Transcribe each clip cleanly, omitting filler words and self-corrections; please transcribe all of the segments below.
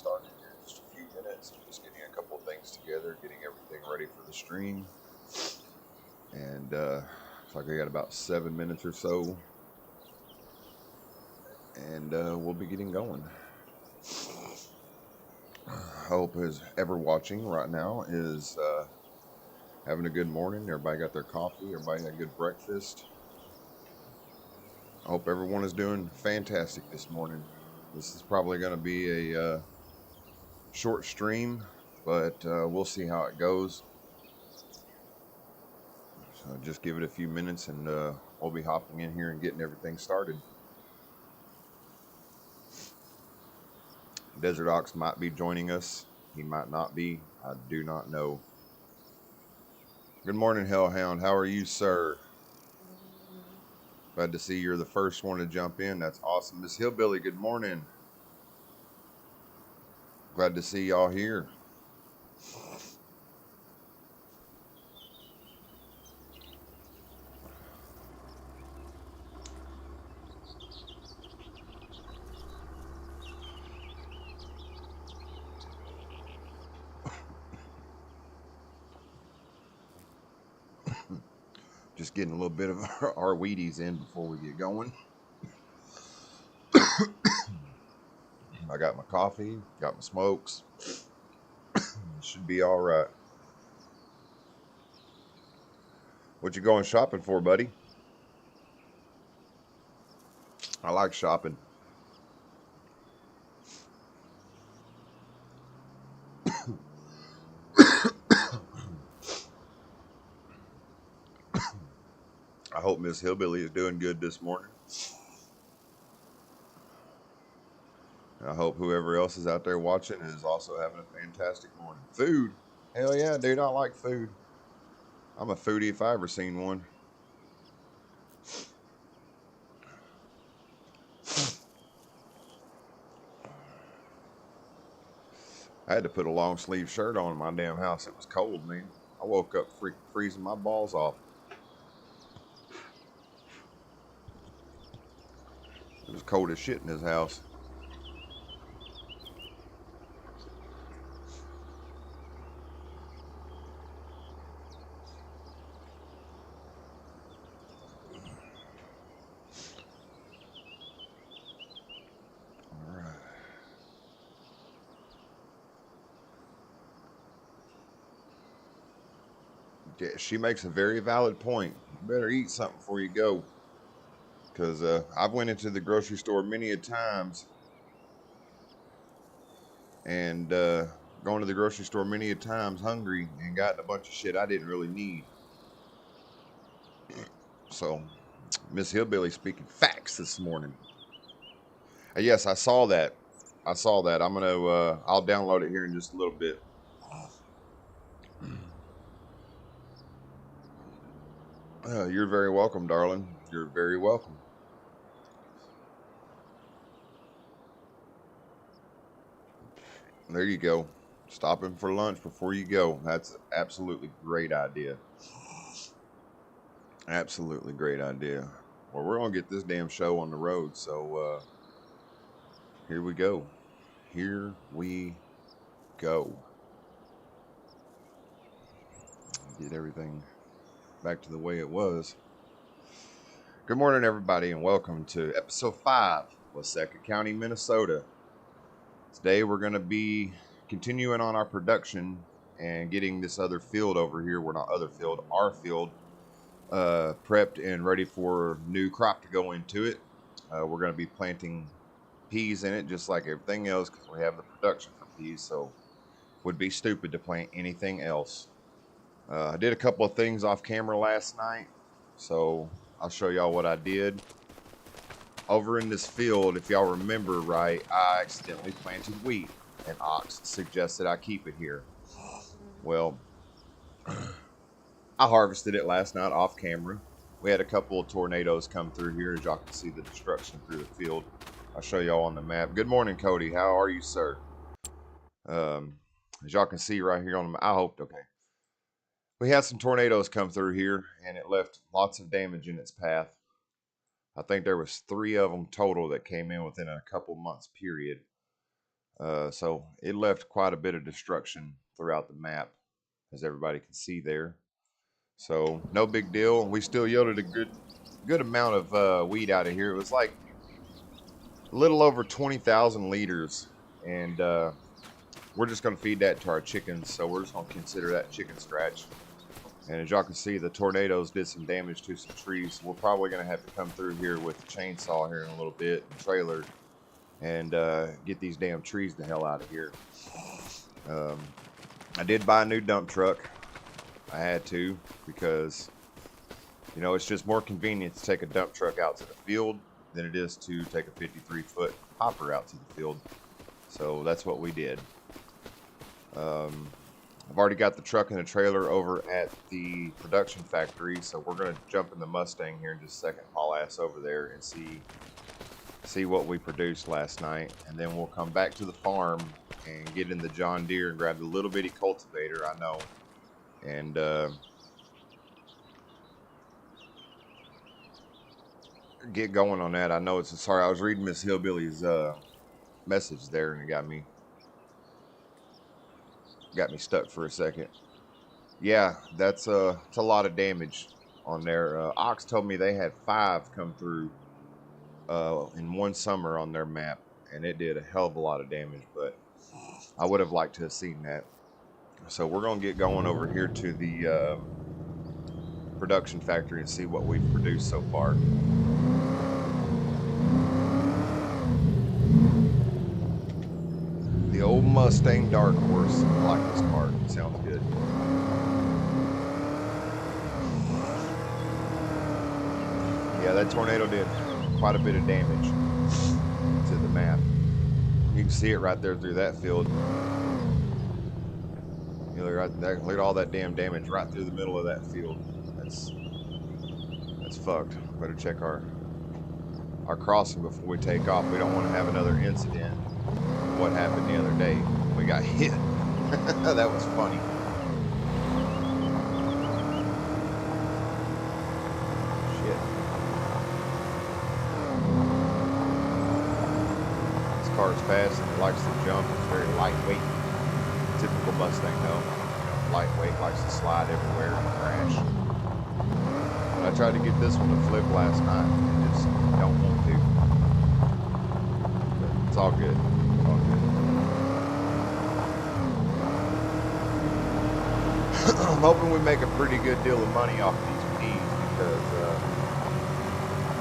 started here in just a few minutes. I'm just getting a couple of things together, getting everything ready for the stream. And looks like I got about 7 minutes or so. And we'll be getting going. I hope who's ever watching right now is having a good morning. Everybody got their coffee. Everybody had a good breakfast. I hope everyone is doing fantastic this morning. This is probably going to be a short stream, but we'll see how it goes. So just give it a few minutes and we'll be hopping in here and getting everything started. Desert Ox might be joining us. He might not be. I do not know. Good morning, Hellhound. How are you, sir? Glad to see you're the first one to jump in. That's awesome. Miss Hillbilly, good morning. Glad to see y'all here. Just getting a little bit of our Wheaties in before we get going. I got my coffee, got my smokes. Should be all right. What you going shopping for, buddy? I like shopping. I hope Miss Hillbilly is doing good this morning. I hope whoever else is out there watching is also having a fantastic morning. Food. Hell yeah, dude. I like food. I'm a foodie if I ever seen one. I had to put a long sleeve shirt on in my damn house. It was cold, man. I woke up freezing my balls off. It was cold as shit in his house. All right. Yeah, she makes a very valid point. You better eat something before you go. Because I've went into the grocery store many a times and gone to the grocery store many a times hungry and gotten a bunch of shit I didn't really need. So, Miss Hillbilly speaking facts this morning. Yes, I saw that. I saw that. I'm gonna. I'll download it here in just a little bit. You're very welcome, darling. You're very welcome. There you go. Stopping for lunch before you go. That's absolutely great idea. Absolutely great idea. Well, we're gonna get this damn show on the road. So here we go. Here we go. Get everything back to the way it was. Good morning, everybody, and welcome to episode 5, Waseca County, Minnesota. Today we're going to be continuing on our production and getting this other field over here. We're not other field, our field, prepped and ready for new crop to go into it. We're going to be planting peas in it just like everything else because we have the production for peas, so it would be stupid to plant anything else. I did a couple of things off camera last night, so I'll show y'all what I did. Over in this field, if y'all remember right, I accidentally planted wheat, and Ox suggested I keep it here. Well, I harvested it last night off camera. We had a couple of tornadoes come through here, as y'all can see the destruction through the field. I'll show y'all on the map. Good morning, Cody. How are you, sir? As y'all can see right here on the map, I hope, okay. We had some tornadoes come through here, and it left lots of damage in its path. I think there was 3 of them total that came in within a couple months period. So it left quite a bit of destruction throughout the map, as everybody can see there. So no big deal. We still yielded a good amount of wheat out of here. It was like a little over 20,000 liters, and we're just going to feed that to our chickens. So we're just going to consider that chicken scratch. And as y'all can see, the tornadoes did some damage to some trees. So we're probably going to have to come through here with the chainsaw here in a little bit, and trailer, and get these damn trees the hell out of here. I did buy a new dump truck. I had to, because, you know, it's just more convenient to take a dump truck out to the field than it is to take a 53-foot hopper out to the field. So that's what we did. I've already got the truck and the trailer over at the production factory, so we're going to jump in the Mustang here in just a second, haul ass over there and see what we produced last night, and then we'll come back to the farm and get in the John Deere and grab the little bitty cultivator, I know, and get going on that. I know it's sorry, I was reading Miss Hillbilly's message there, and it got me stuck for a second. Yeah, it's a lot of damage on there. Ox told me they had 5 come through in one summer on their map, and it did a hell of a lot of damage, but I would have liked to have seen that. So we're going to get going over here to the production factory and see what we've produced so far. The old Mustang Dark Horse. I like this car. It sounds good. Yeah, that tornado did quite a bit of damage to the map. You can see it right there through that field. You know, right there, look at all that damn damage right through the middle of that field. That's fucked. Better check our crossing before we take off. We don't want to have another incident. What happened the other day? We got hit. That was funny. Shit. This car is fast and it likes to jump. It's very lightweight. Typical Mustang though. You know, lightweight, likes to slide everywhere and crash. But I tried to get this one to flip last night and just don't want to. But it's all good. It's all good. I'm hoping we make a pretty good deal of money off of these peas, because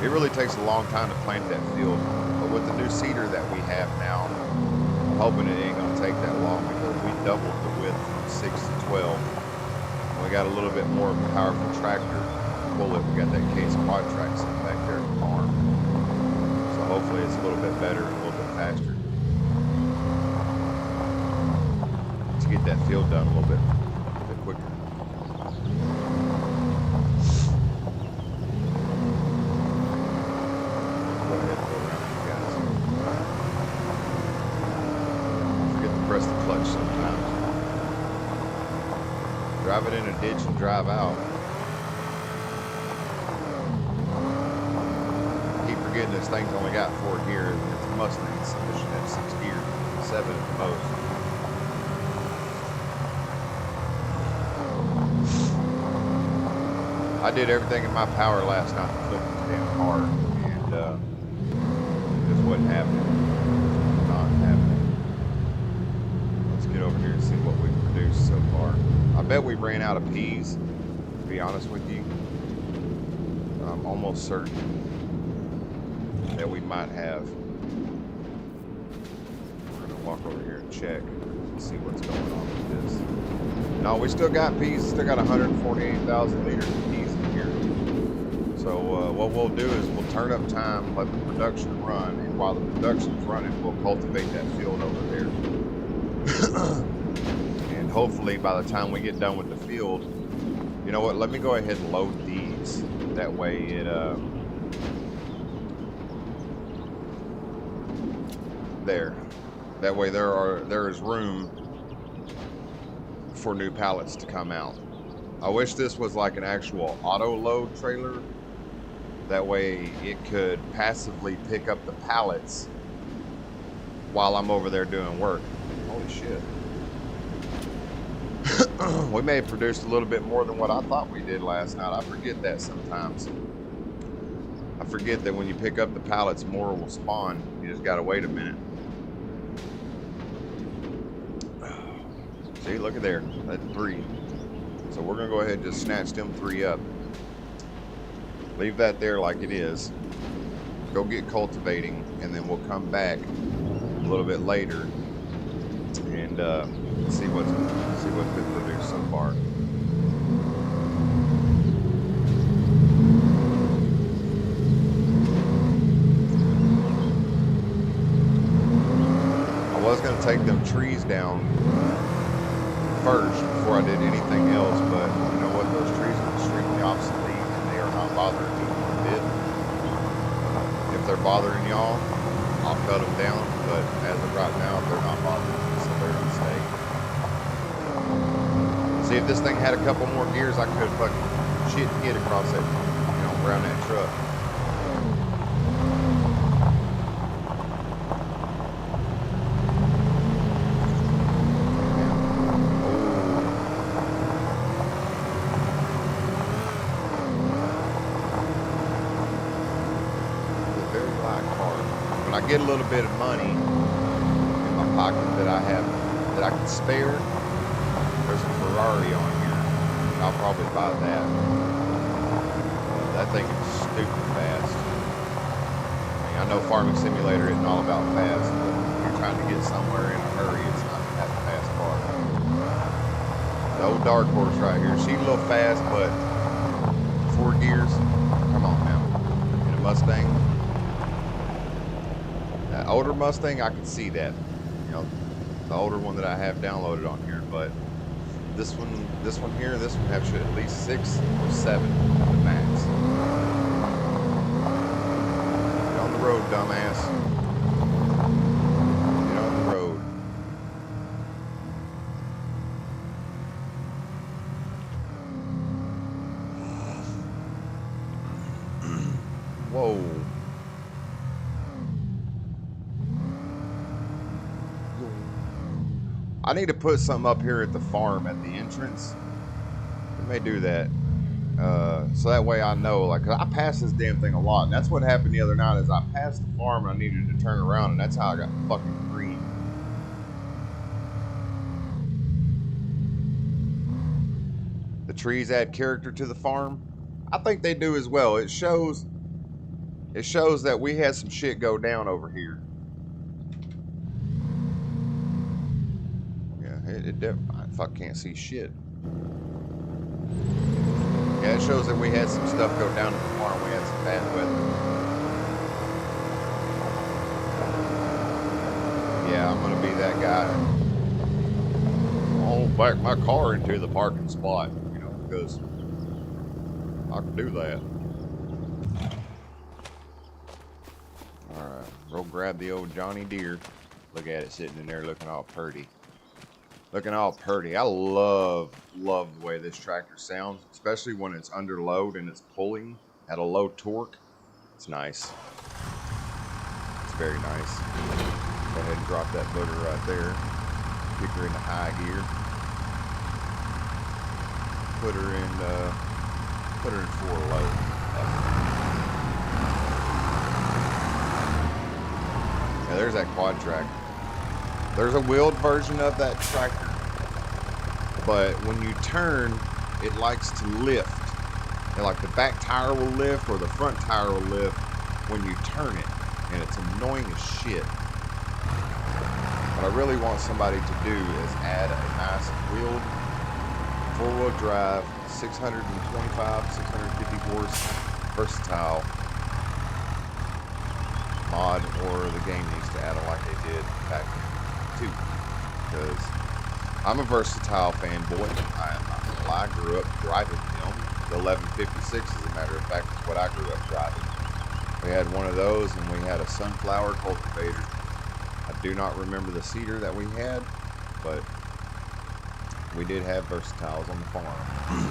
it really takes a long time to plant that field. But with the new seeder that we have now, I'm hoping it ain't going to take that long, because we doubled the width from 6 to 12. We got a little bit more powerful tractor to pull it. We got that Case Quad Track sitting back there at the farm. So hopefully it's a little bit better and a little bit faster to get that field done a little bit quicker. Go ahead and go around you guys. Forget to press the clutch sometimes. Drive it in a ditch and drive out. Keep forgetting this thing's only got 4 gears. It's a Mustang. It should have 6 gears, 7 at the most. I did everything in my power last night to flip this damn car, and it just wasn't happening. Not happening. Let's get over here and see what we've produced so far. I bet we ran out of peas, to be honest with you. I'm almost certain that we might have. We're going to walk over here and check and see what's going on with this. No, we still got peas. Still got 148,000 liters of peas in here. So what we'll do is we'll turn up time, let the production run, and while the production's running, we'll cultivate that field over there. And hopefully by the time we get done with the field, you know what, let me go ahead and load these. That way it there. That way there is room for new pallets to come out. I wish this was like an actual auto load trailer. That way it could passively pick up the pallets while I'm over there doing work. Holy shit. We may have produced a little bit more than what I thought we did last night. I forget that sometimes. I forget that when you pick up the pallets, more will spawn. You just gotta wait a minute. See, look at there. That's 3. So we're gonna go ahead and just snatch them 3 up. Leave that there like it is. Go get cultivating, and then we'll come back a little bit later and see what's been produced so far. I was gonna take them trees down first before I did anything else, but you know what? Those trees are extremely obsolete, and they are not bothering me one bit. If they're bothering y'all, I'll cut them down, but as of right now, they're not bothering me, so they're gonna stay. See, if this thing had a couple more gears, I could fucking shit get across that, you know, around that truck. Get a little bit of money in my pocket that I can spare. There's a Ferrari on here. I'll probably buy that. That thing is stupid fast. I mean, I know Farming Simulator isn't all about fast, but if you're trying to get somewhere in a hurry, it's not that fast car. The old Dark Horse right here. She's a little fast, but 4 gears. Come on now. In a Mustang. Older Mustang, I can see that, you know, the older one that I have downloaded on here, but this one here, this one have at least 6 or 7 at the max. Get on the road, dumbass. Get on the road. Whoa. I need to put something up here at the farm at the entrance. I may do that. So that way I know, like, I pass this damn thing a lot. And that's what happened the other night is I passed the farm and I needed to turn around, and that's how I got fucking green. The trees add character to the farm. I think they do as well. It shows that we had some shit go down over here. I fuck can't see shit. Yeah, it shows that we had some stuff go down at the farm. We had some bad weather. Yeah, I'm gonna be that guy. I'll back my car into the parking spot, you know, because I can do that. Alright, we'll grab the old Johnny Deere. Look at it sitting in there looking all pretty. Looking all pretty. I love the way this tractor sounds, especially when it's under load and it's pulling at a low torque. It's nice. It's very nice. Go ahead and drop that motor right there. Kick her into high gear. Put her in 4 low. Yeah, there's that quad track. There's a wheeled version of that tractor, but when you turn, it likes to lift. And like the back tire will lift or the front tire will lift when you turn it, and it's annoying as shit. What I really want somebody to do is add a nice wheeled 4-wheel drive, 625, 650 horse versatile mod, or the game needs to add it like they did back then. Because I'm a versatile fanboy. I grew up driving them. The 1156, as a matter of fact, is what I grew up driving. We had one of those, and we had a sunflower cultivator. I do not remember the seeder that we had, but we did have versatiles on the farm.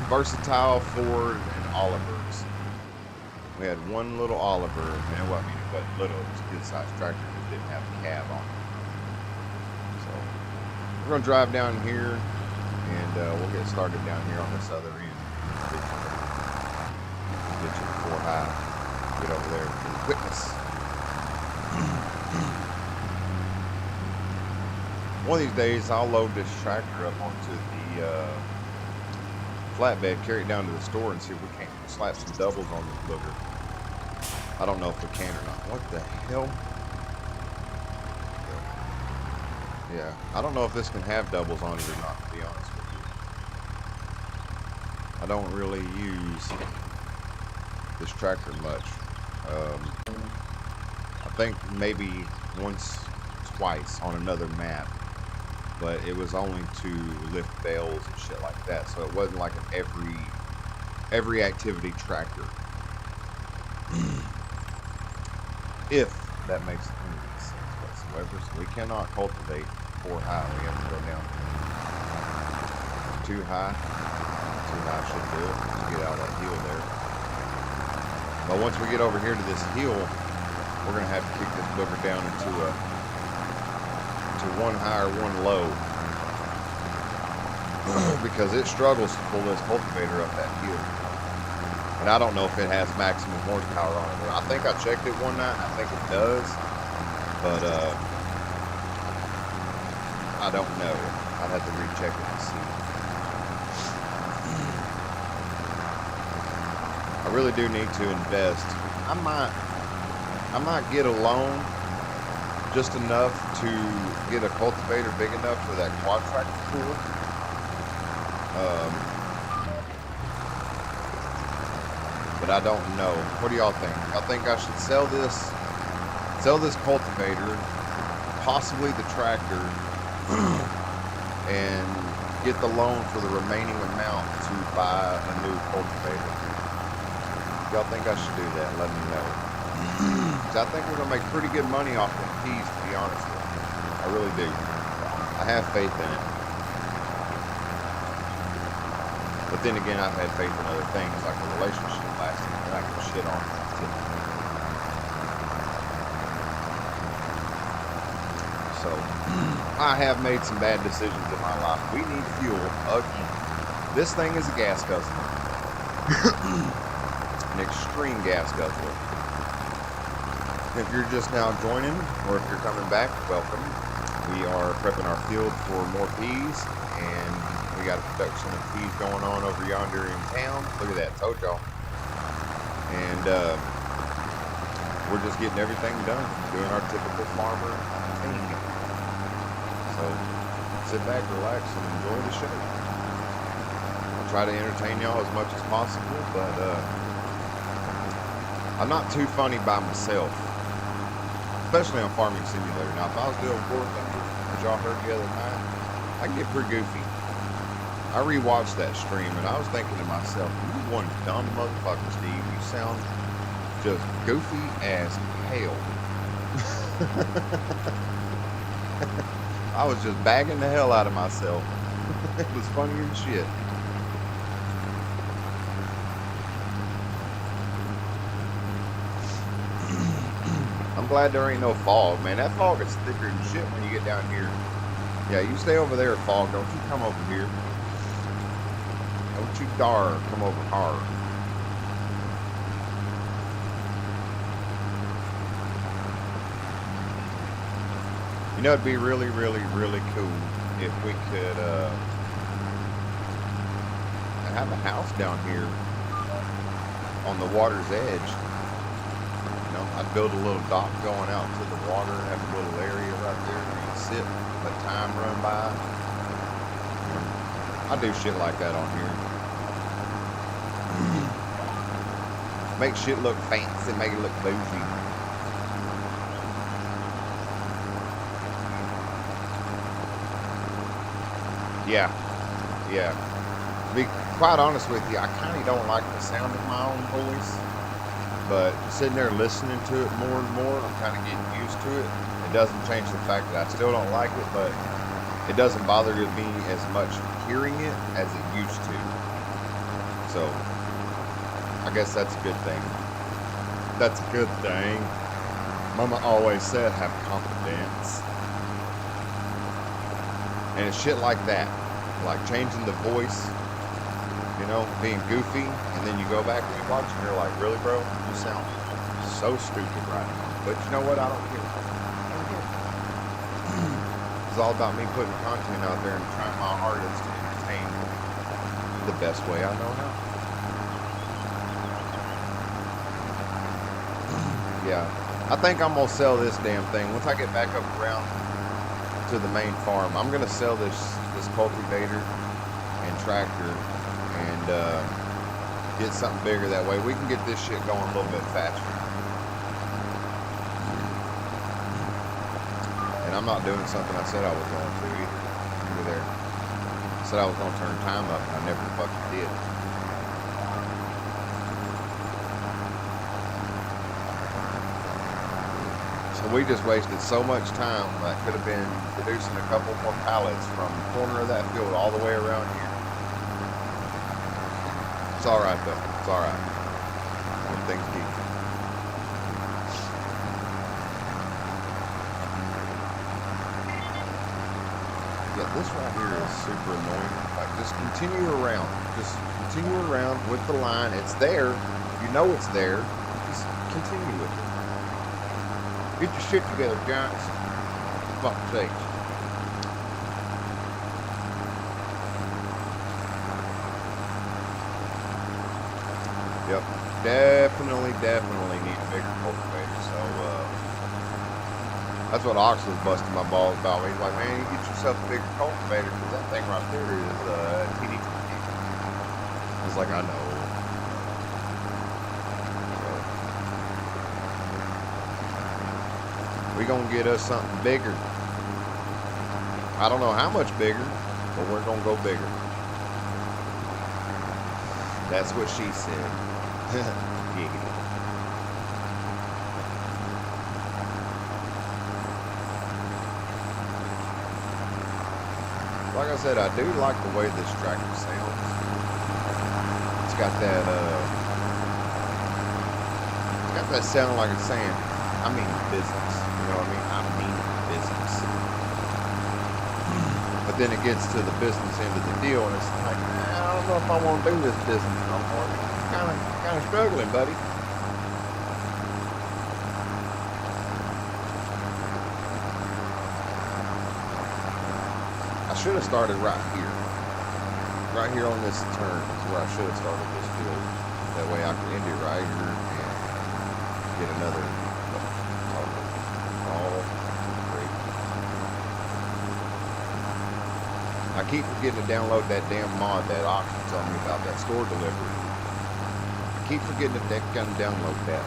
Versatile, Ford, and Olivers. We had one little Oliver, and well, I mean, it wasn't little, it was a good sized tractor, it just didn't have a cab on it. We're gonna drive down here, and we'll get started down here on this other end. Get you before high. Get over there for the quickness. One of these days, I'll load this tractor up onto the flatbed, carry it down to the store, and see if we can't slap some doubles on this booger. I don't know if we can or not. What the hell? Yeah, I don't know if this can have doubles on it or not, to be honest with you. I don't really use this tractor much. I think maybe once, twice on another map, but it was only to lift bales and shit like that, so it wasn't like an every activity tractor. If that makes any sense whatsoever. So we cannot cultivate 4 high. We have to go down 2 high. 2 high should do it to get out of that hill there. But once we get over here to this hill, we're gonna have to kick this booger down into 1 high or 1 low, because it struggles to pull this cultivator up that hill. And I don't know if it has maximum horsepower on it. I think I checked it one night, and I think it does. But I don't know. I'd have to recheck it and see. I really do need to invest. I might get a loan just enough to get a cultivator big enough for that quad tractor tool. But I don't know. What do y'all think? Y'all think I should sell this cultivator, possibly the tractor, and get the loan for the remaining amount to buy a new cultivator? Y'all think I should do that? Let me know. I think we're gonna make pretty good money off the peas, to be honest with you. I really do. I have faith in it. But then again, I've had faith in other things, like a relationship lasting, and I can shit on it too. So, I have made some bad decisions in my life. We need fuel again. This thing is a gas guzzler. An extreme gas guzzler. If you're just now joining, or if you're coming back, welcome. We are prepping our field for more peas, and we got a production of peas going on over yonder in town. Look at that, told y'all. And we're just getting everything done, doing our typical farmer thing. So sit back, relax, and enjoy the show. I'll try to entertain y'all as much as possible, but I'm not too funny by myself, especially on Farming Simulator. Now, if I was doing War Thunder, as y'all heard the other night, I get pretty goofy. I rewatched that stream, and I was thinking to myself, you one dumb motherfucker, Steve. You sound just goofy as hell. I was just bagging the hell out of myself. It was funny as shit. I'm glad there ain't no fog, man. That fog is thicker than shit when you get down here. Yeah, you stay over there, fog. Don't you come over here. Don't you dare come over hard. You know, it'd be really, really, really cool if we could have a house down here on the water's edge. You know, I'd build a little dock going out to the water and have a little area right there where you can sit, let time run by. I do shit like that on here. Make shit look fancy, make it look bougie. Yeah. To be quite honest with you, I kind of don't like the sound of my own voice, but sitting there listening to it more and more, I'm kind of getting used to it. It doesn't change the fact that I still don't like it, but it doesn't bother me as much hearing it as it used to. So, I guess that's a good thing. That's a good thing. Mama always said have confidence. And it's shit like that. Like changing the voice, you know, being goofy, and then you go back and you watch and you're like, really, bro? You sound so stupid right now. But you know what? I don't care. It's all about me putting content out there and trying my hardest to entertain the best way I know how. Yeah, I think I'm gonna sell this damn thing once I get back up around to the main farm. I'm gonna sell this cultivator and tractor and get something bigger. That way we can get this shit going a little bit faster. And I'm not doing something I said I was going to either there. I said I was going to turn time up, and I never fucking did. So we just wasted so much time that could have been producing a couple more pallets from the corner of that field all the way around here. It's all right though. It's all right. One thing's deep. Yeah, this right here is super annoying. Like, just continue around. Just continue around with the line. It's there. You know it's there. Just continue with it. Get your shit together, Giants. Fuck's sakes. Yep. Definitely need a bigger cultivator. So, that's what Ox was busting my balls about. He's like, man, you get yourself a bigger cultivator because that thing right there is teeny tiny. I was like, I know. We're going to get us something bigger. I don't know how much bigger, but we're going to go bigger. That's what she said. Yeah. Like I said, I do like the way this tractor sounds. It's got that sound like it's saying, I mean business. You know what I mean? I mean business. But then it gets to the business end of the deal, and it's like, I don't know if I want to do this business no more. Kind of struggling, buddy. I should have started right here. Right here on this turn is where I should have started this field. That way I can end it right here and get another. I keep forgetting to download that damn mod that Ox was telling me about, that store delivery. I keep forgetting to download that.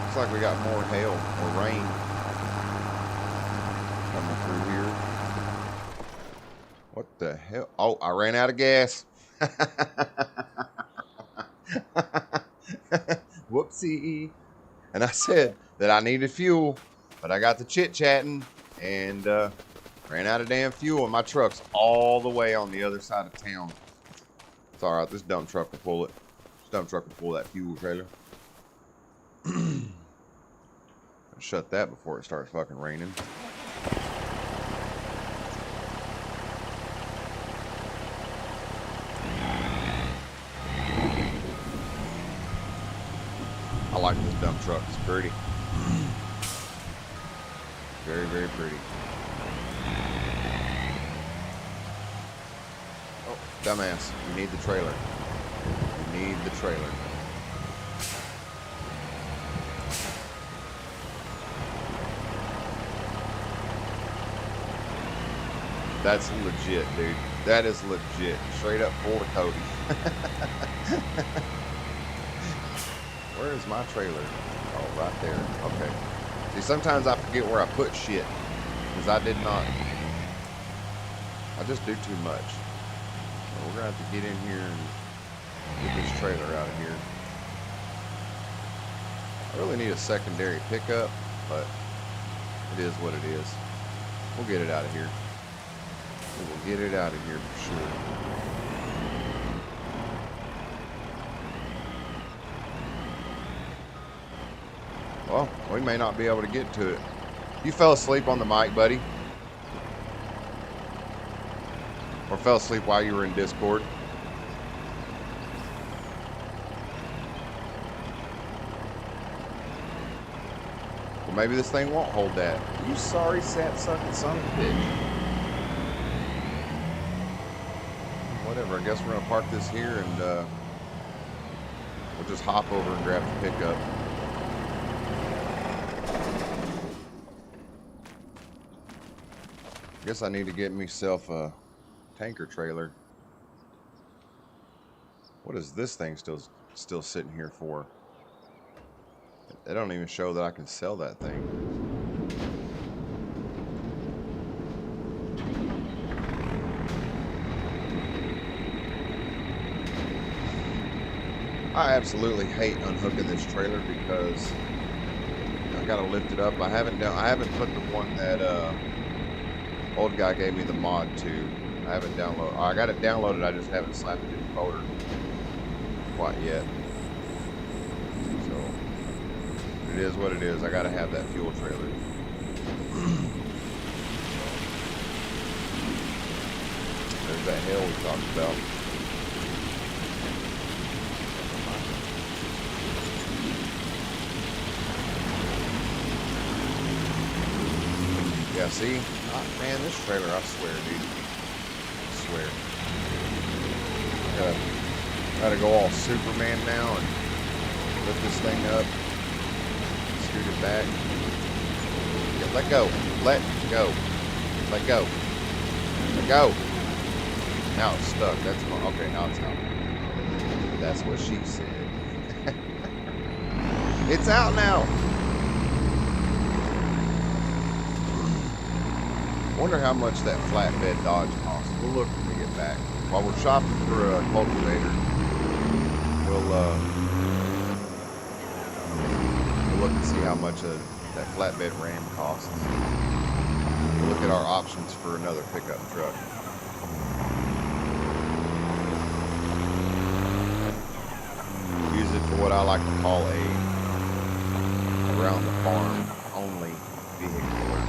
Looks like we got more hail or rain coming through here. What the hell? Oh, I ran out of gas. Whoopsie. And I said that I needed fuel, but I got to chit-chatting and ran out of damn fuel, and my truck's all the way on the other side of town. It's all right. This dump truck will pull it. This dump truck will pull that fuel trailer. Shut that before it starts fucking raining. I like this dump truck. It's pretty. Very, very pretty. Oh, dumbass. You need the trailer. You need the trailer. That's legit, dude. That is legit. Straight up full of Cody. Where is my trailer? Oh, right there. Okay. See, sometimes I forget where I put shit. Because I did not. I just do too much. So we're going to have to get in here and get this trailer out of here. I really need a secondary pickup, but it is what it is. We'll get it out of here. We'll get it out of here for sure. Well, we may not be able to get to it. You fell asleep on the mic, buddy? Or fell asleep while you were in Discord? Well, maybe this thing won't hold that. You sorry sap-sucking son of a bitch. Whatever, I guess we're going to park this here and we'll just hop over and grab the pickup. I guess I need to get myself a tanker trailer. What is this thing still sitting here for? They don't even show that I can sell that thing. I absolutely hate unhooking this trailer because I gotta lift it up. I haven't put the one that old guy gave me the mod to. I haven't downloaded. I got it downloaded. I just haven't slapped it in the folder quite yet. So it is what it is. I gotta have that fuel trailer. There's that hill we talked about. Yeah, see? Oh, man, this trailer, I swear, dude. I swear. Gotta go all Superman now and lift this thing up. Scoot it back. Yeah, let go. Let go. Let go. Let go. Now it's stuck. That's okay, now it's out. That's what she said. It's out now. I wonder how much that flatbed Dodge costs. We'll look when we get back. While we're shopping for a cultivator, we'll look and see how much that flatbed Ram costs. We'll look at our options for another pickup truck. Use it for what I like to call a around the farm only vehicular.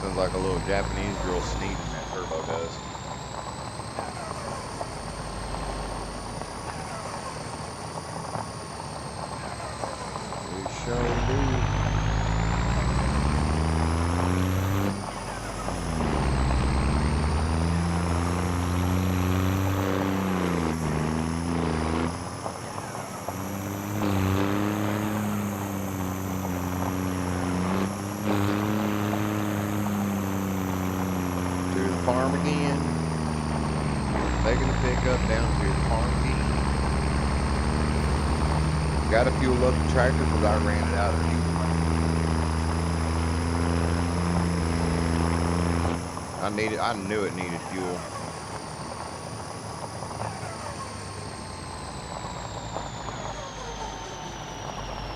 Sounds like a little Japanese girl sneezing that turbo does. We shall do. Farm again. Taking the pickup down to the farm again. Got to fuel up the tractor because I ran it out of fuel. I knew it needed fuel.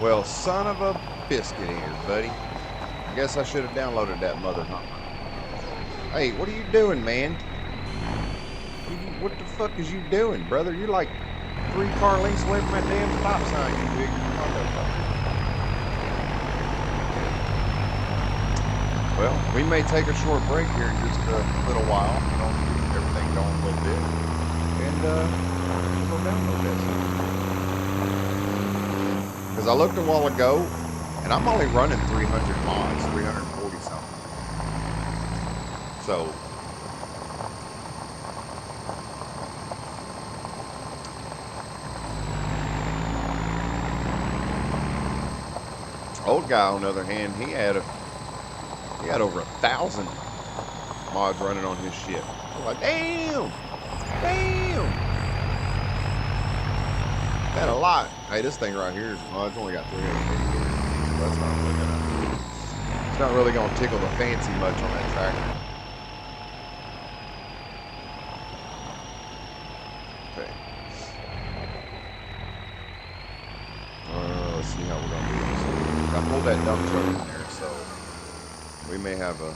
Well, son of a biscuit ears, buddy. I guess I should have downloaded that mother humper. Hey, what are you doing, man? What the fuck is you doing, brother? You're like 3 car lengths away from that damn stop sign, you big motherfucker. Well, we may take a short break here in just a little while. Keep everything going a little bit. And we'll go download that stuff. Because I looked a while ago, and I'm only running 300 mods, 340 something. So, old guy on the other hand, he had over 1,000 mods running on his ship. I'm like, damn, that's a lot. Hey, this thing right here, well, it's only got 350. So that's not really gonna. It's not really gonna tickle the fancy much on that tractor. Let's see how we're going to do this. I pulled that dump truck in there, so we may have a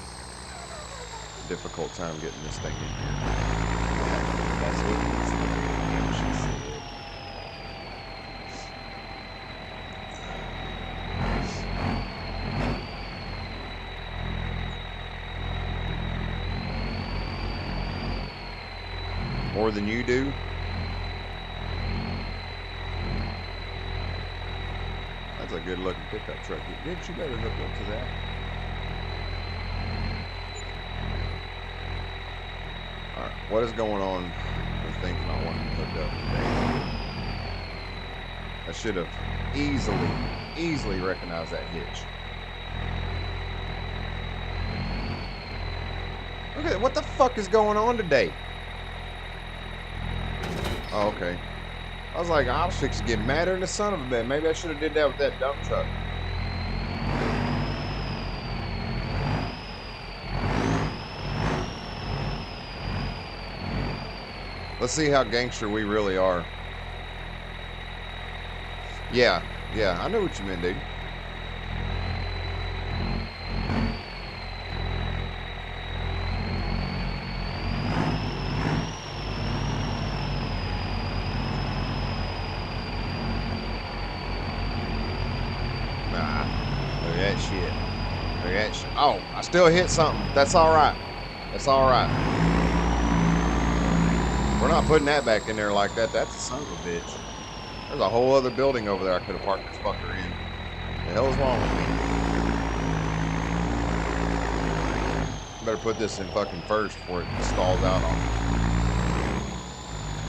difficult time getting this thing in here. That's what it is. Yeah, she said. More than you do? That's a good looking pickup truck. Didn't you better hook up to that? Alright, what is going on with things not wanting to hook up today? I should have easily recognized that hitch. Okay, what the fuck is going on today? Oh, okay. I was like, optics get madder than the son of a bitch. Maybe I should have did that with that dump truck. Let's see how gangster we really are. Yeah, I know what you meant, dude. Look at that shit. Look at that shit. Oh, I still hit something. That's all right. That's all right. We're not putting that back in there like that. That's a son of a bitch. There's a whole other building over there I could have parked this fucker in. The hell is wrong with me? Better put this in fucking first before it stalls out on me.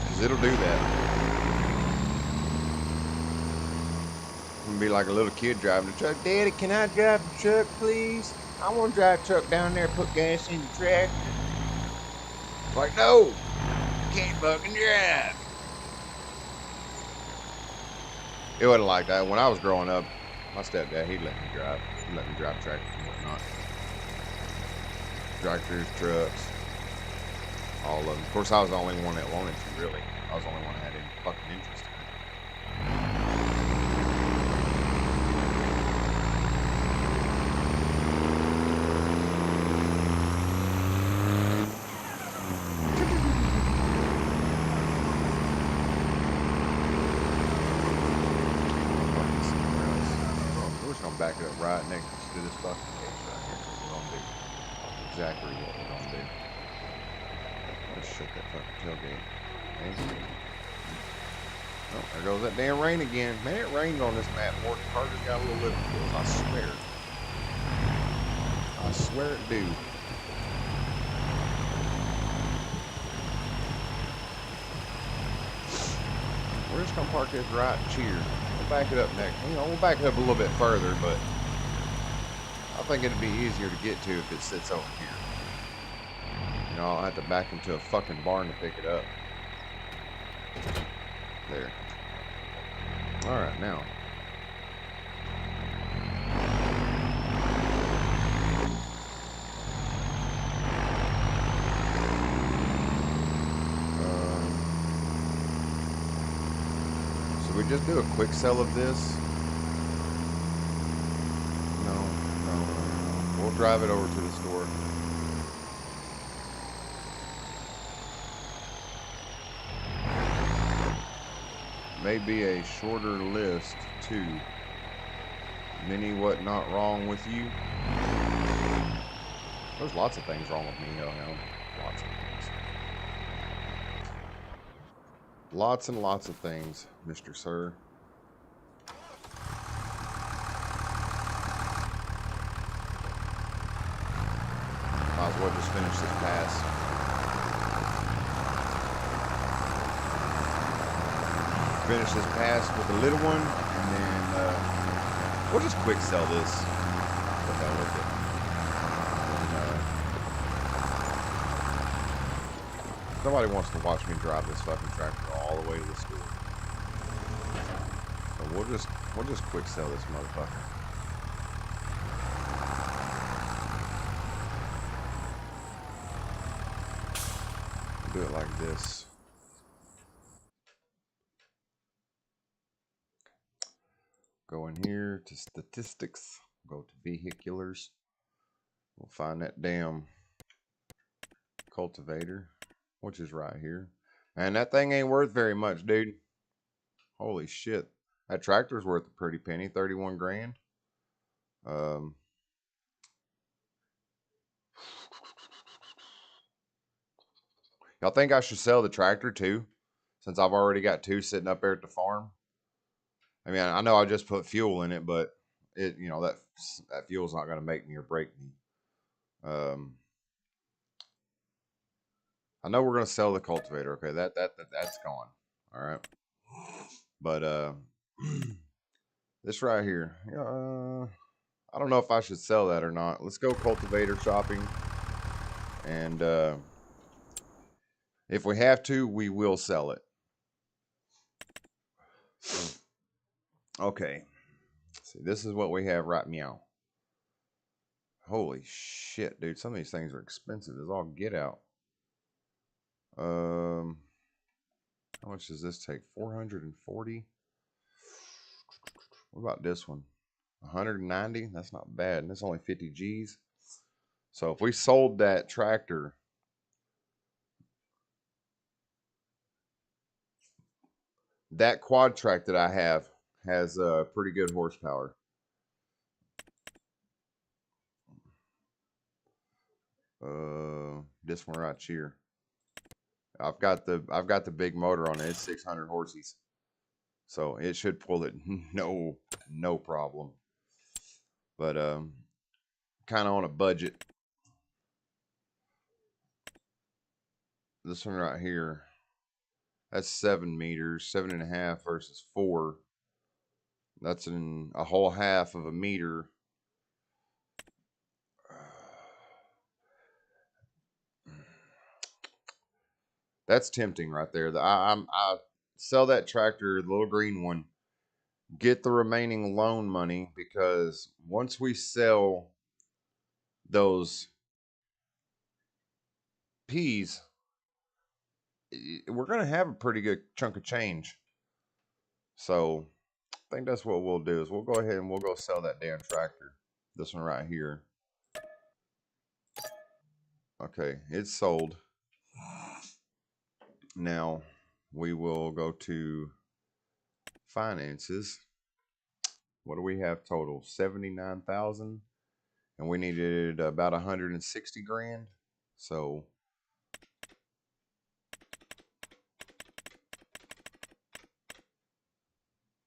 Because it'll do that. I'm gonna be like a little kid driving the truck. Daddy, can I drive the truck, please? I want to drive the truck down there, put gas in the tractor. It's like, no, you can't fucking drive. It wasn't like that. When I was growing up, my stepdad, he'd let me drive. He'd let me drive tractors and whatnot. Tractors, trucks, all of them. Of course, I was the only one that wanted to, really. I was the only one that had any fucking interest in it. We're just gonna back it up right next to this fucking case right here. We're gonna do exactly what we're gonna do. Let's shut that fucking tailgate. Okay. Oh, there goes that damn rain again. Man, it rained on this map more. Carter's got a little living skills, I swear. I swear it do. We're just gonna park this right here. We'll back it up next. You know, we'll back it up a little bit further, but I think it'd be easier to get to if it sits over here. You know, I'll have to back into a fucking barn to pick it up. There. Alright, now. Should we just do a quick sell of this? No. We'll drive it over to the store. Maybe a shorter list too. Mini what not wrong with you? There's lots of things wrong with me, hell. Lots of things. Lots and lots of things, Mr. Sir. Might as well just finish this pass. Finish this pass with the little one, and then we'll just quick sell this. What the hell with it? And, somebody wants to watch me drive this fucking tractor all the way to the school. So we'll just quick sell this motherfucker. We'll do it like this. Go in here to statistics, go to vehiculars. We'll find that damn cultivator, which is right here. And that thing ain't worth very much, dude. Holy shit. That tractor's worth a pretty penny, 31 grand. Y'all think I should sell the tractor too? Since I've already got two sitting up there at the farm. I mean, I know I just put fuel in it, but it, you know, that fuel's not going to make me or break me. I know we're going to sell the cultivator. Okay, that's gone. All right. But this right here, I don't know if I should sell that or not. Let's go cultivator shopping, and if we have to, we will sell it. Okay. See, this is what we have right meow. Holy shit, dude! Some of these things are expensive as all get out. How much does this take? 440. What about this one? 190. That's not bad, and it's only 50 G's. So if we sold that tractor, that quad track that I have has pretty good horsepower. This one right here. I've got the big motor on it. It's 600 horses, so it should pull it no problem. But kind of on a budget. This one right here, that's 7 meters, 7.5 versus 4. That's in a whole half of a meter. That's tempting right there. I sell that tractor, the little green one, get the remaining loan money, because once we sell those peas, we're gonna have a pretty good chunk of change. So I think that's what we'll do is we'll go ahead and we'll go sell that damn tractor. This one right here. Okay, it's sold. Now we will go to finances. What do we have total? 79,000, and we needed about 160 grand. So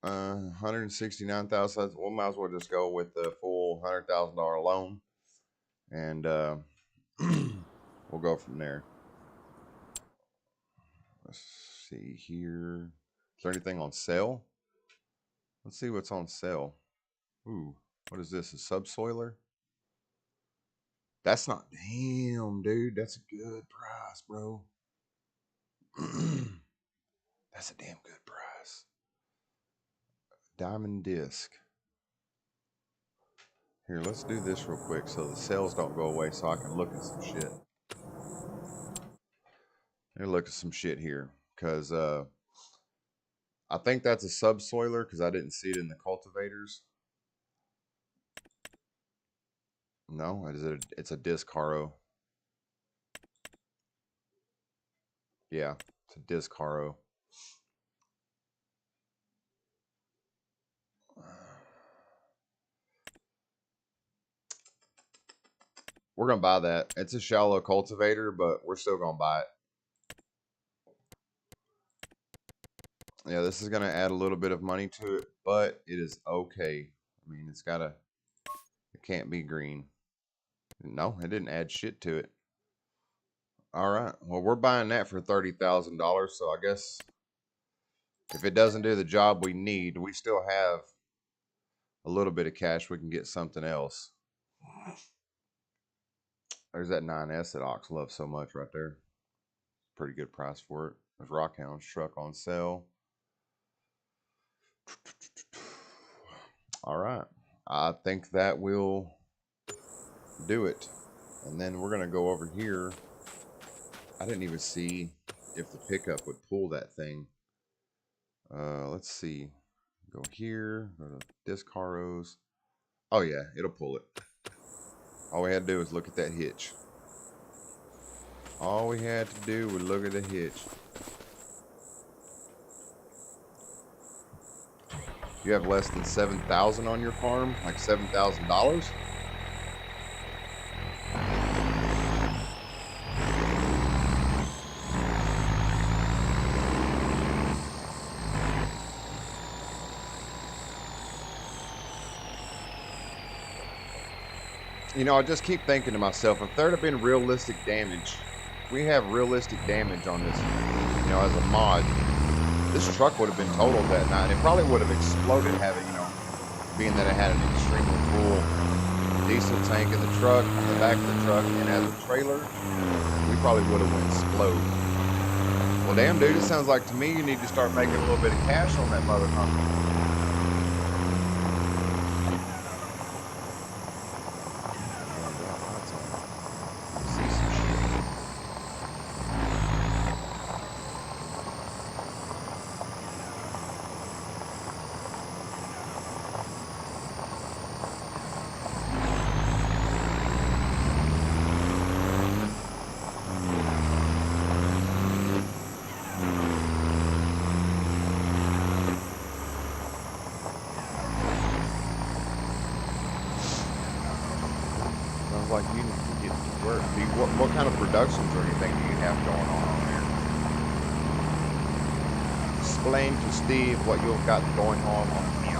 $169,000. We might as well just go with the full $100,000 loan, and we'll go from there. Let's see here. Is there anything on sale? Let's see what's on sale. Ooh, what is this? A subsoiler? That's not. Damn, dude. That's a good price, bro. That's a damn good price. Diamond disc. Here, let's do this real quick so the sales don't go away, so I can look at some shit. Let me look at some shit here, because I think that's a subsoiler, because I didn't see it in the cultivators. No, it's a disc harrow. Yeah, it's a disc harrow. We're gonna buy that. It's a shallow cultivator, but we're still gonna buy it. Yeah, this is gonna add a little bit of money to it, but it is okay. I mean, it can't be green. No, it didn't add shit to it. All right. Well, we're buying that for $30,000. So I guess if it doesn't do the job we need, we still have a little bit of cash. We can get something else. There's that 9S that Ox loves so much right there. Pretty good price for it. There's Rockhound's truck on sale. All right. I think that will do it. And then we're going to go over here. I didn't even see if the pickup would pull that thing. Let's see. Go here. Go to disc harrows. Oh, yeah. It'll pull it. All we had to do is look at that hitch. All we had to do was look at the hitch. You have less than 7,000 on your farm, like $7,000. You know, I just keep thinking to myself, if there'd have been realistic damage, we have realistic damage on this, you know, as a mod, this truck would have been totaled that night. It probably would have exploded, having, you know, being that it had an extremely full diesel tank in the truck, on the back of the truck, and as a trailer, we probably would have went explode. Well, damn, dude, it sounds like to me you need to start making a little bit of cash on that motherfucker. Like you need to get to work. What kind of productions or anything do you have going on there? Explain to Steve what you've got going on here.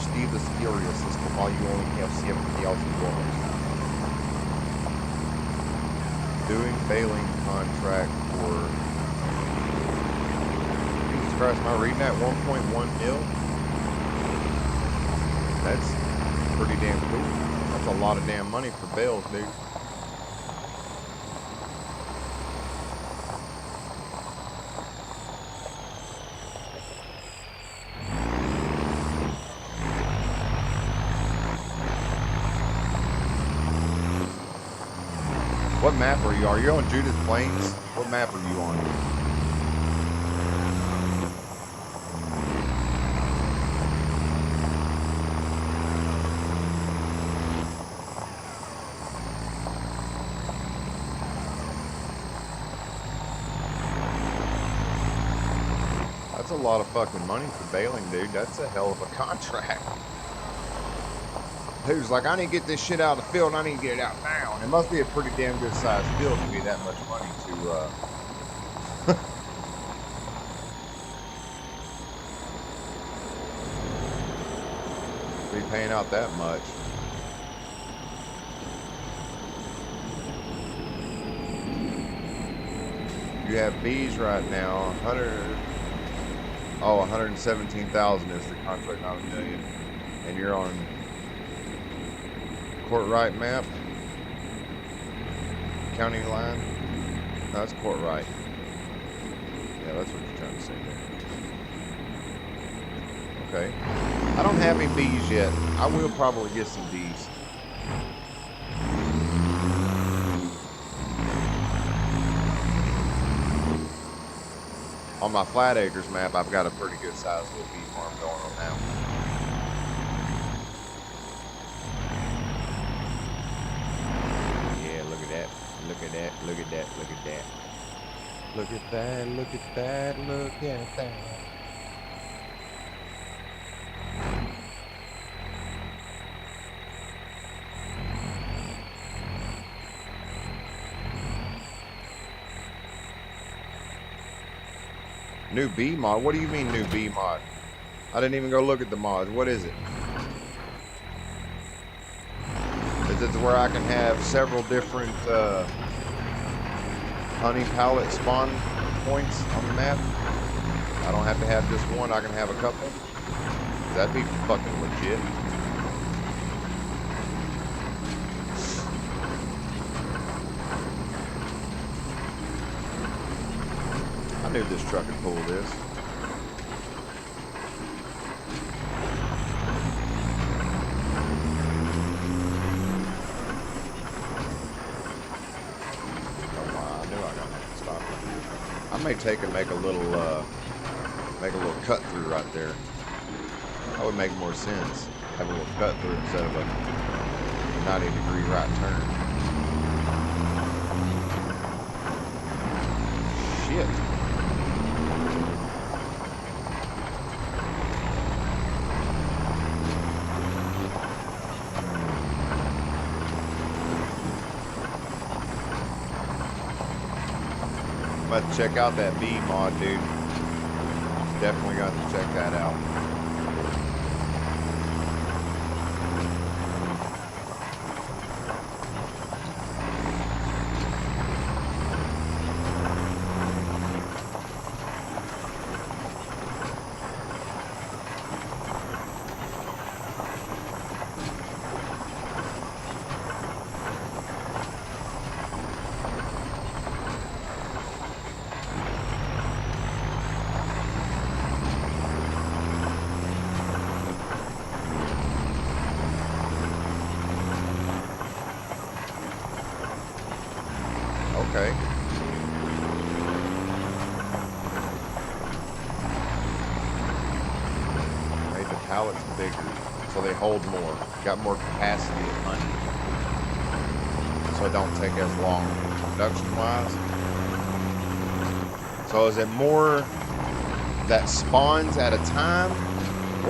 Steve is furious as to why you only have 70,000 dollars. Doing baling contract for. Jesus Christ, am I reading that? 1.1 mil? That's pretty damn cool. That's a lot of damn money for bales, dude. What map are you on? Are you on Judith Plains? What map are you on? That's a lot of fucking money for baling, dude. That's a hell of a contract. Dude's like, I need to get this shit out of the field and I need to get it out now. And it must be a pretty damn good sized field to be that much money to, be paying out that much. You have bees right now, 117,000 is the contract, not $1 million. And you're on Courtright map, county line. No, that's Courtright. Yeah, that's what you're trying to say there. Okay. I don't have any bees yet. I will probably get some bees. On my Flat Acres map, I've got a pretty good sized little bee farm going on now. Yeah, look at that. Look at that. Look at that. Look at that. Look at that. Look at that. Look at that. New B mod? What do you mean new B mod? I didn't even go look at the mods. What is it? Is it where I can have several different honey pallet spawn points on the map? I don't have to have just one, I can have a couple? That'd be fucking legit. I knew this truck could pull this. I may take and make a little cut through right there. That would make more sense. Have a little cut through instead of a 90-degree right turn. shit. I'm about to check out that B mod, dude. Definitely got to check that out. Okay. Made the pallets bigger, so they hold more. Got more capacity of money, so it don't take as long production-wise. So is it more that spawns at a time,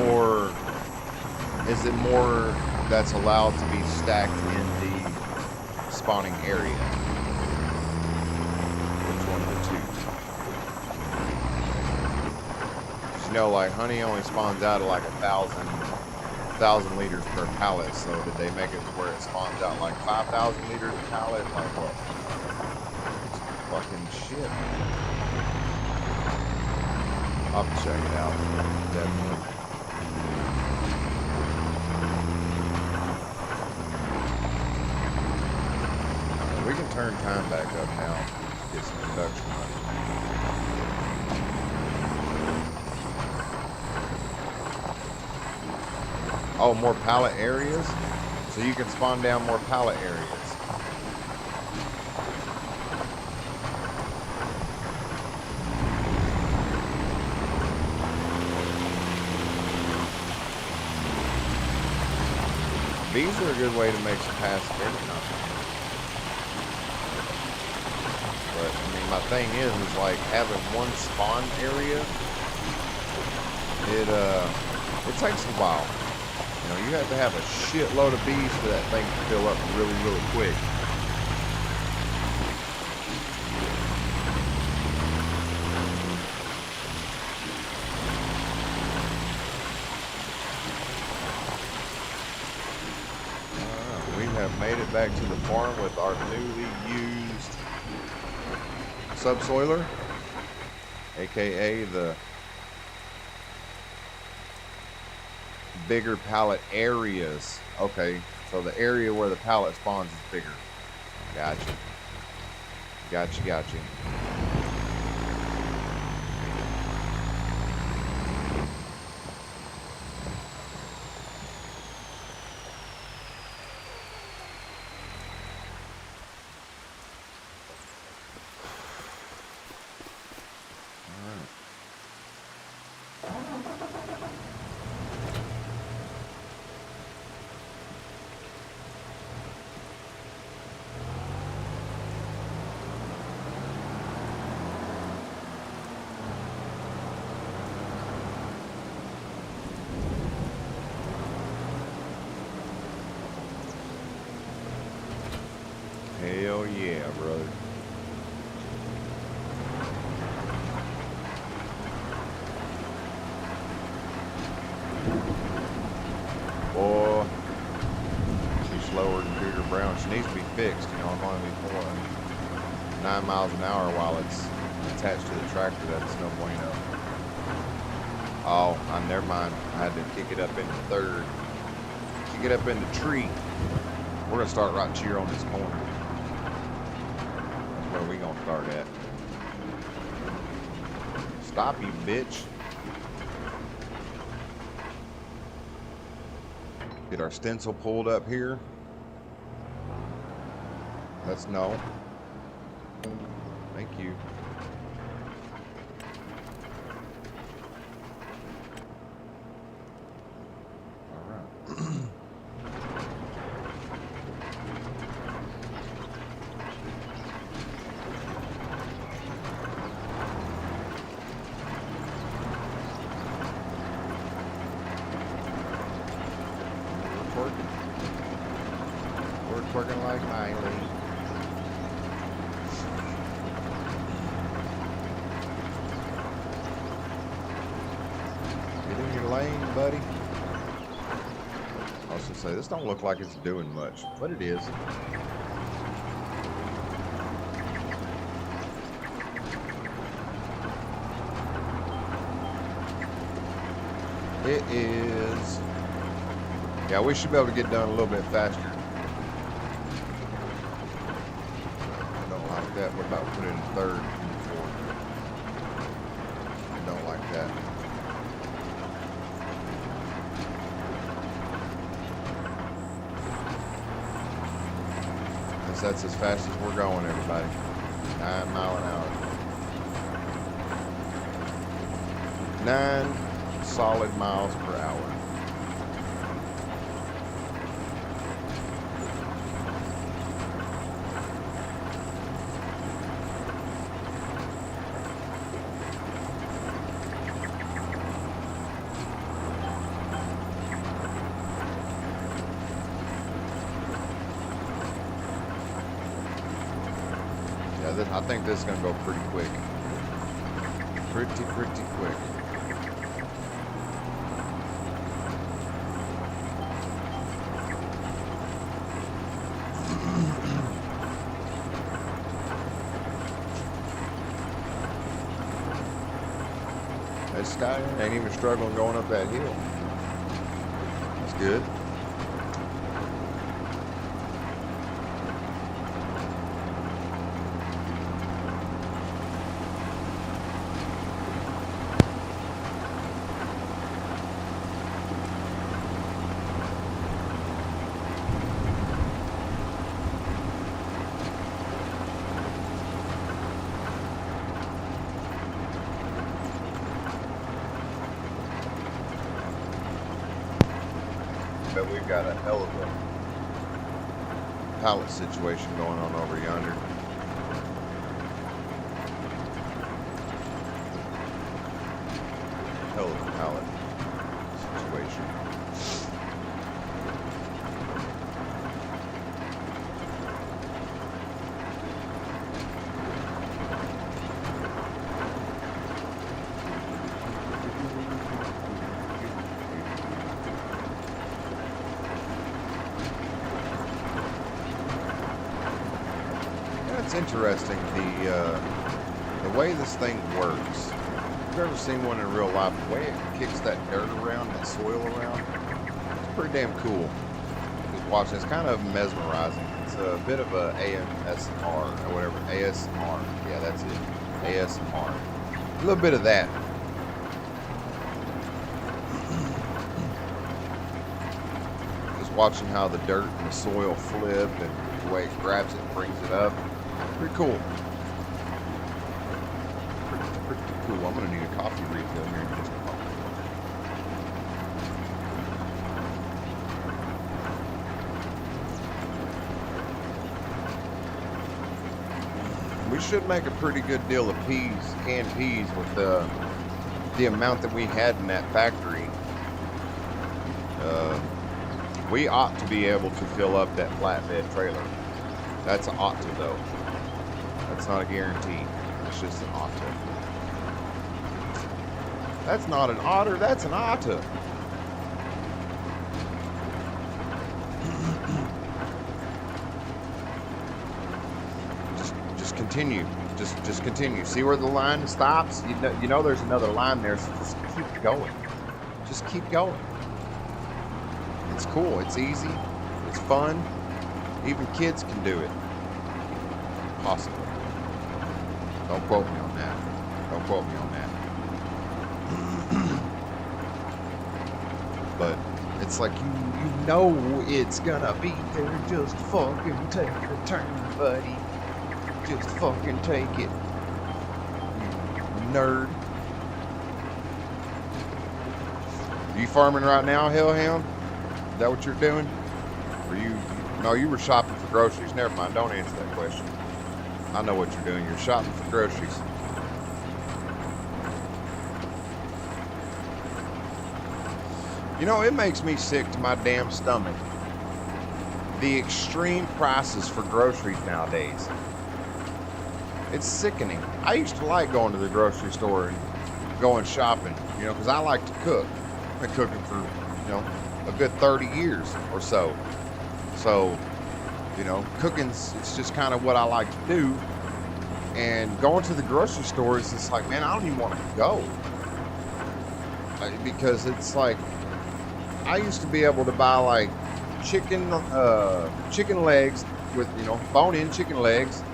or is it more that's allowed to be stacked in the spawning area? You know, like honey only spawns out at like 1,000 liters per pallet. So did they make it to where it spawns out like 5,000 liters per pallet? Like what? Fucking shit. I'll have to check it out. Definitely. We can turn time back up now. Get some production money. Oh, more pallet areas? So you can spawn down more pallet areas. These are a good way to make some passive income. But, I mean, my thing is like having one spawn area, it takes a while. You know, you have to have a shitload of bees for that thing to fill up really, really quick. We have made it back to the farm with our newly used subsoiler, aka the bigger pallet areas. Okay, so the area where the pallet spawns is bigger. Gotcha. Gotcha. Hell yeah, brother. Boy, she's slower than Cougar Brown. She needs to be fixed. You know, I'm only going 9 miles an hour while it's attached to the tractor. That's no bueno. Oh, never mind. I had to kick it up into third. Kick it up in the tree. We're gonna start right here on this corner. That's where we gonna start at. Stop, you bitch. Get our stencil pulled up here. Let's know. Thank you. twerking like Miley. Get in your lane, buddy. I was gonna say, this don't look like it's doing much, but it is. It is. Yeah, we should be able to get done a little bit faster. I don't like that. What about put it in third and fourth? I don't like that. Because that's as fast as we're going, everybody. 9 miles an hour. 9 solid miles per hour. I think this is going to go pretty quick. Pretty quick. This guy ain't even struggling going up that hill. That's good. But we've got a hell of a pallet situation going on over yonder. Hell of a pallet situation. It's interesting the way this thing works. If you've ever seen one in real life, the way it kicks that dirt around, that soil around, it's pretty damn cool. Just watching, it's kind of mesmerizing. It's a bit of a ASMR or whatever, ASMR. Yeah, that's it, ASMR. A little bit of that. Just watching how the dirt and the soil flip and the way it grabs it and brings it up. Pretty cool. Pretty cool. I'm gonna need a coffee refill here in just a moment. We should make a pretty good deal of peas, canned peas, with the amount that we had in that factory. We ought to be able to fill up that flatbed trailer. That's an ought to, though. That's not a guarantee. It's just an ought to. That's not an otter, that's an ought to. Just continue. Just continue. See where the line stops? You know there's another line there, so just keep going. Just keep going. It's cool, it's easy, it's fun. Even kids can do it. Possibly. Don't quote me on that. Don't quote me on that. But it's like you know it's gonna be there. Just fucking take the turn, buddy. Just fucking take it. You nerd. Are you farming right now, Hellhound? Is that what you're doing? Or you... No, you were shopping for groceries. Never mind. Don't answer that question. I know what you're doing. You're shopping for groceries. You know, it makes me sick to my damn stomach the extreme prices for groceries nowadays. It's sickening. I used to like going to the grocery store and going shopping, you know, because I like to cook. I've been cooking for, you know, a good 30 years or so. So, you know, cooking's, it's just kind of what I like to do. And going to the grocery store is just like, man, I don't even want to go. Because it's like, I used to be able to buy like chicken legs with, you know, bone-in chicken legs.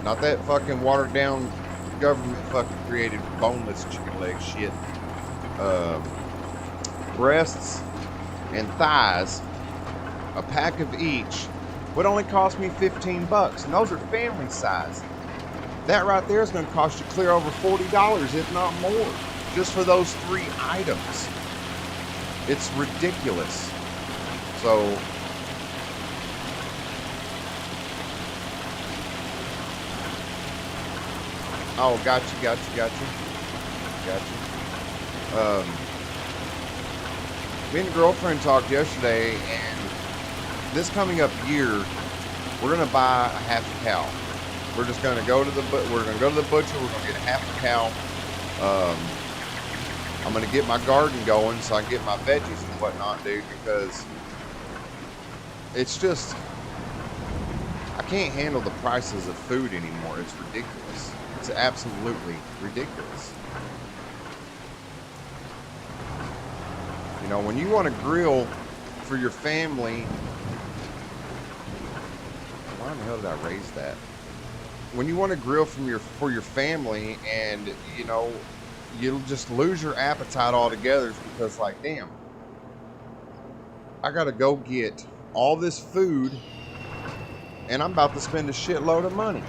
Not that fucking watered down government fucking created boneless chicken leg shit. Breasts and thighs, a pack of each, would only cost me 15 bucks. And those are family size. That right there is going to cost you clear over $40, if not more, just for those 3 items. It's ridiculous. So, oh, got you. Me and the girlfriend talked yesterday, and this coming up year, we're gonna buy a half a cow. We're just gonna go to the butcher. We're gonna get a half a cow. I'm gonna get my garden going so I can get my veggies and whatnot, dude, because it's just, I can't handle the prices of food anymore. It's ridiculous. It's absolutely ridiculous. You know, when you want to grill for your family, why in the hell did I raise that? When you want to grill for your family, and you know, you'll just lose your appetite altogether because, like, damn, I gotta go get all this food, and I'm about to spend a shitload of money,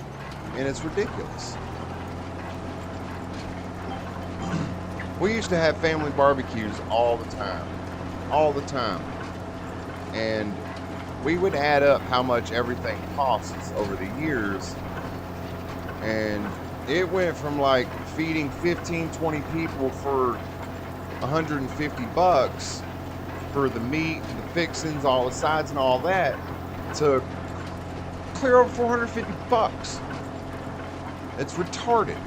and it's ridiculous. We used to have family barbecues all the time, and we would add up how much everything costs over the years, and it went from like feeding 15, 20 people for 150 bucks for the meat, the fixings, all the sides and all that, to clear over 450 bucks. It's retarded.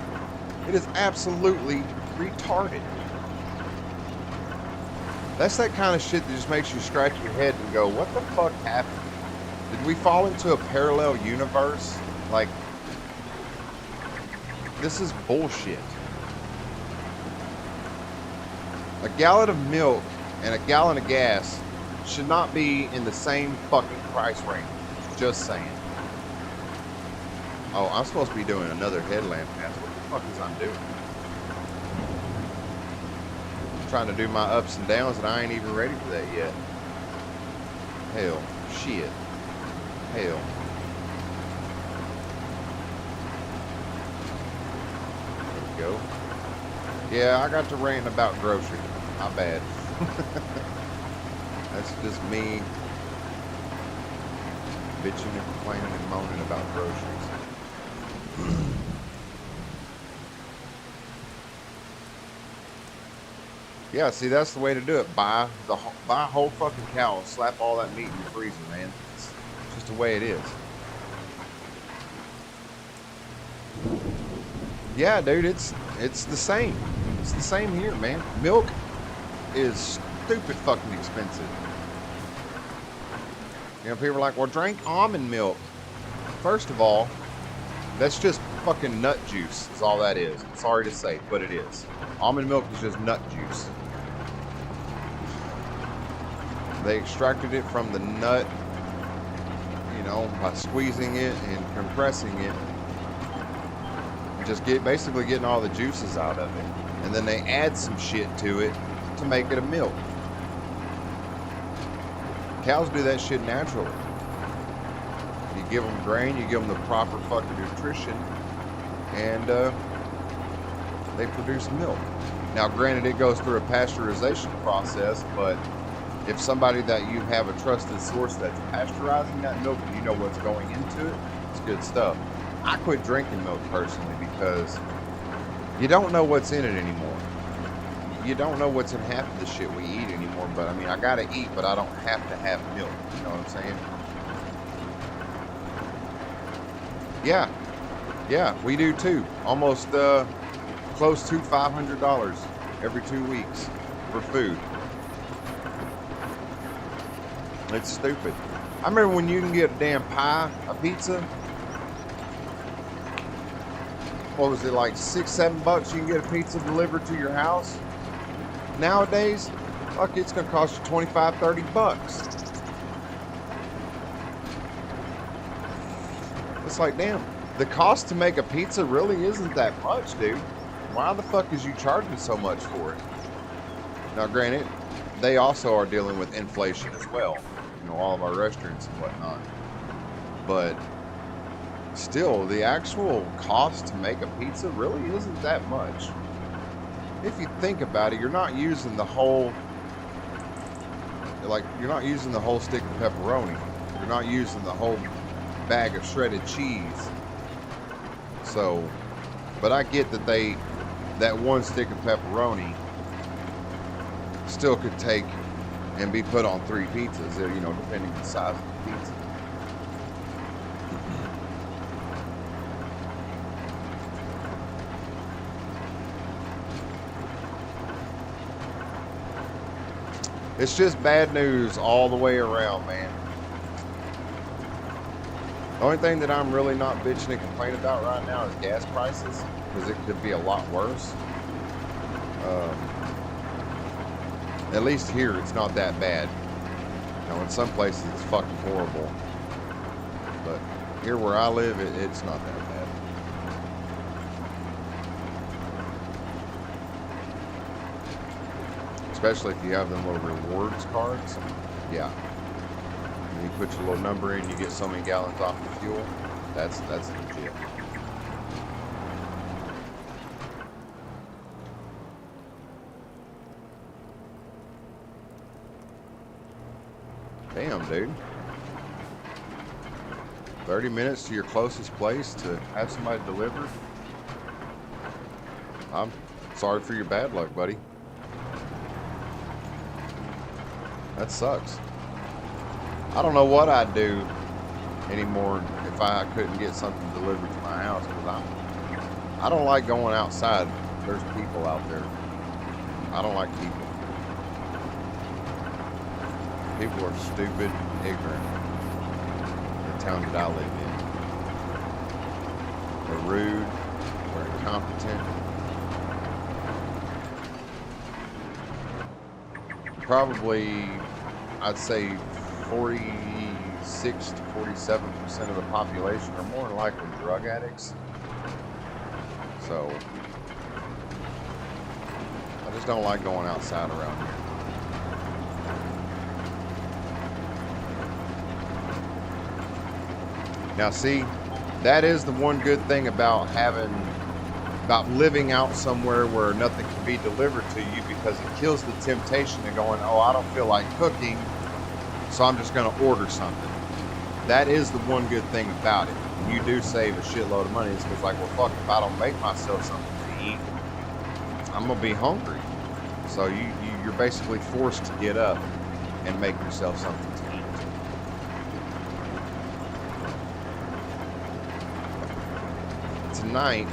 It is absolutely retarded. That's that kind of shit that just makes you scratch your head and go, what the fuck happened? Did we fall into a parallel universe? Like, this is bullshit. A gallon of milk and a gallon of gas should not be in the same fucking price range. Just saying. Oh, I'm supposed to be doing another headlamp pass. What the fuck is I doing? I'm trying to do my ups and downs, and I ain't even ready for that yet. Hell. Shit. Hell. There we go. Yeah, I got to ranting about groceries. My bad. That's just me bitching and complaining and moaning about groceries. Yeah, see, that's the way to do it. Buy a whole fucking cow and slap all that meat in your freezer, man. It's just the way it is. Yeah, dude, it's the same. It's the same here, man. Milk is stupid fucking expensive. You know, people are like, well, drink almond milk. First of all, that's just fucking nut juice is all that is. I'm sorry to say, but it is. Almond milk is just nut juice. They extracted it from the nut, you know, by squeezing it and compressing it. And just basically getting all the juices out of it. And then they add some shit to it to make it a milk. Cows do that shit naturally. You give them grain, you give them the proper fucking nutrition, and they produce milk. Now, granted, it goes through a pasteurization process, but if somebody that you have a trusted source that's pasteurizing that milk and you know what's going into it, it's good stuff. I quit drinking milk personally because you don't know what's in it anymore. You don't know what's in half of the shit we eat anymore, but I mean, I gotta eat, but I don't have to have milk. You know what I'm saying? Yeah, yeah, we do too. Almost close to $500 every 2 weeks for food. It's stupid. I remember when you can get a damn pie, a pizza. What was it, like $6-7 you can get a pizza delivered to your house? Nowadays, fuck, it's gonna cost you $25-30. It's like, damn, the cost to make a pizza really isn't that much, dude. Why the fuck is you charging so much for it? Now, granted, they also are dealing with inflation as well. You know, all of our restaurants and whatnot. But still, the actual cost to make a pizza really isn't that much. If you think about it, you're not using the whole, you're not using the whole stick of pepperoni. You're not using the whole bag of shredded cheese. So, but I get that that one stick of pepperoni still could take and be put on 3 pizzas, you know, depending on the size of the pizza. It's just bad news all the way around, man. The only thing that I'm really not bitching and complaining about right now is gas prices, because it could be a lot worse. At least here, it's not that bad. You know, in some places, it's fucking horrible. But here where I live, it's not that bad. Especially if you have them little rewards cards. Yeah. And you put your little number in, you get so many gallons off the fuel. That's legit. Damn, dude. 30 minutes to your closest place to have somebody deliver? I'm sorry for your bad luck, buddy. That sucks. I don't know what I'd do anymore if I couldn't get something delivered to my house, because I don't like going outside. There's people out there. I don't like people. People are stupid, ignorant. The town that I live in. They're rude. They're incompetent. Probably, I'd say 46 to 47% of the population are more than likely drug addicts. So, I just don't like going outside around here. Now see, that is the one good thing about living out somewhere where nothing can be delivered to you, because it kills the temptation of going, oh, I don't feel like cooking, so I'm just going to order something. That is the one good thing about it. You do save a shitload of money. It's because, like, well, fuck, if I don't make myself something to eat, I'm going to be hungry. So you're basically forced to get up and make yourself something to eat. Tonight,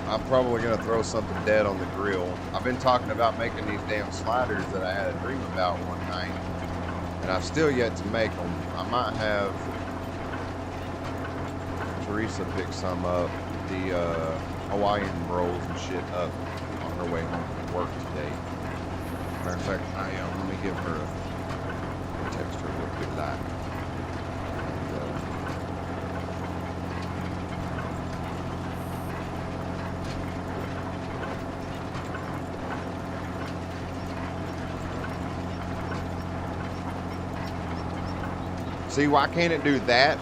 I'm probably going to throw something dead on the grill. I've been talking about making these damn sliders that I had a dream about one night, and I've still yet to make them. I might have Teresa pick some up, the Hawaiian rolls and shit up on her way home from work today. Matter of fact, let me give her a text her real quick live. See, why can't it do that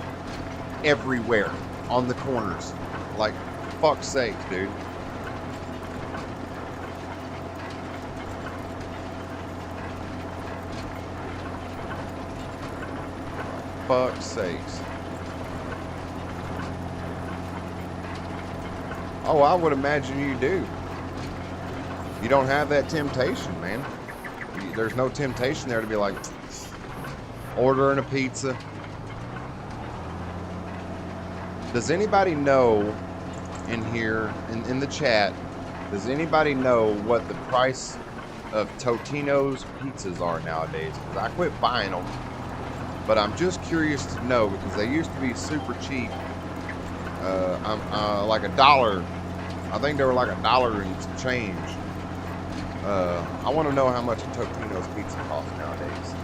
everywhere on the corners? Like, fuck's sake, dude. Fuck's sakes. Oh, I would imagine you do. You don't have that temptation, man. There's no temptation there to be like, ordering a pizza, Does anybody know in here, in the chat, does anybody know what the price of Totino's pizzas are nowadays? Because I quit buying them, but I'm just curious to know because they used to be super cheap. Like $1. I think they were like $1 and some change. I want to know how much a Totino's pizza costs nowadays.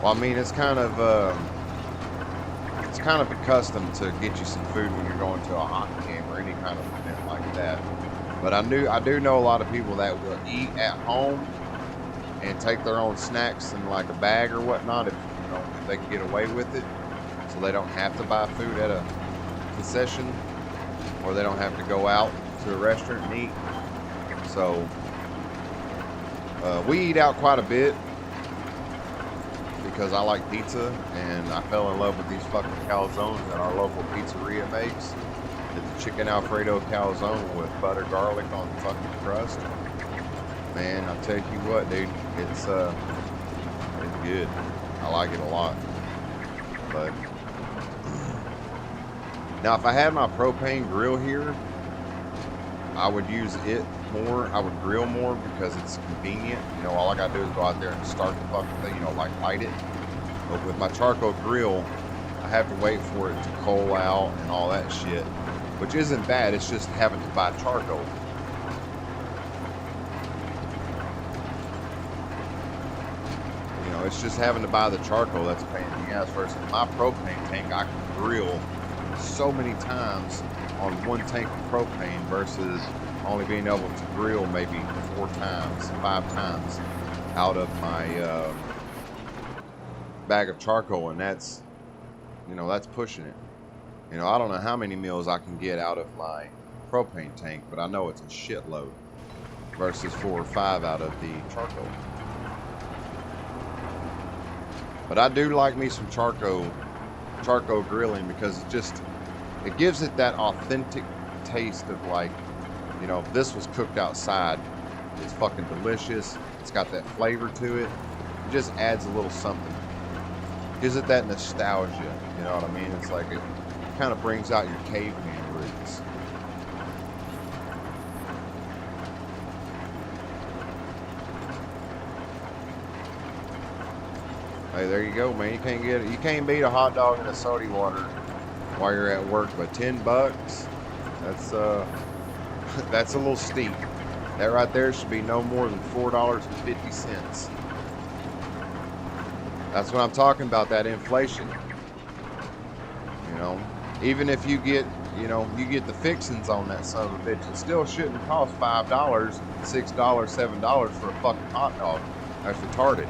Well, I mean, it's kind of accustomed to get you some food when you're going to a hockey game or any kind of event like that. But I do know a lot of people that will eat at home and take their own snacks in like a bag or whatnot if they can get away with it, so they don't have to buy food at a concession or they don't have to go out to a restaurant and eat. So we eat out quite a bit because I like pizza and I fell in love with these fucking calzones that our local pizzeria makes. It's a chicken Alfredo calzone with butter garlic on the fucking crust. Man, I'll tell you what, dude, it's good. I like it a lot. But now, if I had my propane grill here, I would use it more. I would grill more because it's convenient. All I gotta do is go out there and start the fucking thing, like light it. But with my charcoal grill, I have to wait for it to coal out and all that shit, which isn't bad. It's just having to buy charcoal. It's just having to buy the charcoal that's a pain in the ass. Versus my propane tank, I can grill so many times on one tank of propane versus only being able to grill maybe 4 times, 5 times out of my bag of charcoal, and that's that's pushing it. I don't know how many meals I can get out of my propane tank, but I know it's a shitload versus 4 or 5 out of the charcoal. But I do like me some charcoal grilling because it gives it that authentic taste of like, if this was cooked outside, it's fucking delicious. It's got that flavor to it. It just adds a little something. Gives it that nostalgia, you know what I mean? It's like it kind of brings out your caveman roots. Hey, there you go, man. You can't beat a hot dog and a soda water while you're at work, but $10, that's a little steep. That right there should be no more than $4.50. That's what I'm talking about, that inflation. Even if you get, you get the fixings on that son of a bitch, it still shouldn't cost $5, $6, $7 for a fucking hot dog. That's retarded.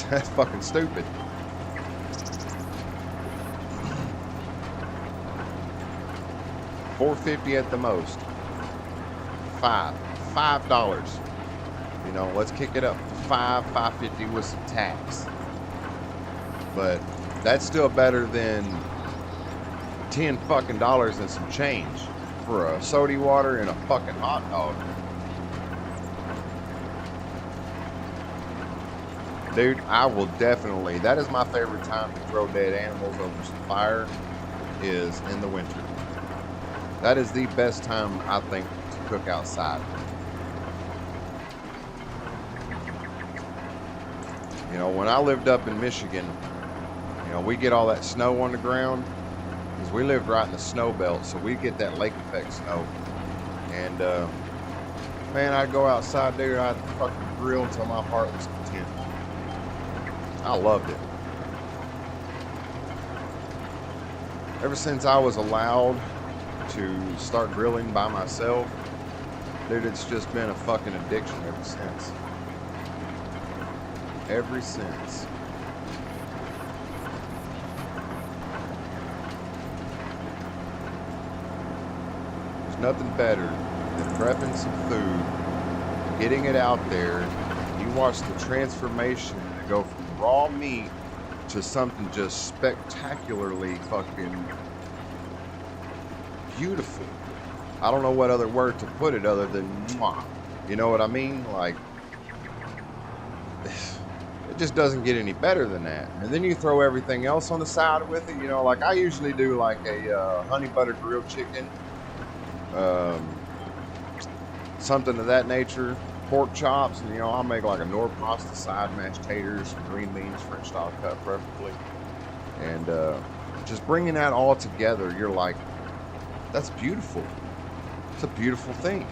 That's fucking stupid. $4.50 at the most. $5. Let's kick it up. $5.50 with some tax. But that's still better than $10 fucking and some change for a soda water and a fucking hot dog. Dude, I will definitely, that is my favorite time to throw dead animals over some fire, is in the winter. That is the best time, I think, to cook outside. When I lived up in Michigan, we get all that snow on the ground, because we lived right in the snow belt, so we get that lake effect snow. And, man, I'd go outside there, I'd fucking grill until my heart was content. I loved it. Ever since I was allowed to start grilling by myself, dude, it's just been a fucking addiction ever since. Ever since. There's nothing better than prepping some food, getting it out there. You watch the transformation to go from raw meat to something just spectacularly fucking beautiful. I don't know what other word to put it other than mwah. You know what I mean? Like, just doesn't get any better than that. And then you throw everything else on the side with it. You know, like I usually do like a honey butter grilled chicken, something of that nature, pork chops, and you know, I'll make like a Nor pasta side, mashed taters, some green beans, French style cut preferably. And just bringing that all together, you're like, that's beautiful. It's a beautiful thing.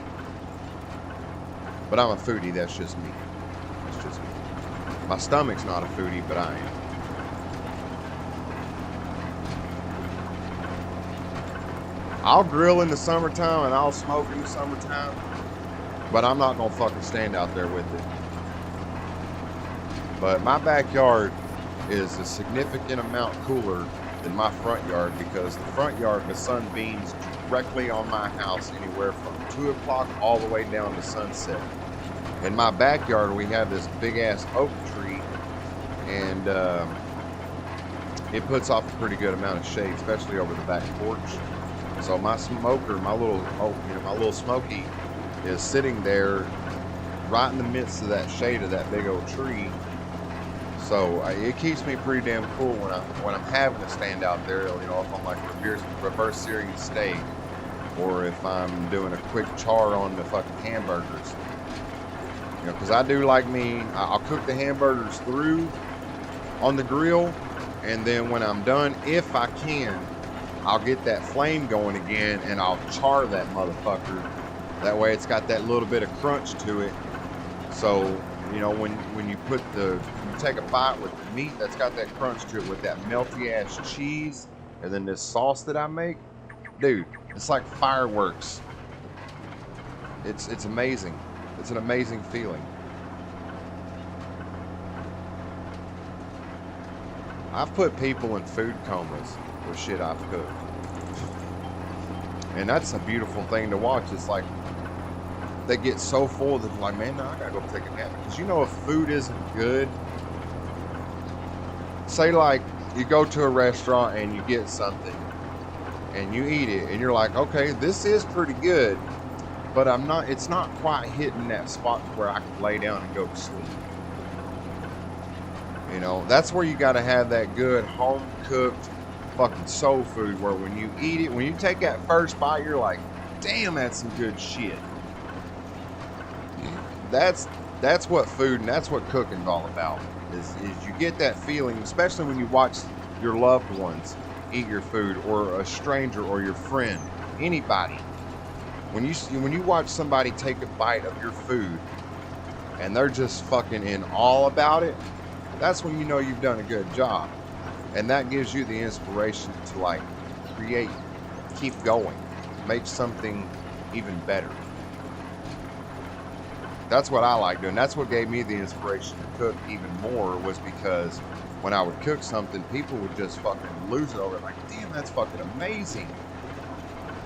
But I'm a foodie, that's just me. That's just me. My stomach's not a foodie, but I am. I'll grill in the summertime and I'll smoke in the summertime, but I'm not gonna fucking stand out there with it. But my backyard is a significant amount cooler than my front yard, because the front yard, the sun beams directly on my house anywhere from 2 o'clock all the way down to sunset. In my backyard, we have this big ass oak tree, and it puts off a pretty good amount of shade, especially over the back porch. So my smoker, my little smoky, is sitting there right in the midst of that shade of that big old tree. So it keeps me pretty damn cool when I'm having to stand out there. You know, if I'm like reverse searing steak, or if I'm doing a quick char on the fucking hamburgers. You know, because I do like me, I'll cook the hamburgers through on the grill, and then when I'm done, if I can, I'll get that flame going again and I'll char that motherfucker. That way it's got that little bit of crunch to it. So, you know, when you take a bite with the meat that's got that crunch to it with that melty ass cheese, and then this sauce that I make, dude, it's like fireworks. It's amazing. It's an amazing feeling. I've put people in food comas with shit I've cooked. And that's a beautiful thing to watch. It's like they get so full that they're like, man, no, I gotta go take a nap. Because you know, if food isn't good, say like you go to a restaurant and you get something and you eat it and you're like, okay, this is pretty good, but it's not quite hitting that spot where I can lay down and go to sleep. You know, that's where you got to have that good home cooked fucking soul food, where when you eat it, when you take that first bite, you're like, damn, that's some good shit. That's what food and that's what cooking's all about, is you get that feeling, especially when you watch your loved ones eat your food, or a stranger or your friend, anybody. When you watch somebody take a bite of your food and they're just fucking in awe about it, that's when you know you've done a good job. And that gives you the inspiration to like create, keep going, make something even better. That's what I like doing. That's what gave me the inspiration to cook even more, was because when I would cook something, people would just fucking lose it over it. Like, damn, that's fucking amazing.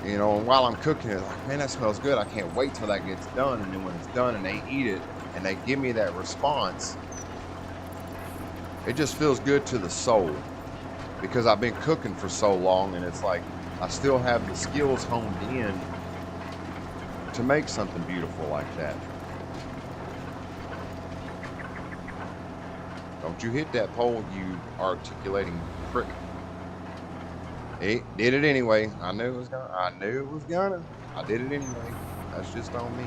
You know, and while I'm cooking it, like, man, that smells good. I can't wait till that gets done. And then when it's done and they eat it and they give me that response, it just feels good to the soul, because I've been cooking for so long, and it's like I still have the skills honed in to make something beautiful like that. Don't you hit that pole, you articulating prick. It did it anyway. I knew it was gonna. I did it anyway. That's just on me.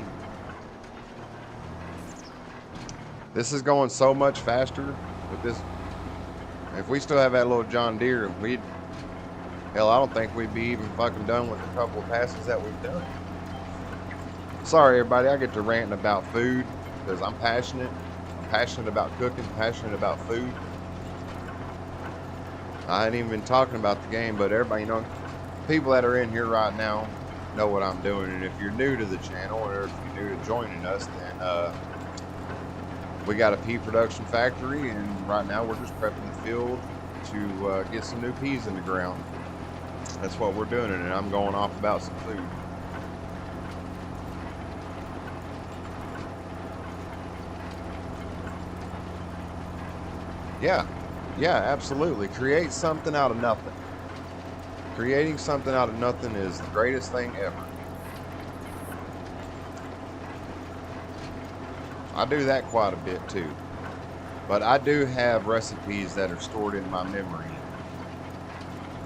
This is going so much faster with this. If we still have that little John Deere, hell, I don't think we'd be even fucking done with a couple of passes that we've done. Sorry, everybody, I get to ranting about food because I'm passionate. I'm passionate about cooking, passionate about food. I ain't even been talking about the game, but everybody, you know, people that are in here right now know what I'm doing. And if you're new to the channel, or if you're new to joining us, then we got a pea production factory, and right now we're just prepping the field to get some new peas in the ground. That's what we're doing, and I'm going off about some food. Yeah, absolutely. Create something out of nothing. Creating something out of nothing is the greatest thing ever. I do that quite a bit too. But I do have recipes that are stored in my memory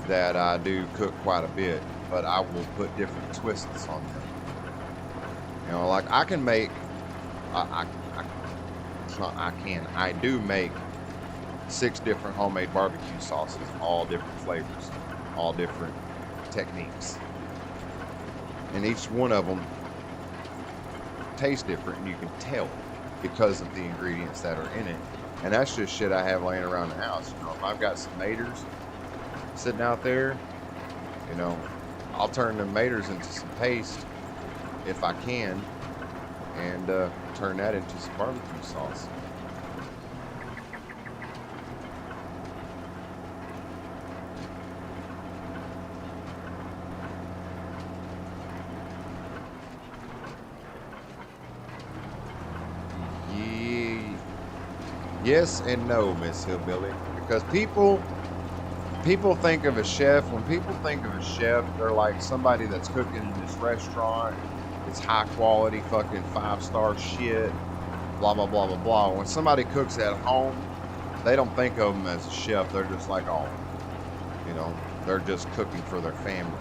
that I do cook quite a bit, but I will put different twists on them. You know, like I can make, I do make 6 different homemade barbecue sauces, all different flavors, all different techniques. And each one of them tastes different, and you can tell because of the ingredients that are in it. And that's just shit I have laying around the house. You know, if I've got some maters sitting out there, you know, I'll turn the maters into some paste if I can, and turn that into some barbecue sauce. Yes and no, Miss Hillbilly, because people think of a chef. When people think of a chef, they're like somebody that's cooking in this restaurant. It's high quality, fucking 5-star shit, blah blah blah blah blah. When somebody cooks at home, they don't think of them as a chef. They're just like, oh, you know, they're just cooking for their family.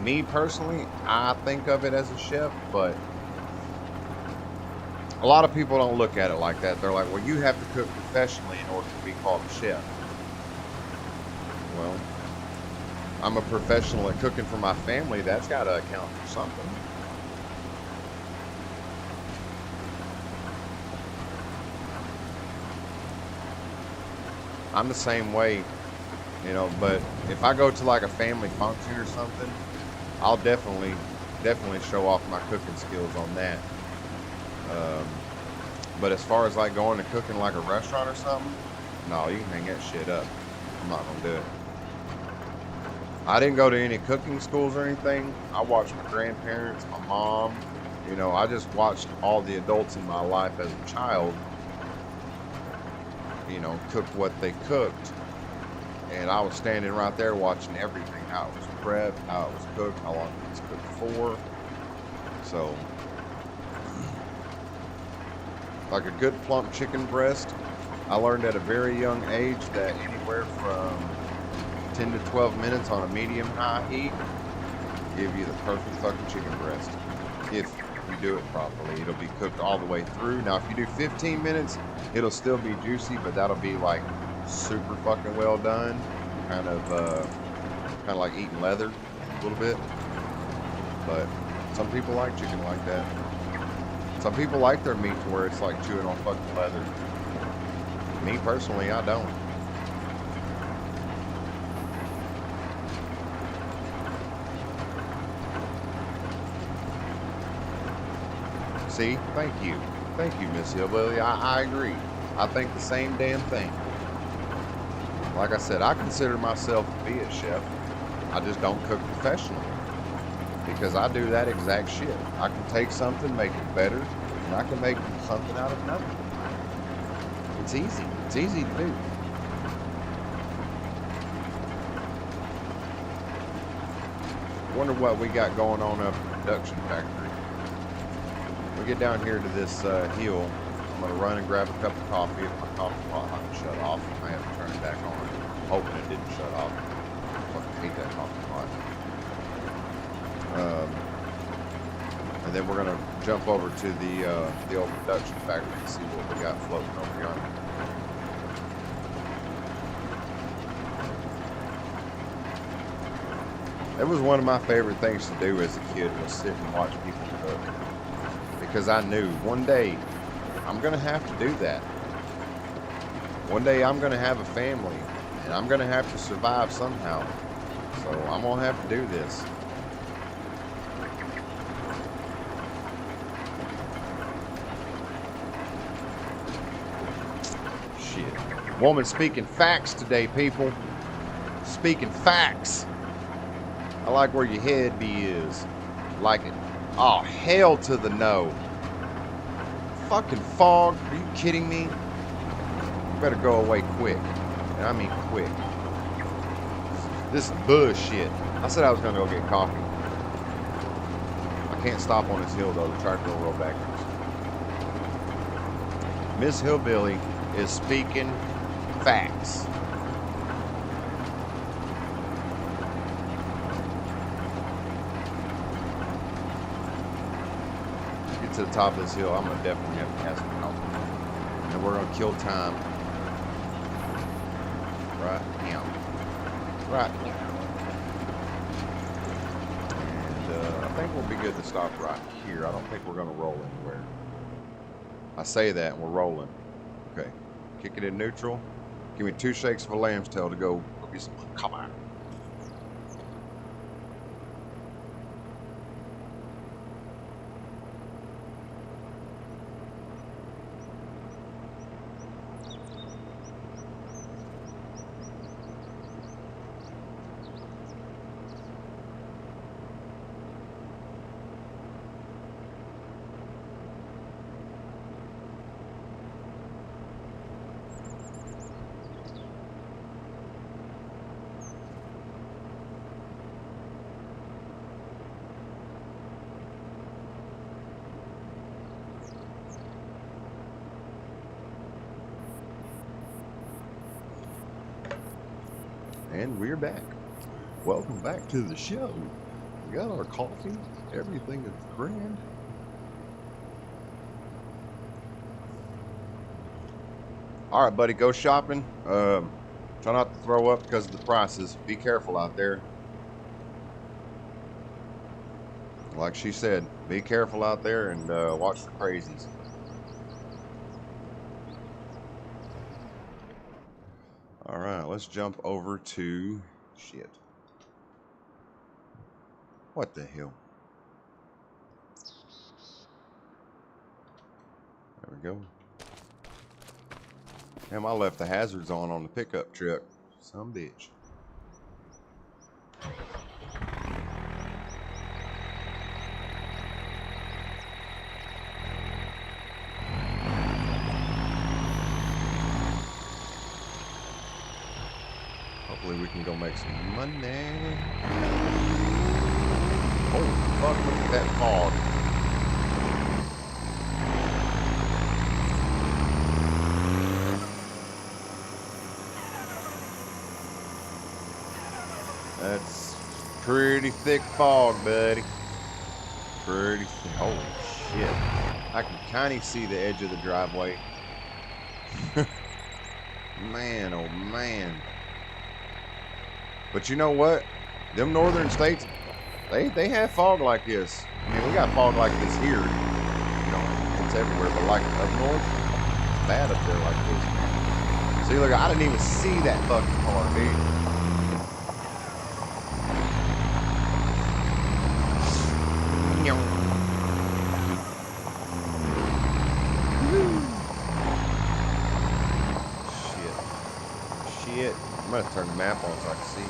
Me personally, I think of it as a chef, but a lot of people don't look at it like that. They're like, well, you have to cook professionally in order to be called a chef. Well, I'm a professional at cooking for my family. That's got to account for something. I'm the same way, you know, but if I go to like a family function or something, I'll definitely show off my cooking skills on that. But as far as like going and cooking like a restaurant or something, no, you can hang that shit up. I'm not gonna do it. I didn't go to any cooking schools or anything. I watched my grandparents, my mom, you know, I just watched all the adults in my life as a child, you know, cook what they cooked. And I was standing right there watching everything, how it was prepped, how it was cooked, how long it was cooked for. So, like a good plump chicken breast, I learned at a very young age that anywhere from 10 to 12 minutes on a medium-high heat give you the perfect fucking chicken breast. If you do it properly, it'll be cooked all the way through. Now, if you do 15 minutes, it'll still be juicy, but that'll be like super fucking well done. Kind of like eating leather a little bit. But some people like chicken like that. Some people like their meat to where it's like chewing on fucking leather. Me personally, I don't. See, thank you, Miss Hillbilly. I agree. I think the same damn thing. Like I said, I consider myself to be a chef. I just don't cook professionally. Because I do that exact shit. I can take something, make it better, and I can make something out of nothing. It's easy. It's easy to do. Wonder what we got going on up at the production factory. We get down here to this hill. I'm gonna run and grab a cup of coffee. If my coffee pot doesn't shut off, I have to turn it back on. I'm hoping it didn't shut off. I fucking hate that coffee pot. And then we're gonna jump over to the old production factory and see what we got floating over yonder. It was one of my favorite things to do as a kid, was sit and watch people cook, because I knew one day I'm gonna have to do that. One day I'm gonna have a family, and I'm gonna have to survive somehow. So I'm gonna have to do this. Woman speaking facts today, people. Speaking facts. I like where your head be is. Like it. Oh, hell to the no. Fucking fog. Are you kidding me? You better go away quick. And I mean quick. This is bullshit. I said I was gonna go get coffee. I can't stop on this hill though. The tractor will roll backwards. Miss Hillbilly is speaking facts. Get to the top of this hill, I'm gonna definitely have to cast it out. And we're gonna kill time. Right now. Right now. And I think we'll be good to stop right here. I don't think we're gonna roll anywhere. I say that and we're rolling. Okay. Kick it in neutral. Give me 2 shakes of a lamb's tail to go get some. Come on. And we're back. Welcome back to the show. We got our coffee. Everything is grand. All right, buddy, go shopping. Try not to throw up because of the prices. Be careful out there. Like she said, be careful out there and watch the crazies. All right, let's jump over to shit. What the hell? There we go. Damn, I left the hazards on the pickup truck. Some bitch. Hopefully we can go make some money. Oh, fuck, look at that fog. That's pretty thick fog, buddy. Pretty thick. Holy shit. I can kind of see the edge of the driveway. Man, oh man. But you know what? Them northern states, they have fog like this. I mean, we got fog like this here. You know, it's everywhere. But like up north, it's bad up there like this. See, look, I didn't even see that fucking car, dude. Shit. I'm gonna turn the map on so I can see.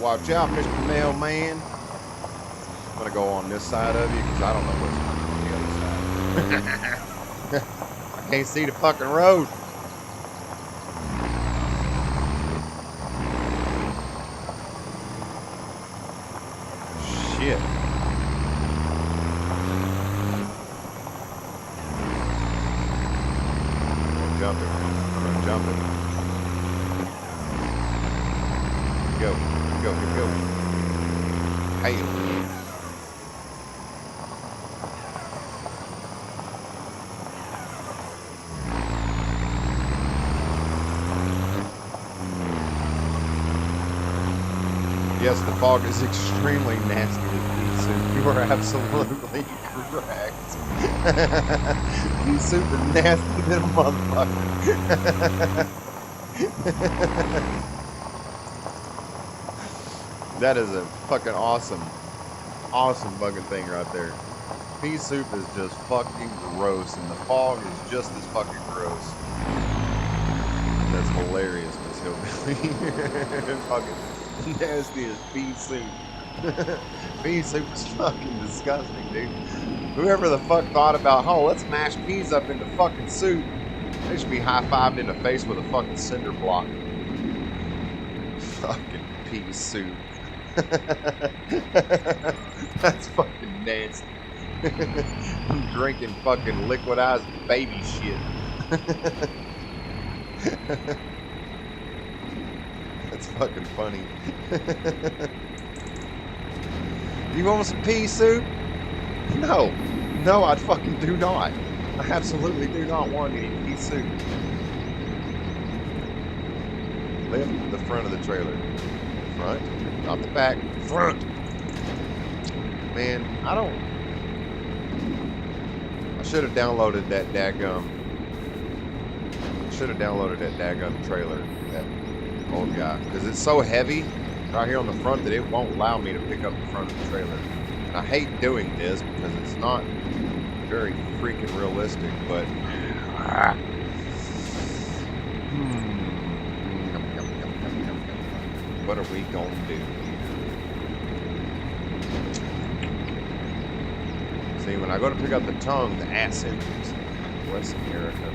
Watch out, Mr. Mailman. I'm gonna go on this side of you because I don't know what's on the other side. I can't see the fucking road. Shit. I'm gonna jump it. Go. Go, here we go. Hey. Yes, the fog is extremely nasty with pea soup. You are absolutely correct. Pea soup is nasty than a motherfucker. That is a fucking awesome fucking thing right there. Pea soup is just fucking gross, and the fog is just as fucking gross. That's hilarious, Miss Hillbilly. Fucking nasty as pea soup. Pea soup is fucking disgusting, dude. Whoever the fuck thought about, oh, let's mash peas up into fucking soup, they should be high-fived in the face with a fucking cinder block. Fucking pea soup. That's fucking nasty. I'm drinking fucking liquidized baby shit. That's fucking funny. You want some pea soup? No. No, I fucking do not. I absolutely do not want any pea soup. Lift the front of the trailer. Front, not the back. Front. Man, I should have downloaded that daggum. Trailer, that old guy, because it's so heavy right here on the front that it won't allow me to pick up the front of the trailer. And I hate doing this because it's not very freaking realistic, but what are we gonna do? See, when I go to pick up the tongue, the ass enters West America.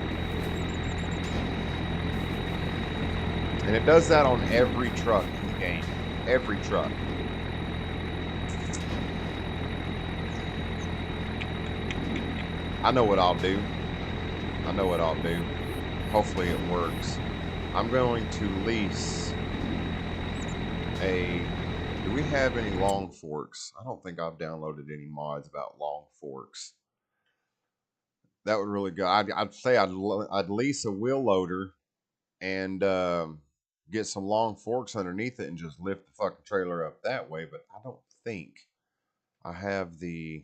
And it does that on every truck in the game. Every truck. I know what I'll do. Hopefully it works. I'm going to lease a... Do we have any long forks? I don't think I've downloaded any mods about long forks. That would really go. I'd say I'd lease a wheel loader and get some long forks underneath it and just lift the fucking trailer up that way. But I don't think I have the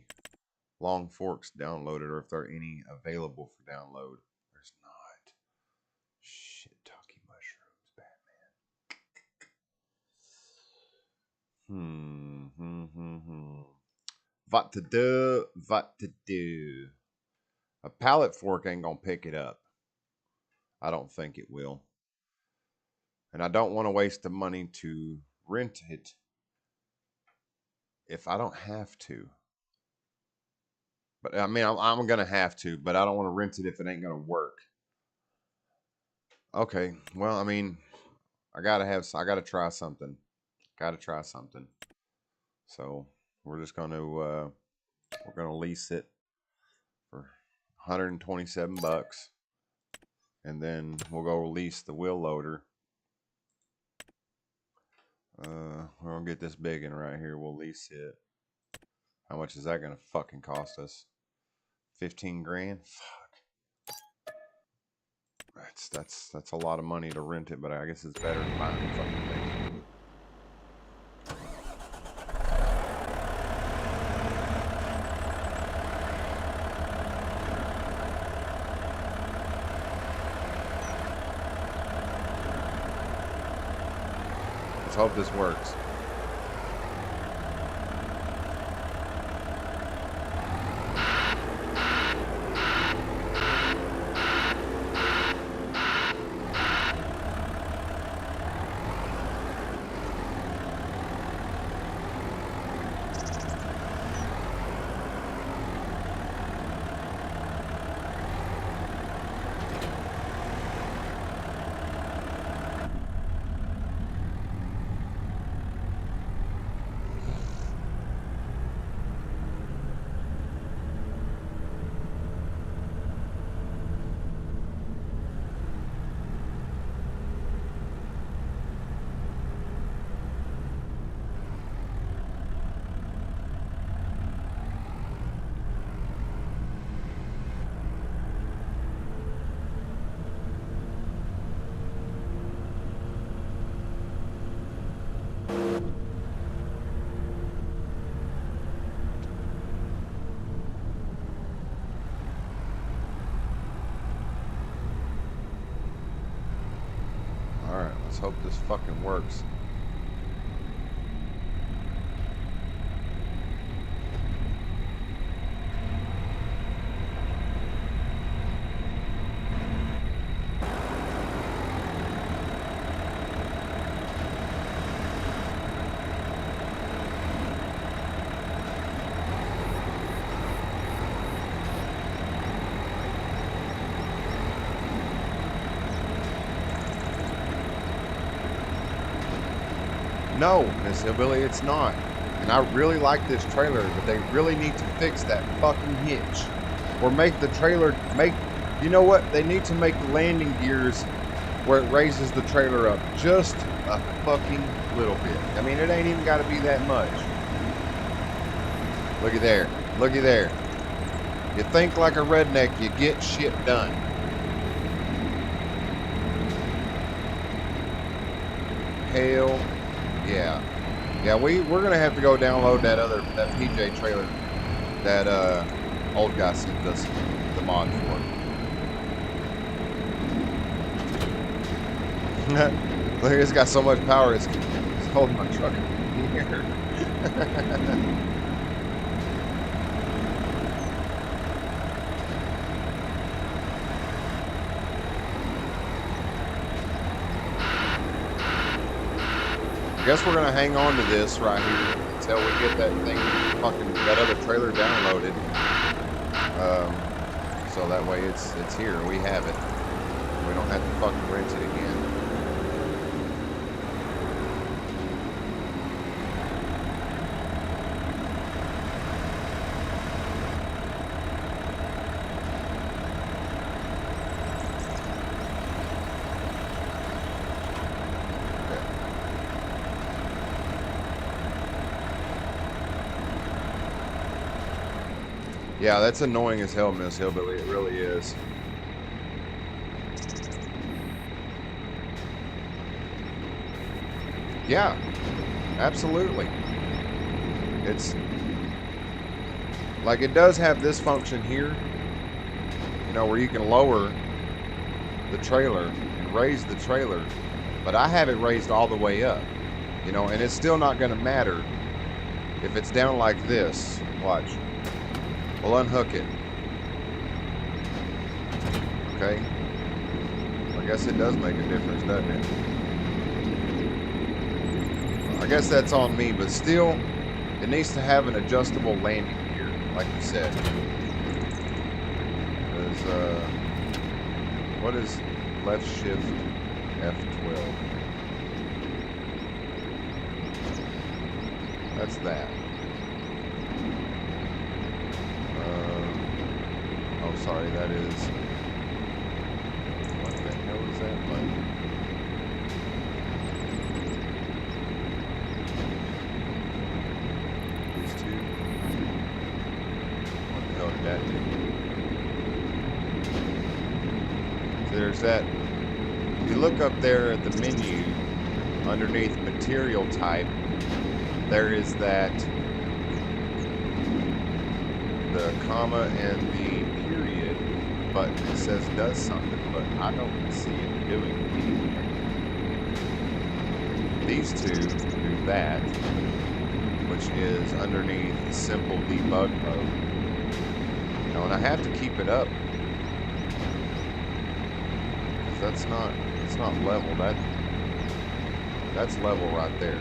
long forks downloaded, or if there are any available for download. There's not. Shit, talkie mushrooms, Batman. What to do? A pallet fork ain't gonna pick it up. I don't think it will. And I don't want to waste the money to rent it if I don't have to. But I mean, I'm going to have to, but I don't want to rent it if it ain't going to work. Okay. Well, I mean, I got to try something. So we're just going to, we're going to lease it for $127. And then we'll go lease the wheel loader. We're going to get this big one right here. We'll lease it. How much is that going to fucking cost us? 15 grand? Fuck. That's a lot of money to rent it, but I guess it's better than buying the fucking thing. Let's hope this works. Alright, let's hope this fucking works. No, Miss Hillbilly, it's not. And I really like this trailer, but they really need to fix that fucking hitch. Or make the trailer, you know what? They need to make the landing gears where it raises the trailer up just a fucking little bit. I mean, it ain't even got to be that much. Looky there. Looky there. You think like a redneck, you get shit done. Hell yeah. Yeah, we're gonna have to go download that PJ trailer that old guy sent us the mod for. Look, it's got so much power, it's holding my truck in the air. I guess we're gonna hang on to this right here until we get that thing, that other trailer downloaded. So that way it's here, we have it. We don't have to fucking rent it again. Yeah, that's annoying as hell, Miss Hillbilly. It really is. Yeah, absolutely. It's like it does have this function here, you know, where you can lower the trailer and raise the trailer, but I have it raised all the way up, you know, and it's still not going to matter if it's down like this. Watch. We'll unhook it. Okay. I guess it does make a difference, doesn't it? I guess that's on me, but still, it needs to have an adjustable landing gear, like you said. Because, what is left shift F12? That's that. Oh, sorry, that is... What the hell is that button? These two? What the hell did that do? So there's that. If you look up there at the menu, underneath material type, there is that, the comma and the period button. It says does something, but I don't see it doing anything. These two do that, which is underneath simple debug mode. You know, and I have to keep it up, because it's not level. That's level right there.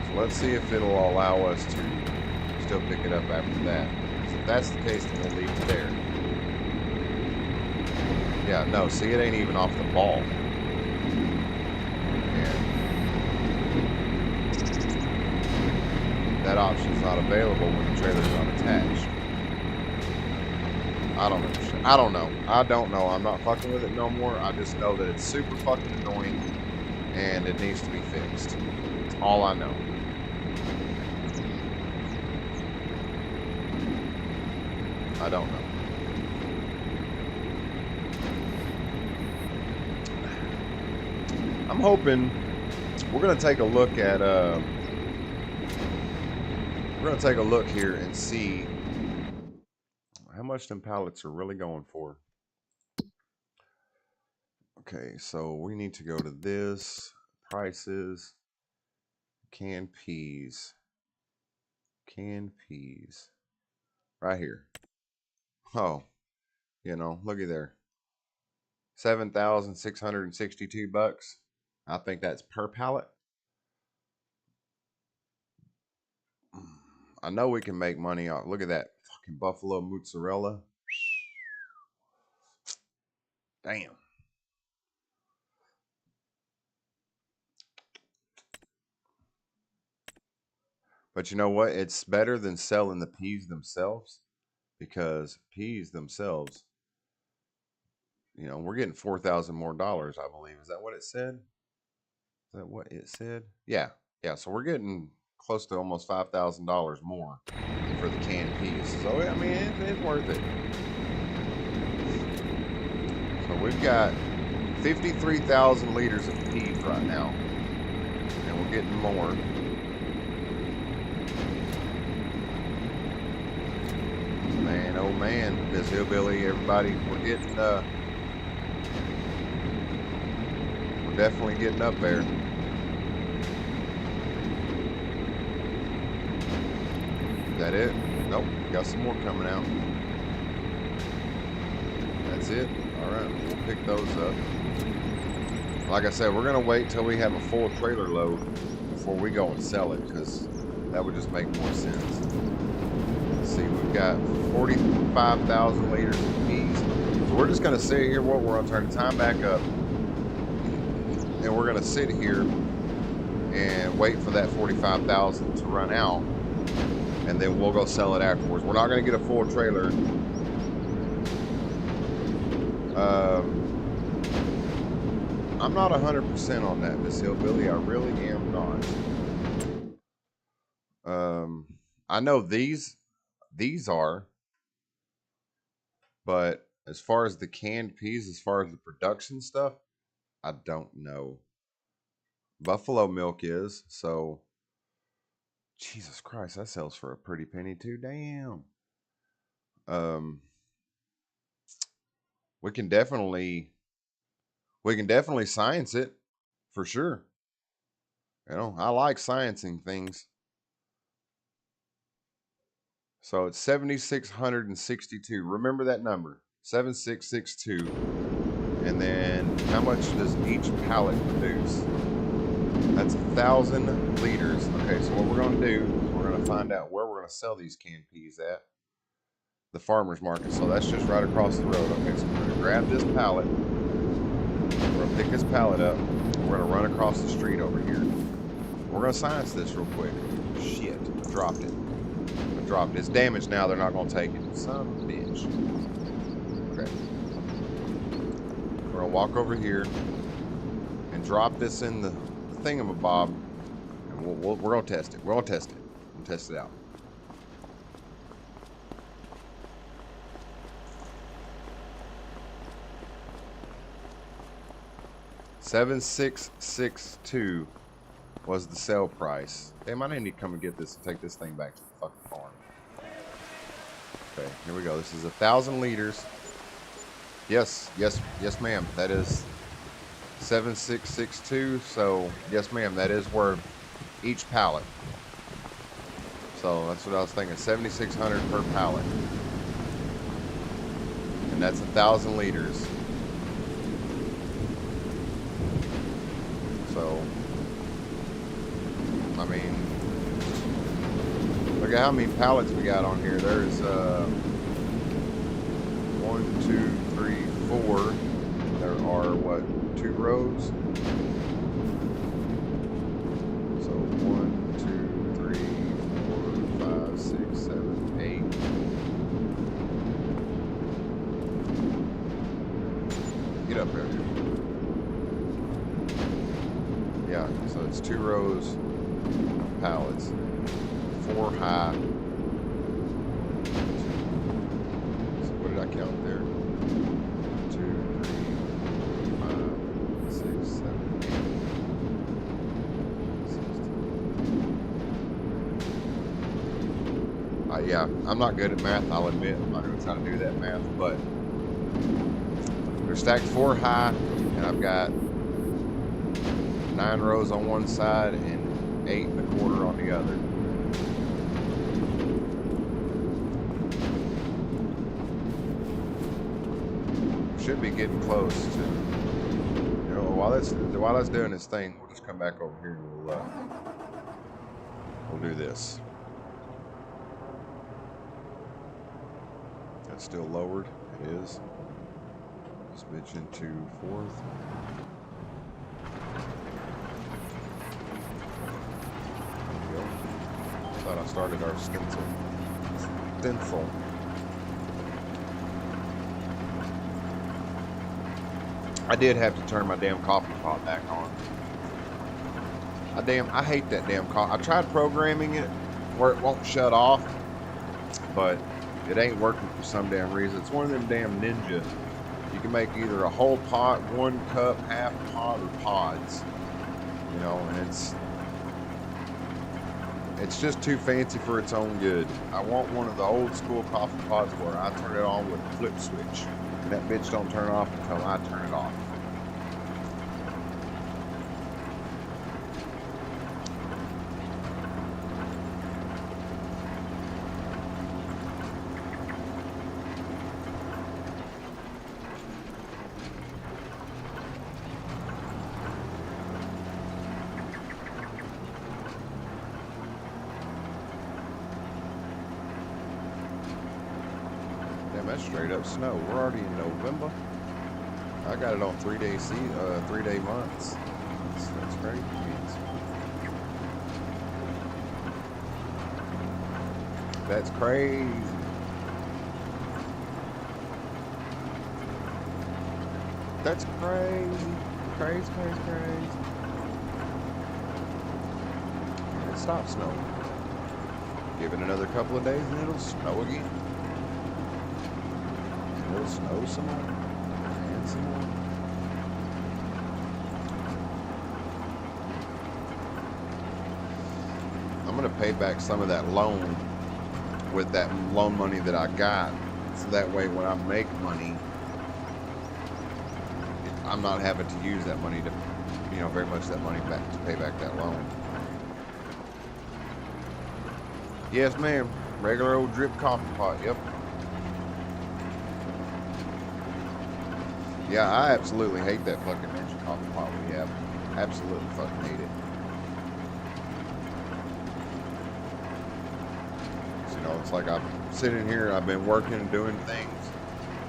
So let's see if it'll allow us to still pick it up after that. So if that's the case, then we'll leave it there. Yeah, no, see, it ain't even off the ball. And that option's not available when the trailer's not attached. I don't understand. I don't know. I don't know. I'm not fucking with it no more. I just know that it's super fucking annoying and it needs to be fixed. That's all I know. I don't know. I'm hoping we're gonna take a look at here and see how much them pallets are really going for. Okay, so we need to go to this, prices, canned peas, right here. Oh, you know, looky there, $7,662. I think that's per pallet. I know we can make money off. Look at that fucking buffalo mozzarella. Damn. But you know what? It's better than selling the peas themselves, because peas themselves, you know, we're getting $4,000 more, I believe. Is that what it said? Is that what it said? Yeah. Yeah. So we're getting close to almost $5,000 more for the canned peas. So, I mean, it's worth it. So we've got 53,000 liters of peas right now, and we're getting more. Man, oh man, this hillbilly, everybody, we're definitely getting up there. Is that it? Nope, got some more coming out. That's it. All right, we'll pick those up. Like I said, we're gonna wait till we have a full trailer load before we go and sell it, because that would just make more sense. Let's see, we've got 45,000 liters of peas. So we're just gonna sit here. We're gonna turn the time back up, and we're gonna sit here and wait for that 45,000 to run out, and then we'll go sell it afterwards. We're not gonna get a full trailer. I'm not 100% on that, Miss Hillbilly. I really am not. I know these are, but as far as the canned peas, as far as the production stuff, I don't know. Buffalo milk is, so Jesus Christ, that sells for a pretty penny too. Damn. We can definitely science it for sure. You know, I like sciencing things. So it's 7,662. Remember that number, 7662. And then how much does each pallet produce? That's 1,000 liters. Okay, so what we're going to do is we're going to find out where we're going to sell these canned peas at. The farmer's market. So that's just right across the road. Okay, so we're going to grab this pallet. We're going to pick this pallet up. We're going to run across the street over here. We're going to science this real quick. Shit, I dropped it. It's damaged now. They're not going to take it. Son of a bitch. Okay. We're going to walk over here and drop this in the thingamabob. And we're going to test it. We're going to test it. We'll test it out. $7,662 was the sale price. Damn, I need to come and get this and take this thing back to the fucking farm. Okay, here we go. This is 1,000 liters. Yes, ma'am. That is 7,662. So, yes, ma'am. That is worth each pallet. So that's what I was thinking. 7,600 per pallet, and that's 1,000 liters. So, I mean, look at how many pallets we got on here. There's 1, 2, 3, 4. There are what, 2 rows? So 1, 2, 3, 4, 5, 6, 7, 8. Get up there. Yeah, so it's 2 rows of pallets, 4 high. So what did I count there? 2, 3, 4, 5, 6, 7, 8, 16. Yeah, I'm not good at math, I'll admit. I'm not going to try to do that math, but they're stacked 4 high, and I've got 9 rows on one side and 8 1/4 on the other. Should be getting close to, you know, while that's doing this thing, we'll just come back over here and we'll do this. That's still lowered. It is. Switch into 4th. So thought I started our stencil. I did have to turn my damn coffee pot back on. I hate that damn coffee. I tried programming it where it won't shut off, but it ain't working for some damn reason. It's one of them damn Ninja. You can make either a whole pot, 1 cup, half pot, or pods. You know, and it's just too fancy for its own good. I want one of the old school coffee pots where I turn it on with a flip switch. And that bitch don't turn off until I turn it off. That's straight up snow. We're already in November. I got it on 3-day 3-day months. That's crazy. That's crazy. That's crazy. Crazy. And it stopped snowing. Give it another couple of days and it'll snow again. It'll snow some more, and some more. I'm gonna pay back some of that loan with that loan money that I got, so that way when I make money, I'm not having to use that money to, you know, very much that money back to pay back that loan. Yes, ma'am. Regular old drip coffee pot. Yep. Yeah, I absolutely hate that fucking Ninja coffee pot we have. Absolutely fucking hate it. So, you know, it's like I'm sitting here and I've been working and doing things,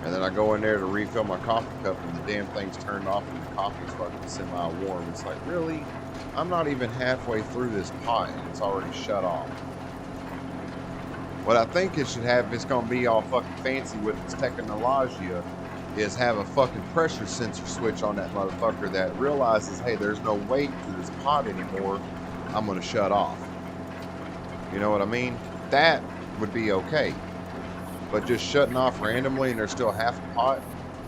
and then I go in there to refill my coffee cup and the damn thing's turned off and the coffee's fucking semi-warm. It's like, really? I'm not even halfway through this pot and it's already shut off. What I think it should have, if it's gonna be all fucking fancy with its technology, is have a fucking pressure sensor switch on that motherfucker that realizes, hey, there's no weight to this pot anymore, I'm gonna shut off. You know what I mean? That would be okay. But just shutting off randomly and there's still half a pot?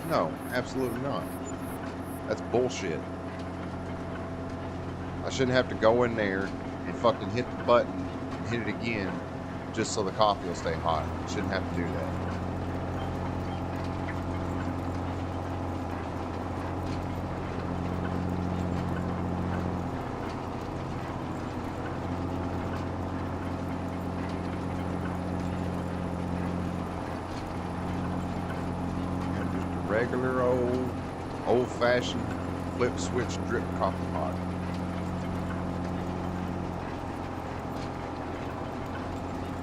No, absolutely not. That's bullshit. I shouldn't have to go in there and fucking hit the button and hit it again just so the coffee will stay hot. I shouldn't have to do that. Regular old-fashioned flip switch drip coffee pot.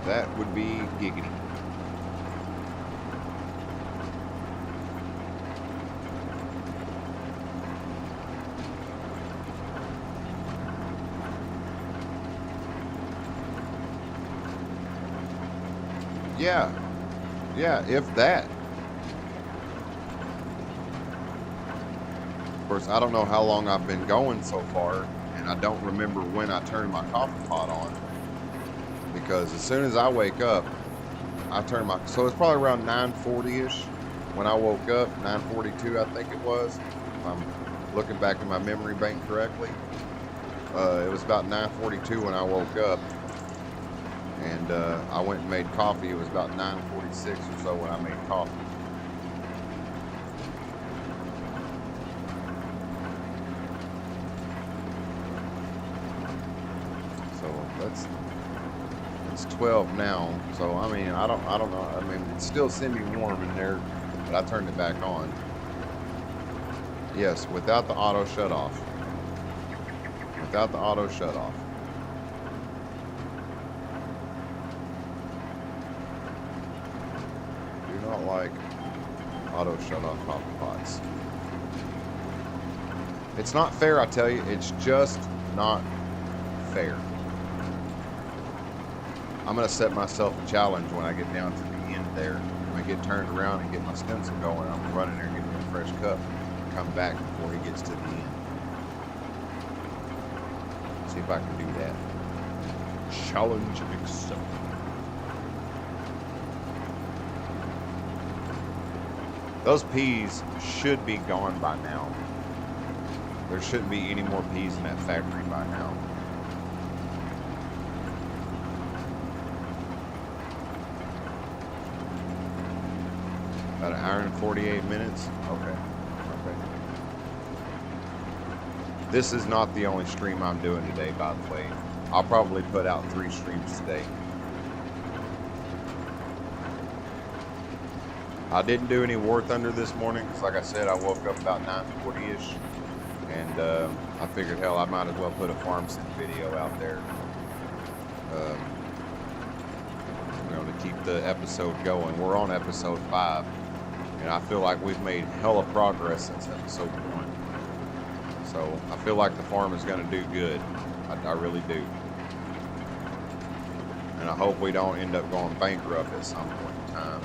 That would be giggity. Yeah, if that. Of course, I don't know how long I've been going so far, and I don't remember when I turned my coffee pot on, because as soon as I wake up, I turn my, so it's probably around 9:40ish when I woke up, 9:42 I think it was, if I'm looking back in my memory bank correctly. It was about 9:42 when I woke up, and I went and made coffee. It was about 9:46 or so when I made coffee. It's 12 now, so I mean, I don't know. I mean, it's still semi-warm in there, but I turned it back on. Yes, without the auto shut off. Without the auto shut off. Do not like auto shut off coffee pots. It's not fair, I tell you. It's just not fair. I'm going to set myself a challenge when I get down to the end there. When I get turned around and get my stencil going, I'm running there and getting a fresh cup and come back before he gets to the end. See if I can do that. Challenge accepted. Those peas should be gone by now. There shouldn't be any more peas in that factory by now. About an hour and 48 minutes? Okay. Okay. This is not the only stream I'm doing today, by the way. I'll probably put out 3 streams today. I didn't do any War Thunder this morning because, like I said, I woke up about 9:40ish, and I figured, hell, I might as well put a farm sim video out there, you know, to keep the episode going. We're on episode 5, and I feel like we've made hella progress since episode 1. So I feel like the farm is going to do good. I really do. And I hope we don't end up going bankrupt at some point in time.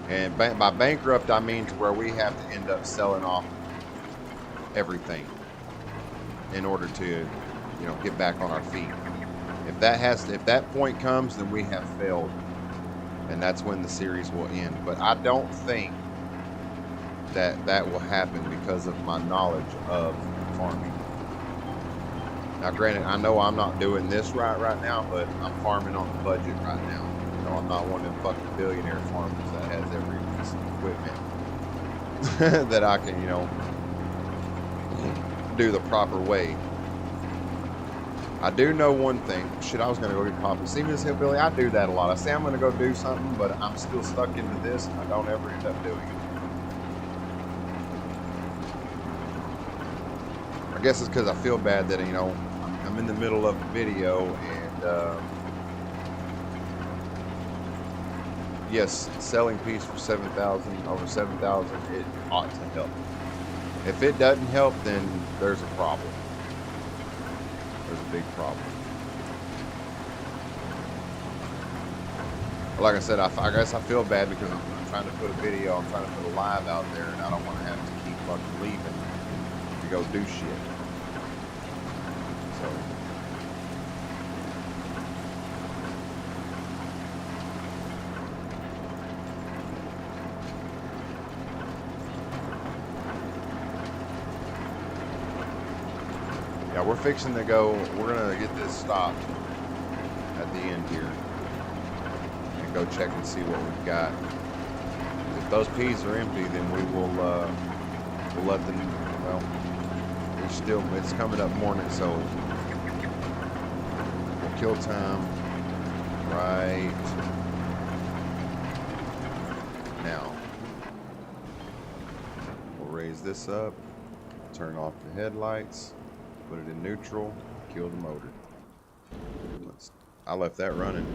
And by bankrupt, I mean to where we have to end up selling off everything in order to, you know, get back on our feet. If that point comes, then we have failed, and that's when the series will end. But I don't think that will happen because of my knowledge of farming. Now, granted, I know I'm not doing this right now, but I'm farming on the budget right now. I'm not one of them fucking billionaire farmers that has every piece of equipment that I can, you know, do the proper way. I do know one thing. Shit, I was going to go get coffee. See me, this hillbilly? I do that a lot. I say I'm going to go do something, but I'm still stuck into this, and I don't ever end up doing it. I guess it's because I feel bad that, you know, I'm in the middle of a video, and yes, selling peas for 7,000, over 7,000, it ought to help. If it doesn't help, then there's a problem. There's a big problem. Like I said, I guess I feel bad because I'm trying to put a video, I'm trying to put a live out there, and I don't want to have to keep fucking leaving to go do shit. So. Yeah, we're fixing to go, we're going to get this stopped at the end here and go check and see what we've got. If those peas are empty, then we will we'll let them, well, it's coming up morning, so we'll kill time right now. We'll raise this up, turn off the headlights. Put it in neutral, kill the motor. I left that running.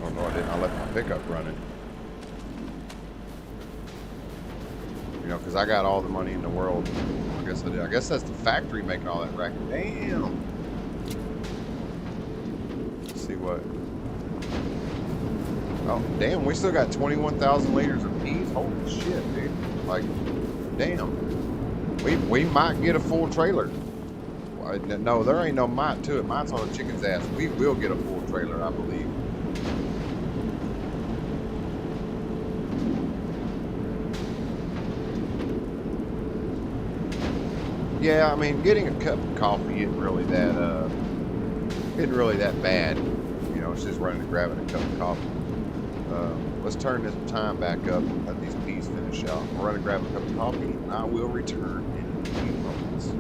Oh no, I didn't. I left my pickup running. You know, because I got all the money in the world. I guess I did. I guess that's the factory making all that racket. Damn. Let's see what. Oh, damn. We still got 21,000 liters of peas. Holy shit, dude. Like, damn. We might get a full trailer. No, there ain't no might to it. Might's on a chicken's ass. We will get a full trailer, I believe. Yeah, I mean, getting a cup of coffee isn't really that bad. You know, it's just running and grabbing a cup of coffee. Let's turn this time back up and let these peas finish out. We'll run and grab a cup of coffee, and I will return in a few moments.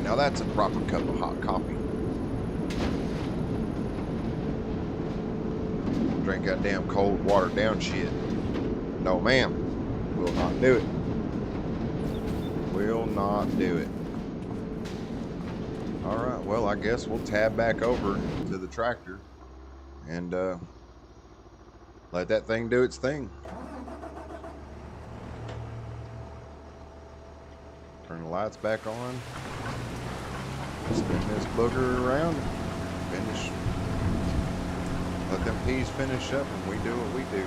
Now that's a proper cup of hot coffee. Drink that damn cold, watered down shit. No, ma'am. Will not do it. Will not do it. All right, well, I guess we'll tab back over to the tractor and let that thing do its thing. Turn the lights back on. Spin this booger around. Finish. Let them peas finish up and we do what we do.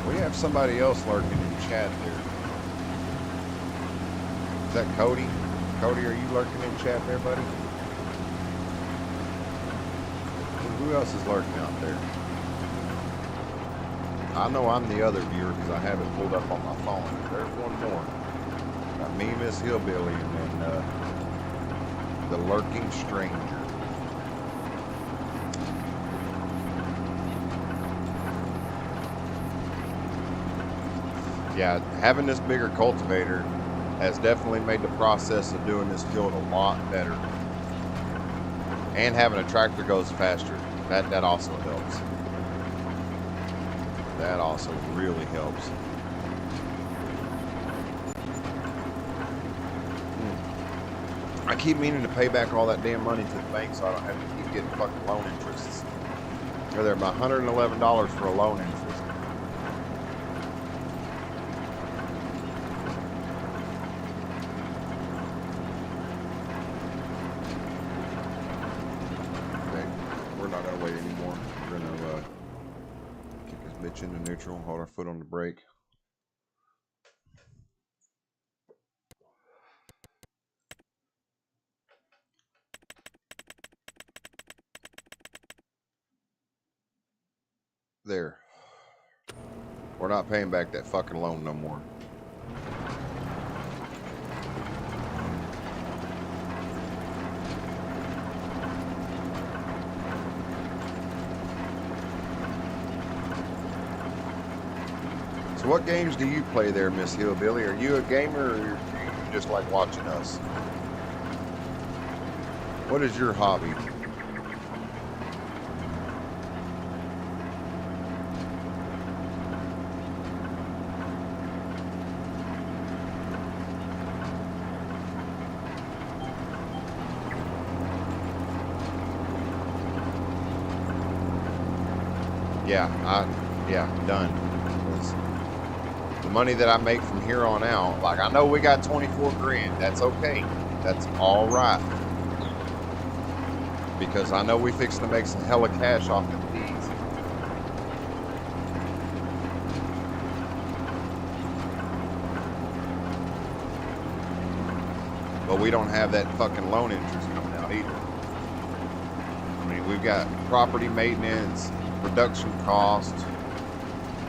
We have somebody else lurking in chat there. Is that Cody? Cody, are you lurking in chat there, buddy? Who else is lurking out there? I know I'm the other viewer because I have it pulled up on my phone. There's one more. Got me, Miss Hillbilly, and then the lurking stranger. Yeah, having this bigger cultivator has definitely made the process of doing this field a lot better. And having a tractor goes faster. That also helps. That also really helps. I keep meaning to pay back all that damn money to the bank so I don't have to keep getting fucking loan interests. They're about $111 for a loan interest. Into neutral, hold our foot on the brake. There. We're not paying back that fucking loan no more. So what games do you play there, Miss Hillbilly? Are you a gamer or you just like watching us? What is your hobby? Yeah, done. The money that I make from here on out, like I know we got 24 grand. That's okay. That's all right. Because I know we fixing to make some hella cash off the fees. But we don't have that fucking loan interest coming out either. I mean, we've got property maintenance, production costs,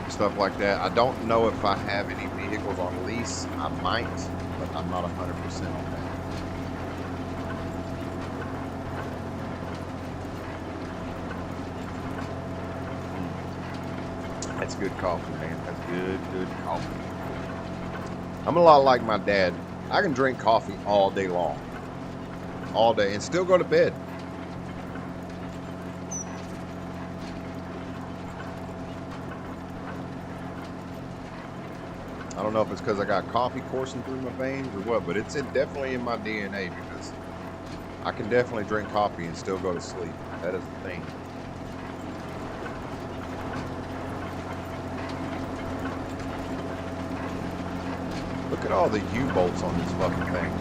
stuff like that. I don't know if I have any vehicles on lease. I might, but I'm not 100% on that. That's good coffee, man. That's good coffee. I'm a lot like my dad. I can drink coffee all day long. All day and still go to bed. I don't know if it's because I got coffee coursing through my veins or what, but it's definitely in my DNA because I can definitely drink coffee and still go to sleep. That is the thing. Look at all the U-bolts on this fucking thing.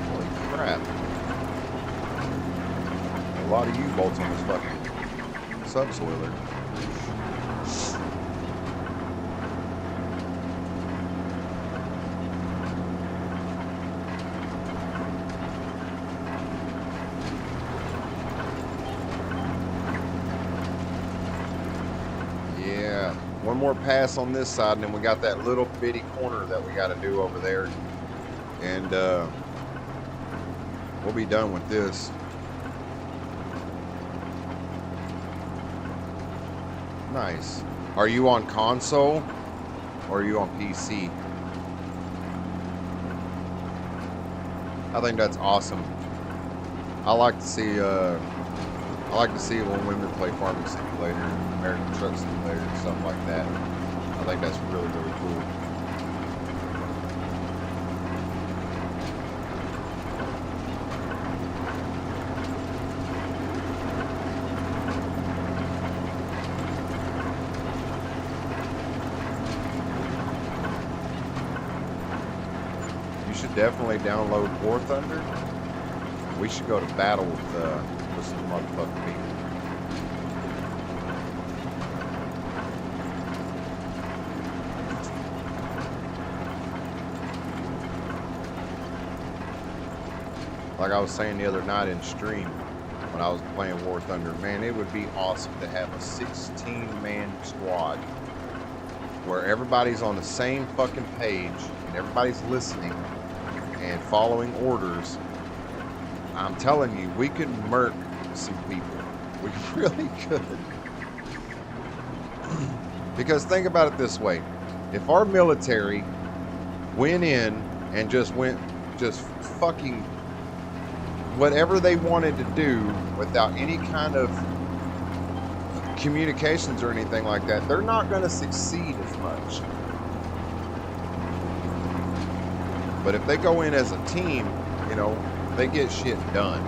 Holy crap. A lot of U-bolts on this fucking subsoiler. One more pass on this side, and then we got that little bitty corner that we got to do over there, and we'll be done with this. Nice. Are you on console or are you on PC? I think that's awesome. I like to see it when women play Farming Simulator, American Truck Simulator, stuff like that. I think that's really, really cool. Definitely download War Thunder. We should go to battle with some motherfucking people. Like I was saying the other night in stream when I was playing War Thunder, man, it would be awesome to have a 16-man squad where everybody's on the same fucking page and everybody's listening and following orders. I'm telling you, we could murk some people. We really could. Because think about it this way. If our military went in and just fucking whatever they wanted to do without any kind of communications or anything like that, they're not going to succeed as much. But if they go in as a team, you know, they get shit done.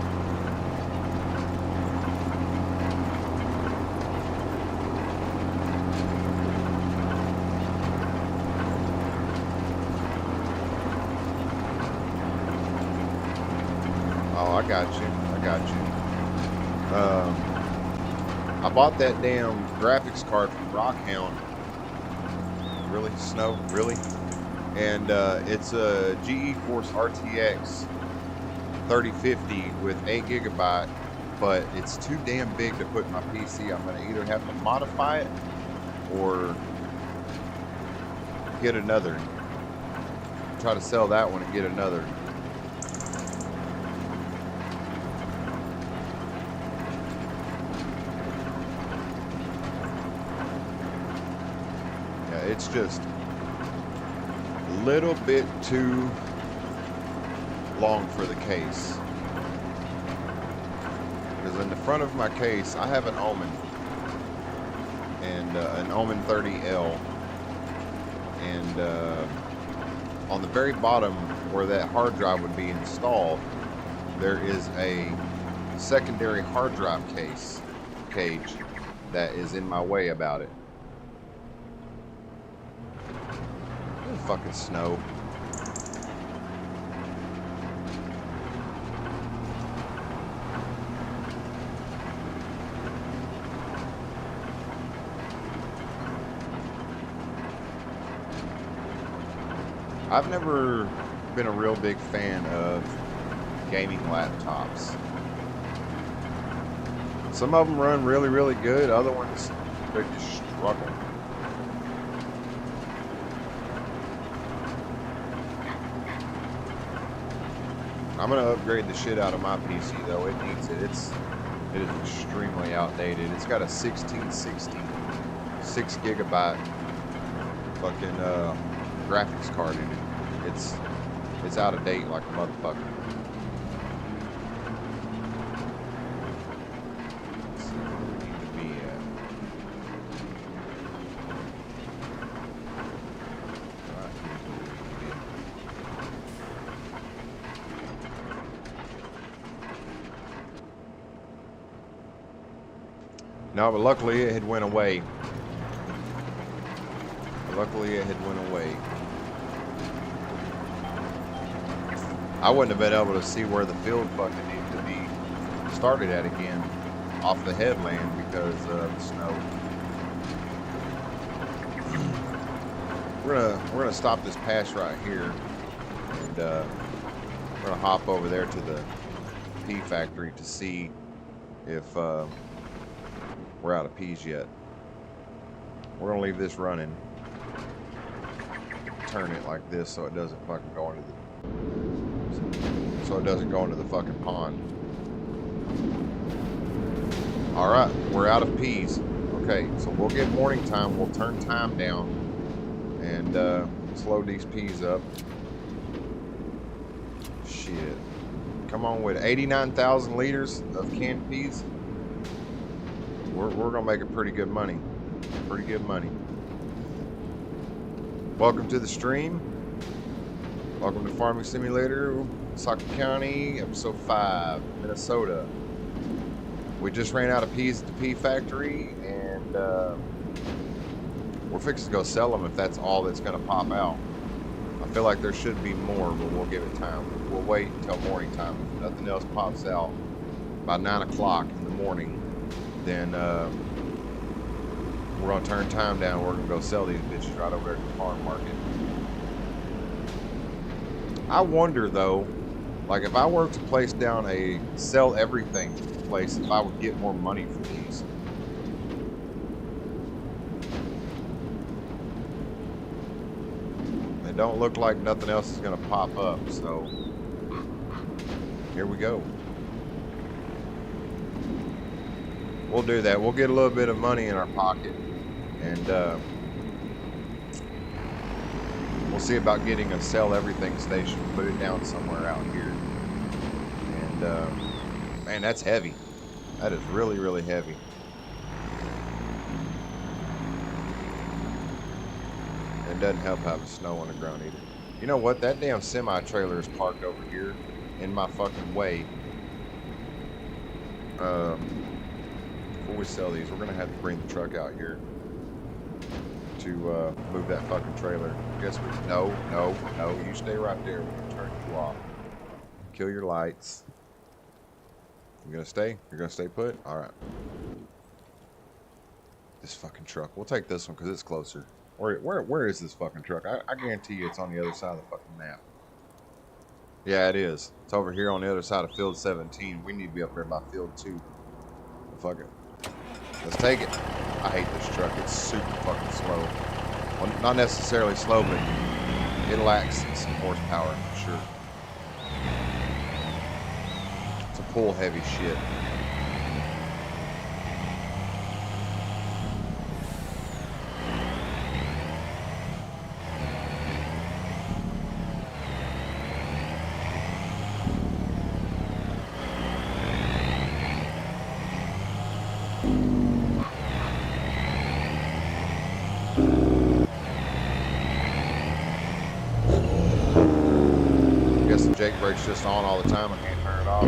Oh, I got you. I got you. I bought that damn graphics card from Rockhound. Really? Snow? Really? And it's a GeForce RTX 3050 with 8 GB, but it's too damn big to put in my PC. I'm gonna either have to modify it or get another. Try to sell that one and get another. Yeah, it's just a little bit too long for the case. Because in the front of my case, I have an Omen and an Omen 30L, and on the very bottom where that hard drive would be installed, there is a secondary hard drive cage that is in my way about it. Fucking snow. I've never been a real big fan of gaming laptops. Some of them run really, really good. Other ones, they just struggle. I'm gonna upgrade the shit out of my PC though. It needs it. It is extremely outdated. It's got a 1660 6 GB fucking graphics card in it. It's out of date like a motherfucker. Let's see where we need to be at. Right, here's where we need to be. No, but luckily it had went away. Luckily it had went away. I wouldn't have been able to see where the field fucking needed to be started at again off the headland because of the snow. We're gonna stop this pass right here, and we're gonna hop over there to the pea factory to see if we're out of peas yet. We're gonna leave this running. Turn it like this so it doesn't fucking go into the fucking pond. All right, we're out of peas. Okay. okay. So we'll get morning time. We'll turn time down and slow these peas up. Shit. Come on with 89,000 liters of canned peas. We're gonna make it pretty good money. Pretty good money. Welcome to the stream. Welcome to Farming Simulator, Waseca County, episode 5, Minnesota. We just ran out of peas at the pea factory, and we're fixing to go sell them if that's all that's gonna pop out. I feel like there should be more, but we'll give it time. We'll wait until morning time. If nothing else pops out by 9 o'clock in the morning, then we're gonna turn time down. We're gonna go sell these bitches right over there at the farm market. I wonder though, like if I were to place down a sell everything place, if I would get more money for these. It don't look like nothing else is gonna pop up, so here we go. We'll do that. We'll get a little bit of money in our pocket, and we'll see about getting a sell everything station. Put it down somewhere out here. And man, that's heavy. That is really, really heavy. It doesn't help having snow on the ground either. You know what? That damn semi trailer is parked over here in my fucking way. Before we sell these, we're gonna have to bring the truck out here to move that fucking trailer. Guess we no, you stay right there. We're gonna turn you off. Kill your lights. You gonna stay? You're gonna stay put? Alright. This fucking truck. We'll take this one because it's closer. Where is this fucking truck? I guarantee you it's on the other side of the fucking map. Yeah, it is. It's over here on the other side of field 17. We need to be up there by field 2. Fuck it. Let's take it. I hate this truck. It's super fucking slow. Well, not necessarily slow, but it lacks some horsepower for sure. It's a pull heavy shit. Jake brake's just on all the time. I can't turn it off.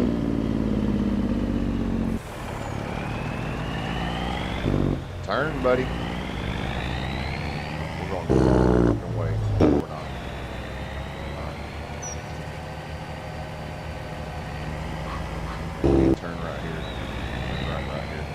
Turn, buddy. We're going the wrong way. No, we're not. Right. Turn right here. Turn right here.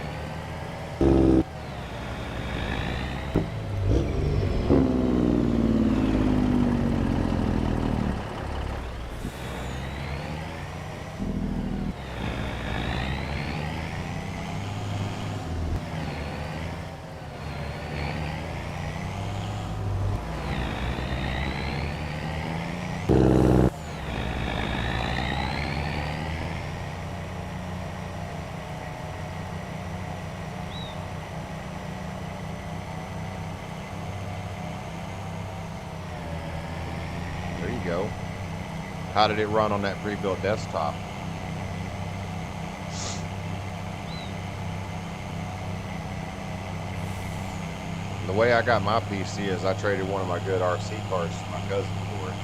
Go. How did it run on that pre-built desktop? The way I got my PC is I traded one of my good RC cars to my cousin for it.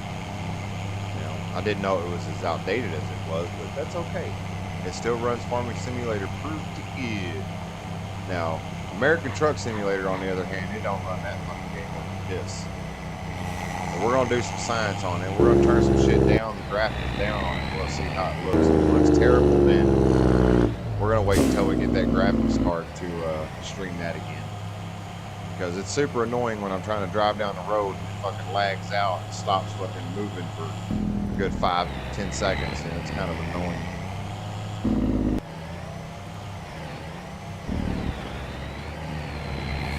You know, I didn't know it was as outdated as it was, but that's okay. It still runs Farming Simulator pretty good. Now, American Truck Simulator, on the other hand, it don't run that fucking game like this. We're going to do some science on it. We're going to turn some shit down, the graphics down on it. We'll see how it looks. If it looks terrible, then we're going to wait until we get that graphics card to stream that again. Because it's super annoying when I'm trying to drive down the road and it fucking lags out and stops fucking moving for a good 5-10 seconds. And it's kind of annoying.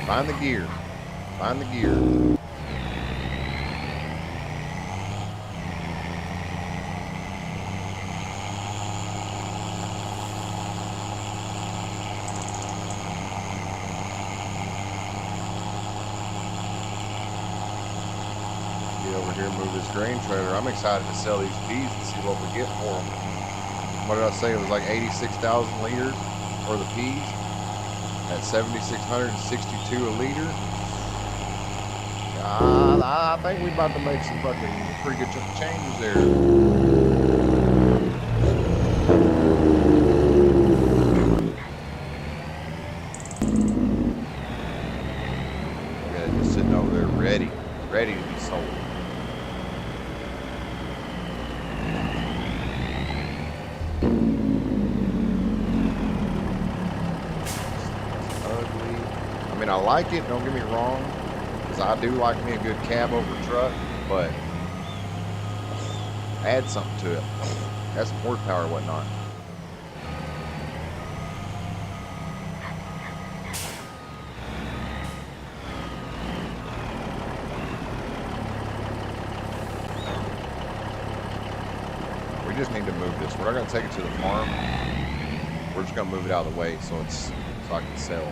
Find the gear. Find the gear. over here, move this grain trailer. I'm excited to sell these peas and see what we get for them. What did I say? It was like 86,000 liters for the peas at 7,662 a liter. I think we about to make some fucking pretty good chunk of changes there. Yeah, just sitting over there ready to be sold. Ugly. I mean, I like it, don't get me wrong, because I do like me a good cab over truck, but add something to it. Add some horsepower and whatnot. We just need to move this. We're not going to take it to the farm. We're just going to move it out of the way so I can sell.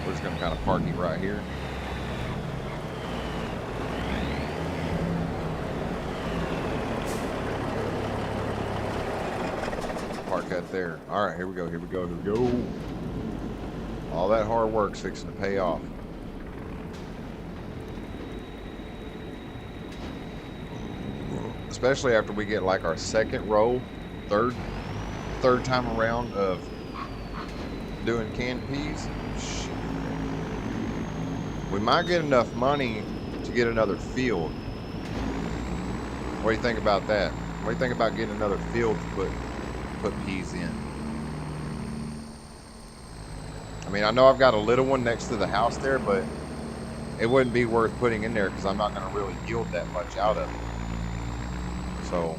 We're just going to kind of park it right here. Park that there. All right, here we go. Here we go. Here we go. All that hard work's fixing to pay off. Especially after we get like our second roll, third time around of doing canned peas. Shit. We might get enough money to get another field. What do you think about that? What do you think about getting another field to put peas in? I mean, I know I've got a little one next to the house there, but it wouldn't be worth putting in there because I'm not going to really yield that much out of it. So,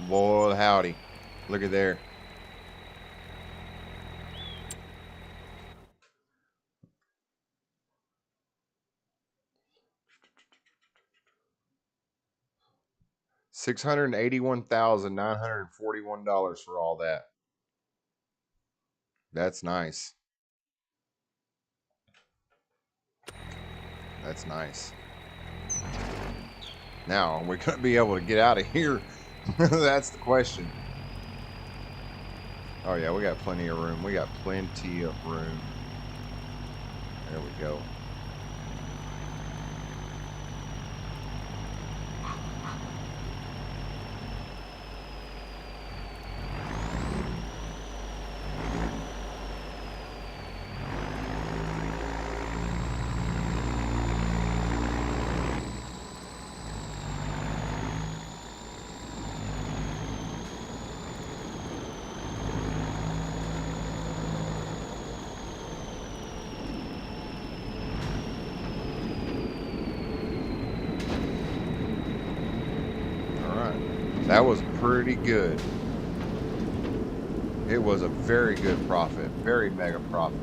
boy, howdy. Look at there. $681,941 for all that. That's nice. That's nice. Now, are we going to be able to get out of here? That's the question. Oh, yeah, we got plenty of room. We got plenty of room. There we go. That was pretty good. It was a very good profit, very mega profit.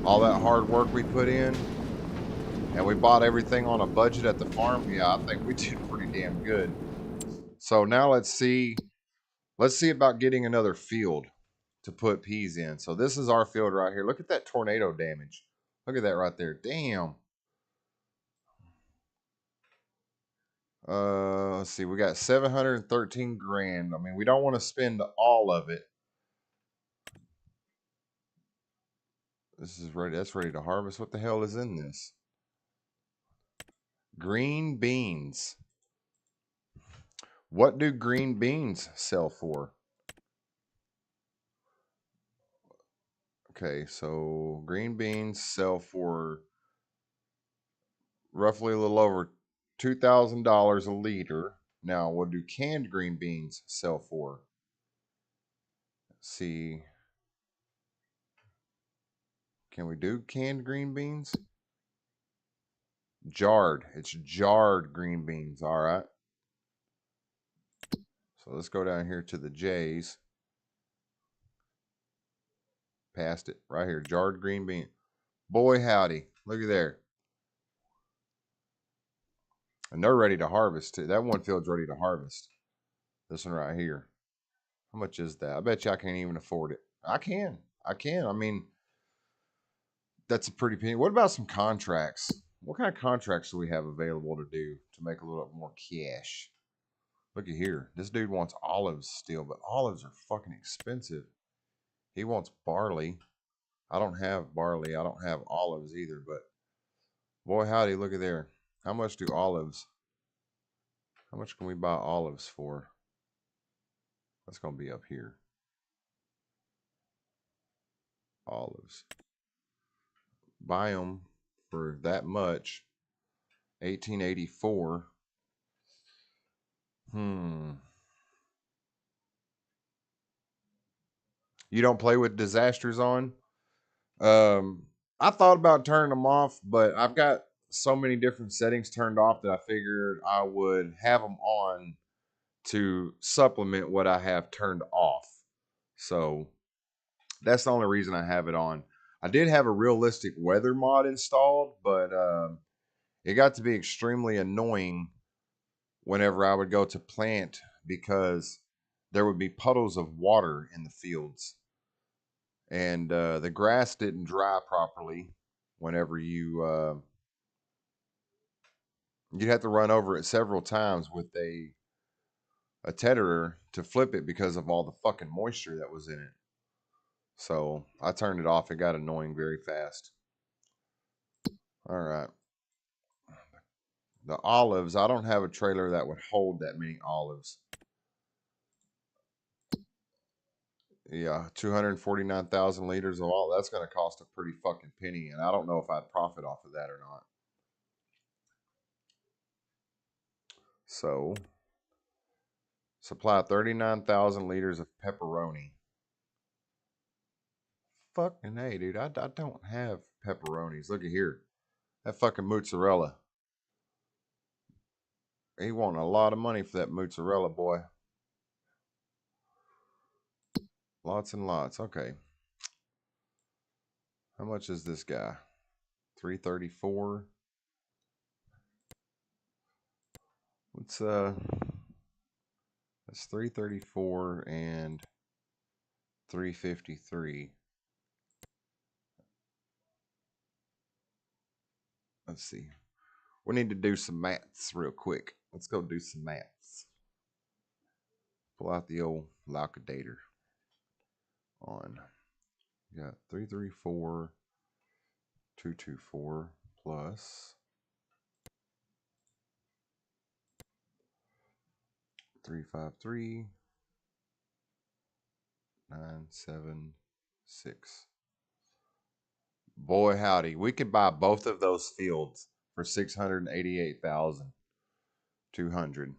All that hard work we put in, and we bought everything on a budget at the farm. Yeah, I think we did pretty damn good. So now let's see about getting another field to put peas in. So this is our field right here. Look at that tornado damage. Look at that right there. Damn. Let's see. We got 713 grand. I mean, we don't want to spend all of it. This is ready. That's ready to harvest. What the hell is in this? Green beans. What do green beans sell for? Okay, so green beans sell for roughly a little over $2,000 a liter. Now, what do canned green beans sell for? Let's see. Can we do canned green beans? Jarred. It's jarred green beans. All right. So let's go down here to the J's. Past it. Right here. Jarred green bean. Boy, howdy. Look at there. And they're ready to harvest too. That one field's ready to harvest. This one right here. How much is that? I bet you I can't even afford it. I can. I can. I mean, that's a pretty penny. What about some contracts? What kind of contracts do we have available to do to make a little bit more cash? Look at here. This dude wants olives still, but olives are fucking expensive. He wants barley. I don't have barley. I don't have olives either, but boy, howdy, look at there. How much do olives? How much can we buy olives for? That's going to be up here. Olives. Buy them for that much. 1884. You don't play with disasters on? I thought about turning them off, but I've got so many different settings turned off that I figured I would have them on to supplement what I have turned off. So that's the only reason I have it on. I did have a realistic weather mod installed, but it got to be extremely annoying whenever I would go to plant because there would be puddles of water in the fields. And the grass didn't dry properly whenever you'd have to run over it several times with a tedderer to flip it because of all the fucking moisture that was in it. So I turned it off. It got annoying very fast. All right. The olives, I don't have a trailer that would hold that many olives. Yeah, 249,000 liters of all. That's going to cost a pretty fucking penny, and I don't know if I'd profit off of that or not. So, supply 39,000 liters of pepperoni. Fucking hey, dude, I don't have pepperonis. Look at here. That fucking mozzarella. He wanting a lot of money for that mozzarella, boy. Lots and lots. Okay. How much is this guy? 334. Let's that's 334 and 353. Let's see. We need to do some maths real quick. Let's go do some maths. Pull out the old calculator on. You got 334, 224 plus 353, 976. Boy, howdy. We could buy both of those fields for 688,200.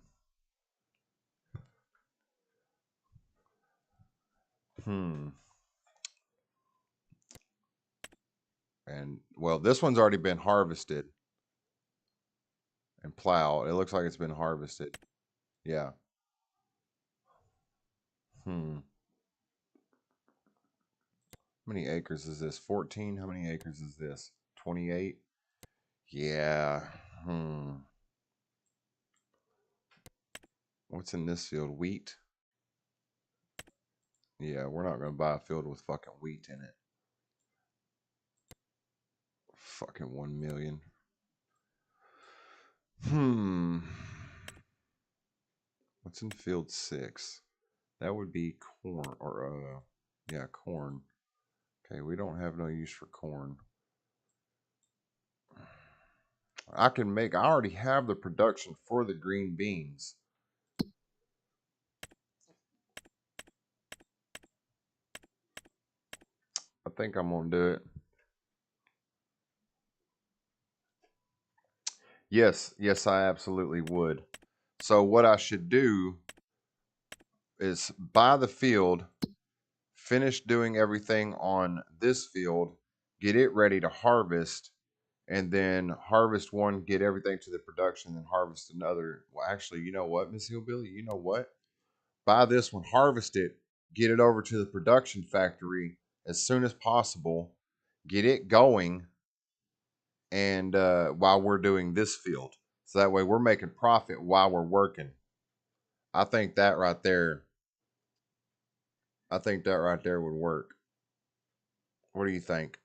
And well, this one's already been harvested and plowed. It looks like it's been harvested. Yeah. How many acres is this? 14. How many acres is this? 28. Yeah. What's in this field? Wheat. Yeah, we're not going to buy a field with fucking wheat in it. Fucking 1 million. What's in field 6? That would be corn or yeah, corn. Okay, we don't have no use for corn. I already have the production for the green beans. I think I'm going to do it. Yes, I absolutely would. So what I should do is buy the field, finish doing everything on this field, get it ready to harvest, and then harvest one, get everything to the production, then harvest another. Well, actually, you know what, Miss Hillbilly? You know what? Buy this one, harvest it, get it over to the production factory as soon as possible, get it going, and while we're doing this field. So that way we're making profit while we're working. I think that right there would work. What do you think?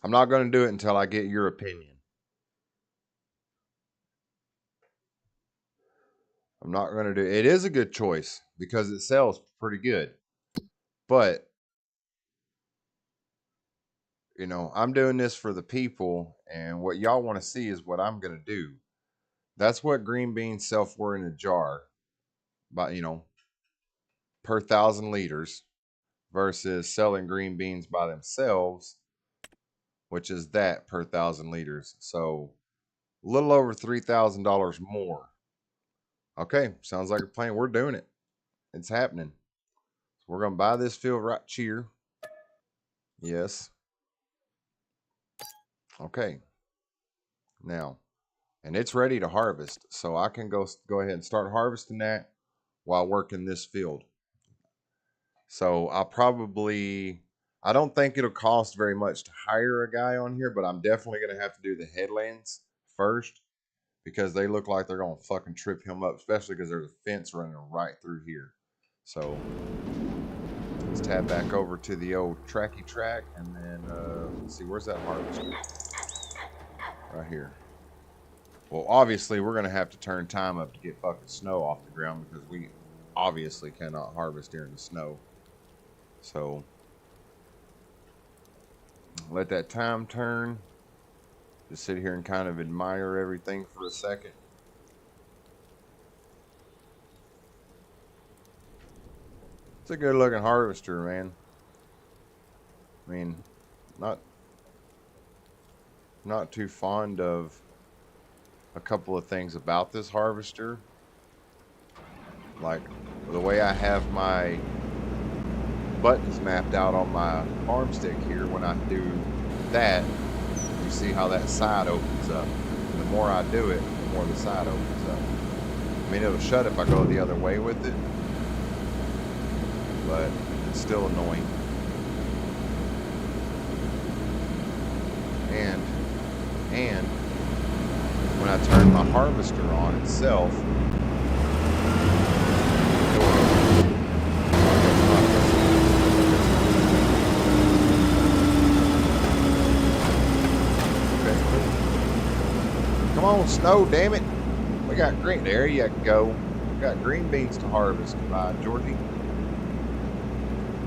I'm not going to do it until I get your opinion. I'm not going to do it. It is a good choice because it sells pretty good. But, you know, I'm doing this for the people, and what y'all want to see is what I'm going to do. That's what green beans sell for in a jar, by, you know, per 1,000 liters versus selling green beans by themselves, which is that per 1,000 liters. So a little over $3,000 more. Okay, sounds like a plan. We're doing it. It's happening. So we're going to buy this field right here. Yes. Okay. Now, and it's ready to harvest. So I can go ahead and start harvesting that while working this field. So I don't think it'll cost very much to hire a guy on here, but I'm definitely going to have to do the headlands first because they look like they're going to fucking trip him up, especially because there's a fence running right through here. So let's tab back over to the old tracky track and then let's see, where's that harvester? Right here. Well, obviously we're going to have to turn time up to get fucking snow off the ground because we obviously cannot harvest during the snow. So let that time turn. Just sit here and kind of admire everything for a second. It's a good looking harvester, man. I mean, not too fond of a couple of things about this harvester. Like the way I have my buttons mapped out on my farm stick here, when I do that, you see how that side opens up. And the more I do it, the more the side opens up. I mean, it'll shut if I go the other way with it, but it's still annoying. And when I turn my harvester on itself, come on, snow, damn it. We got green. There you go. We got green beans to harvest. Bye, Georgie.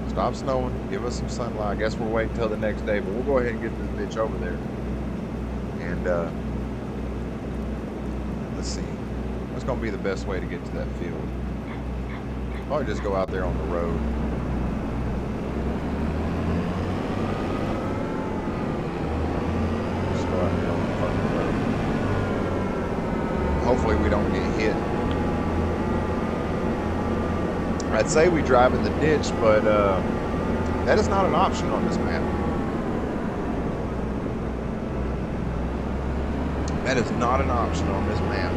Stop snowing. Give us some sunlight. I guess we're waiting until the next day, but we'll go ahead and get this bitch over there. And let's see. What's going to be the best way to get to that field? Probably just go out there on the road. Just go out there on the fucking road. Hopefully we don't get hit. I'd say we drive in the ditch, but that is not an option on this map. That is not an option on this map.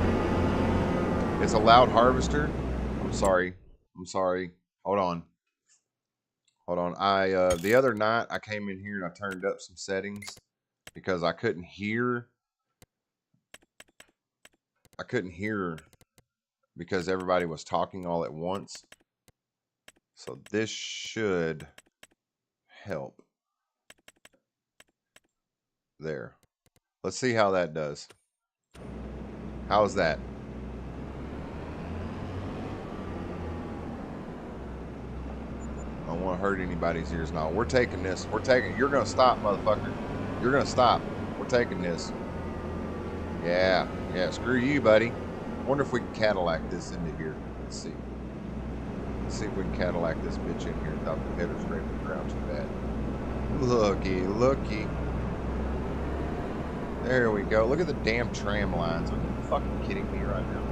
It's a loud harvester. I'm sorry. Hold on. The other night I came in here and I turned up some settings because I couldn't hear because everybody was talking all at once. So this should help. There. Let's see how that does. How's that? I don't want to hurt anybody's ears now. We're taking this. You're going to stop, motherfucker. You're going to stop. We're taking this. Yeah, screw you, buddy. Wonder if we can Cadillac this into here. Let's see. Let's see if we can Cadillac this bitch in here without the header scraping the ground too bad. Looky. There we go. Look at the damn tram lines. Are you fucking kidding me right now?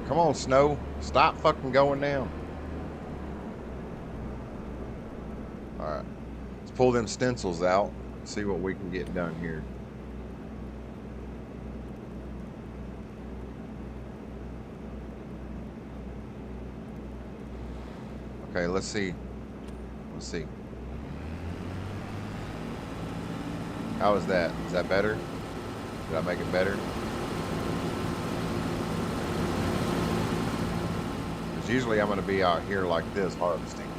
Come on, snow. Stop fucking going down. Alright. Let's pull them stencils out. See what we can get done here. Okay, let's see. How is that? Is that better? Did I make it better? Because usually I'm going to be out here like this harvesting.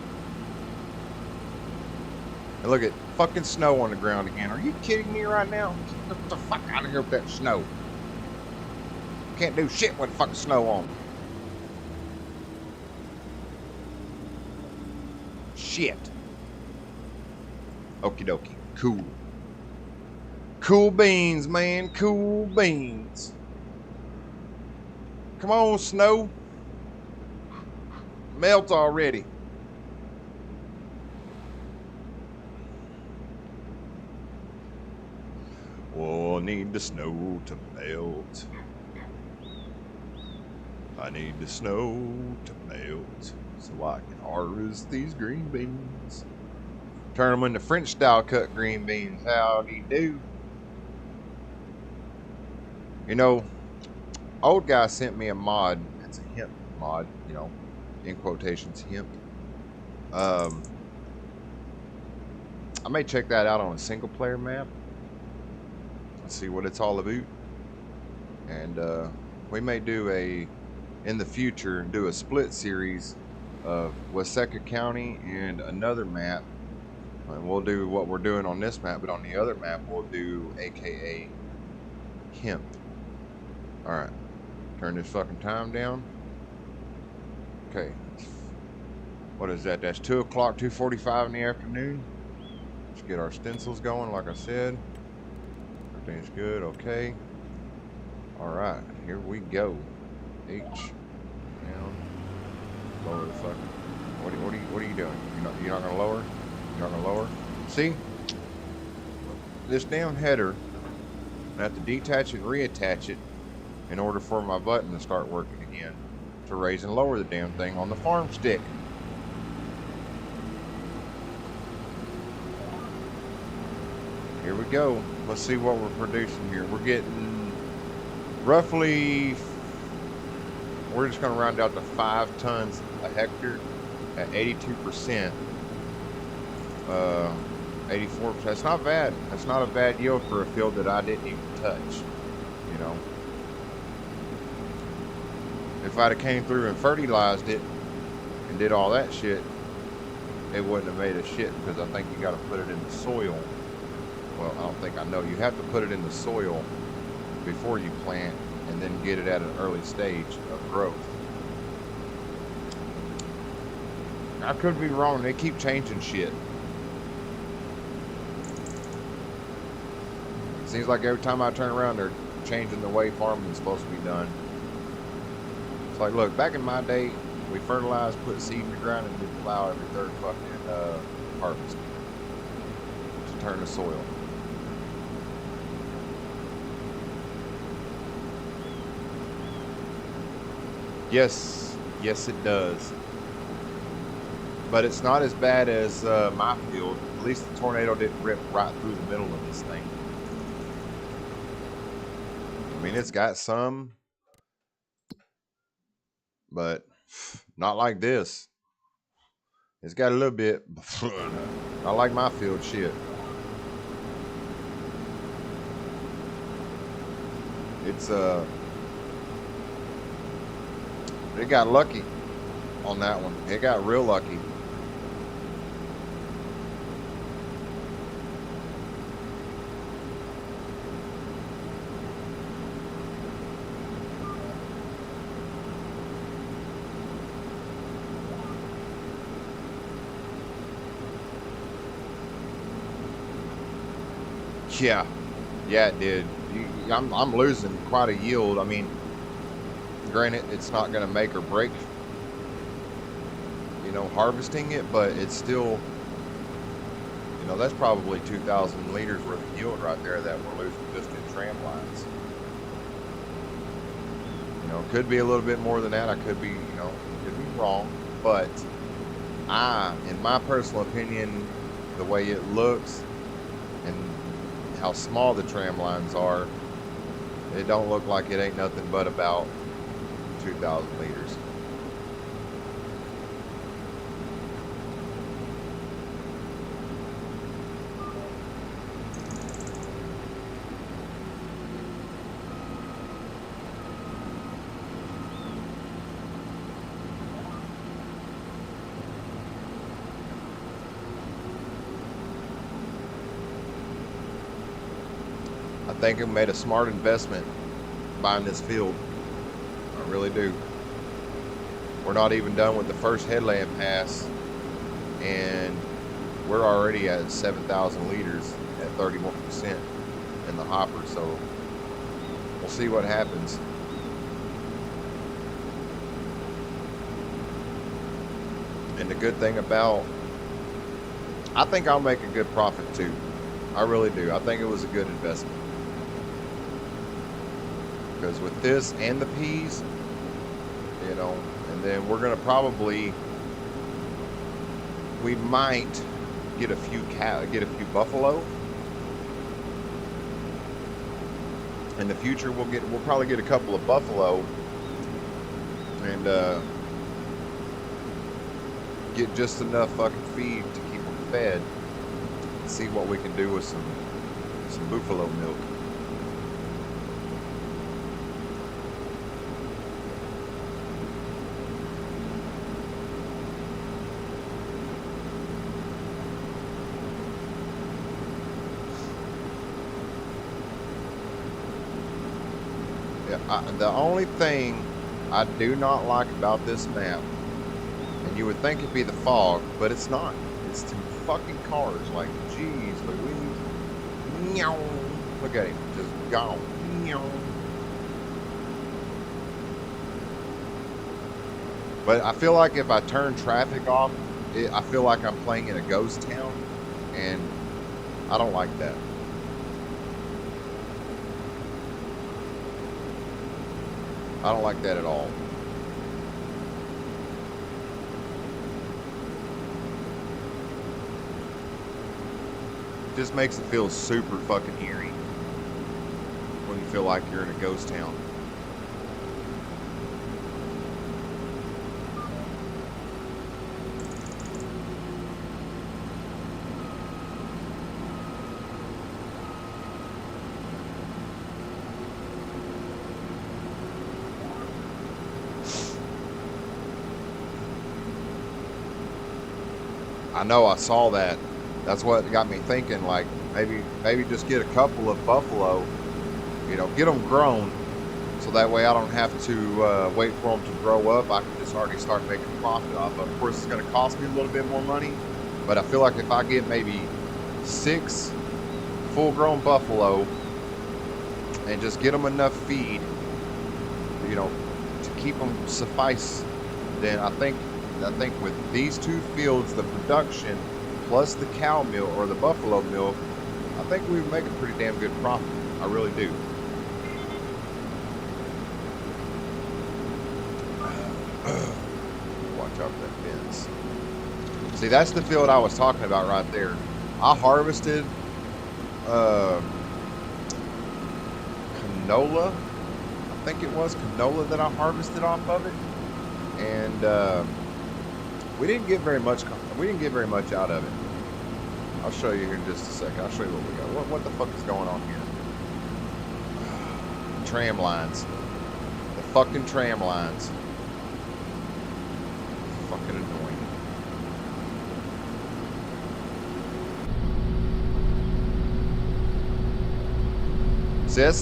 And look at fucking snow on the ground again. Are you kidding me right now? Get the fuck out of here with that snow. Can't do shit with fucking snow on. Shit. Okie dokie. Cool. Cool beans, man. Cool beans. Come on, snow. Melt already. Oh, I need the snow to melt. I need the snow to melt so I can harvest these green beans. Turn them into French style cut green beans. Howdy do. You know, old guy sent me a mod. It's a hemp mod, you know, in quotations, hemp. I may check that out on a single player map. Let's see what it's all about. And we may do in the future, do a split series of Waseca County and another map. And we'll do what we're doing on this map, but on the other map, we'll do AKA hemp. Alright. Turn this fucking time down. Okay. What is that? That's 2 o'clock, 2:45 in the afternoon. Let's get our stencils going, like I said. Everything's good, okay. Alright, here we go. H. Down. Lower the fucking. What are you doing? You're not gonna lower? You're not gonna lower? See? This damn header, I have to detach and reattach it in order for my button to start working again. To raise and lower the damn thing on the farm stick. Here we go. Let's see what we're producing here. We're getting roughly, we're just going to round out to 5 tons a hectare at 82%. 84%. That's not bad. That's not a bad yield for a field that I didn't even touch. You know, if I'd have came through and fertilized it and did all that shit, it wouldn't have made a shit, because I think you got to put it in the soil. Well, I don't think, I know you have to put it in the soil before you plant and then get it at an early stage of growth. I could be wrong. They keep changing shit. Seems like every time I turn around, they're changing the way farming is supposed to be done. It's like, look, back in my day, we fertilized, put seed in the ground, and did plow every third fucking harvest to turn the soil. Yes, yes it does. But it's not as bad as my field. At least the tornado didn't rip right through the middle of this thing. I mean, it's got some, but not like this. It's got a little bit. Not like my field shit. It's it got lucky on that one. It got real lucky. Yeah, it did. I'm losing quite a yield. I mean, granted, it's not going to make or break, you know, harvesting it, but it's still, you know, that's probably 2,000 liters worth of yield right there that we're losing just in tram lines. You know, could be a little bit more than that. I could be, you know, could be wrong, but in my personal opinion, the way it looks and how small the tram lines are, it don't look like it ain't nothing but about 2,000 liters. think we made a smart investment buying this field. I really do. We're not even done with the first headland pass, and we're already at 7,000 liters at 31% in the hopper, so we'll see what happens. And the good thing about, I think I'll make a good profit too. I really do. I think it was a good investment. Because with this and the peas, you know, and then we're gonna probably, we might get a few buffalo. In the future, we'll probably get a couple of buffalo, and get just enough fucking feed to keep them fed. See what we can do with some buffalo milk. The only thing I do not like about this map, and you would think it'd be the fog, but it's not. It's two fucking cars. Like, geez, Louise. Look at him, just gone. But I feel like if I turn traffic off, I feel like I'm playing in a ghost town, and I don't like that. I don't like that at all. Just makes it feel super fucking eerie when you feel like you're in a ghost town. I know, I saw that. That's what got me thinking, like, maybe just get a couple of buffalo, you know, get them grown, so that way I don't have to wait for them to grow up. I can just already start making profit off of. Of course, it's going to cost me a little bit more money, but I feel like if I get maybe 6 full-grown buffalo and just get them enough feed, you know, to keep them suffice, then I think with these 2 fields, the production plus the cow milk or the buffalo milk, I think we would make a pretty damn good profit. I really do. Watch out for that fence. See, that's the field I was talking about right there. I harvested canola. I think it was canola that I harvested off of it, and we didn't get very much. We didn't get very much out of it. I'll show you here in just a second. I'll show you what we got. What the fuck is going on here? Tram lines. The fucking tram lines. Fucking annoying. See, that's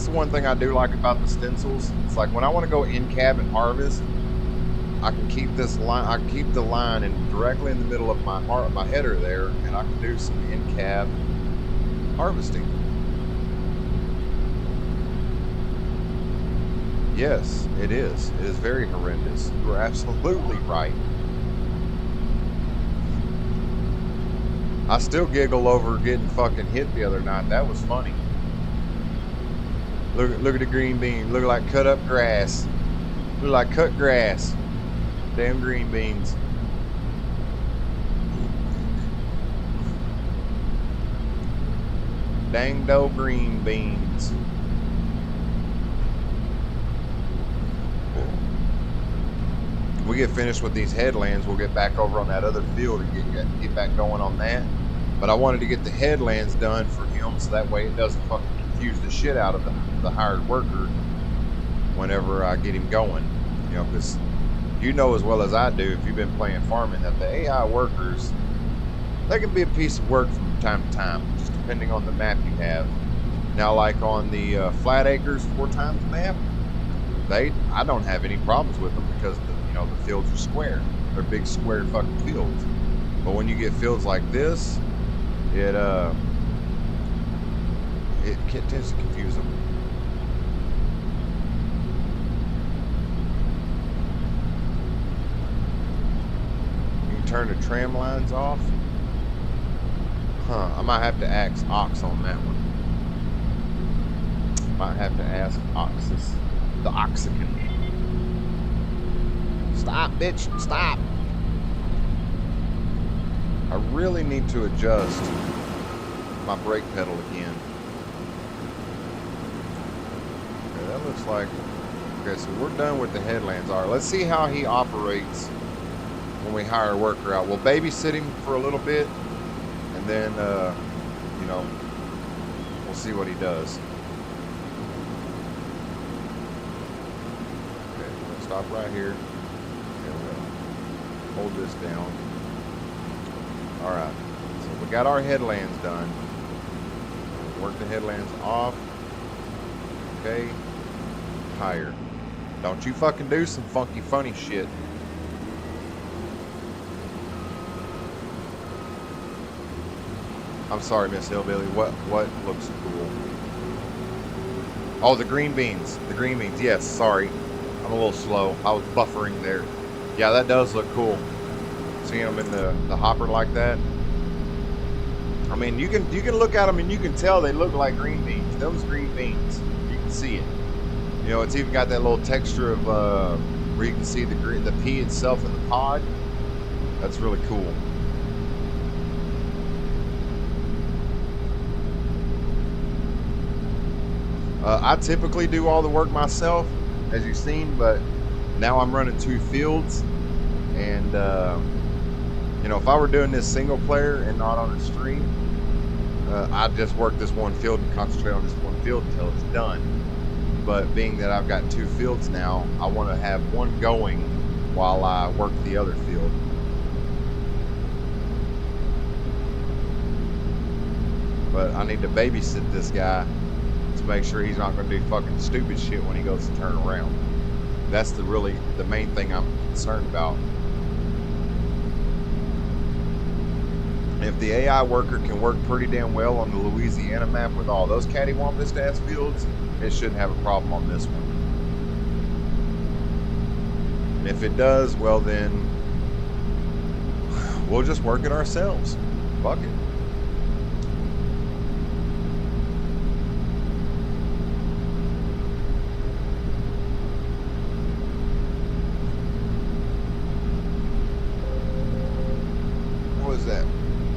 the one thing I do like about the stencils. It's like when I want to go in cab and harvest, I can keep this line. I can keep the line directly in the middle of my header there, and I can do some in-cab harvesting. Yes, it is. It is very horrendous. You are absolutely right. I still giggle over getting fucking hit the other night. That was funny. Look at the green bean. Look like cut up grass. Look like cut grass. Damn green beans. Dang do green beans. We get finished with these headlands, we'll get back over on that other field and get back going on that. But I wanted to get the headlands done for him so that way it doesn't fucking confuse the shit out of the hired worker whenever I get him going. You know, because you know as well as I do, if you've been playing farming, that the AI workers, they can be a piece of work from time to time, just depending on the map you have. Now, like on the Flat Acres 4x map, I don't have any problems with them because the fields are square. They're big square fucking fields. But when you get fields like this, it tends to confuse them. You can turn the tram lines off. Huh, I might have to ask Ox on that one. Might have to ask Oxus. The Oxygen. Stop, bitch, stop. I really need to adjust my brake pedal again. Okay, that looks like... Okay, so we're done with the headlands. All right, let's see how he operates when we hire a worker out. We'll babysit him for a little bit, and then, we'll see what he does. Okay, we're gonna stop right here. Okay, we're gonna hold this down. All right, so we got our headlands done. Work the headlands off. Okay, higher. Don't you fucking do some funky, funny shit. I'm sorry, Miss Hillbilly. What looks cool? Oh, the green beans. The green beans. Yes, sorry. I'm a little slow. I was buffering there. Yeah, that does look cool. Seeing them in the hopper like that. I mean, you can look at them and you can tell they look like green beans. Those green beans. You can see it. You know, it's even got that little texture of where you can see the pea itself in the pod. That's really cool. I typically do all the work myself, as you've seen, but now I'm running 2 fields, and if I were doing this single player and not on a stream, I'd just work this one field and concentrate on this one field until it's done. But being that I've got 2 fields now, I want to have one going while I work the other field. But I need to babysit this guy to make sure he's not going to do fucking stupid shit when he goes to turn around. That's the main thing I'm concerned about. If the AI worker can work pretty damn well on the Louisiana map with all those cattywampus ass fields, it shouldn't have a problem on this one. And if it does, well then, we'll just work it ourselves. Fuck it. What is that?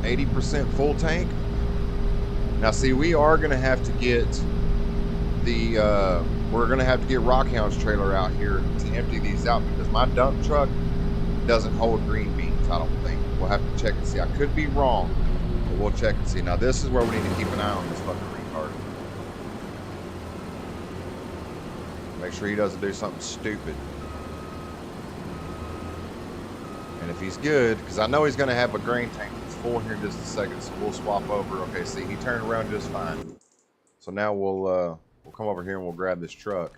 80% full tank? Now see, we are going to have to get we're going to have to get Rockhound's trailer out here to empty these out because my dump truck doesn't hold green beans, I don't think. We'll have to check and see. I could be wrong, but we'll check and see. Now this is where we need to keep an eye on this fucking retard. Make sure he doesn't do something stupid. And if he's good, because I know he's going to have a grain tank that's full here in just a second, so we'll swap over. Okay, see, he turned around just fine. So now we'll come over here and we'll grab this truck.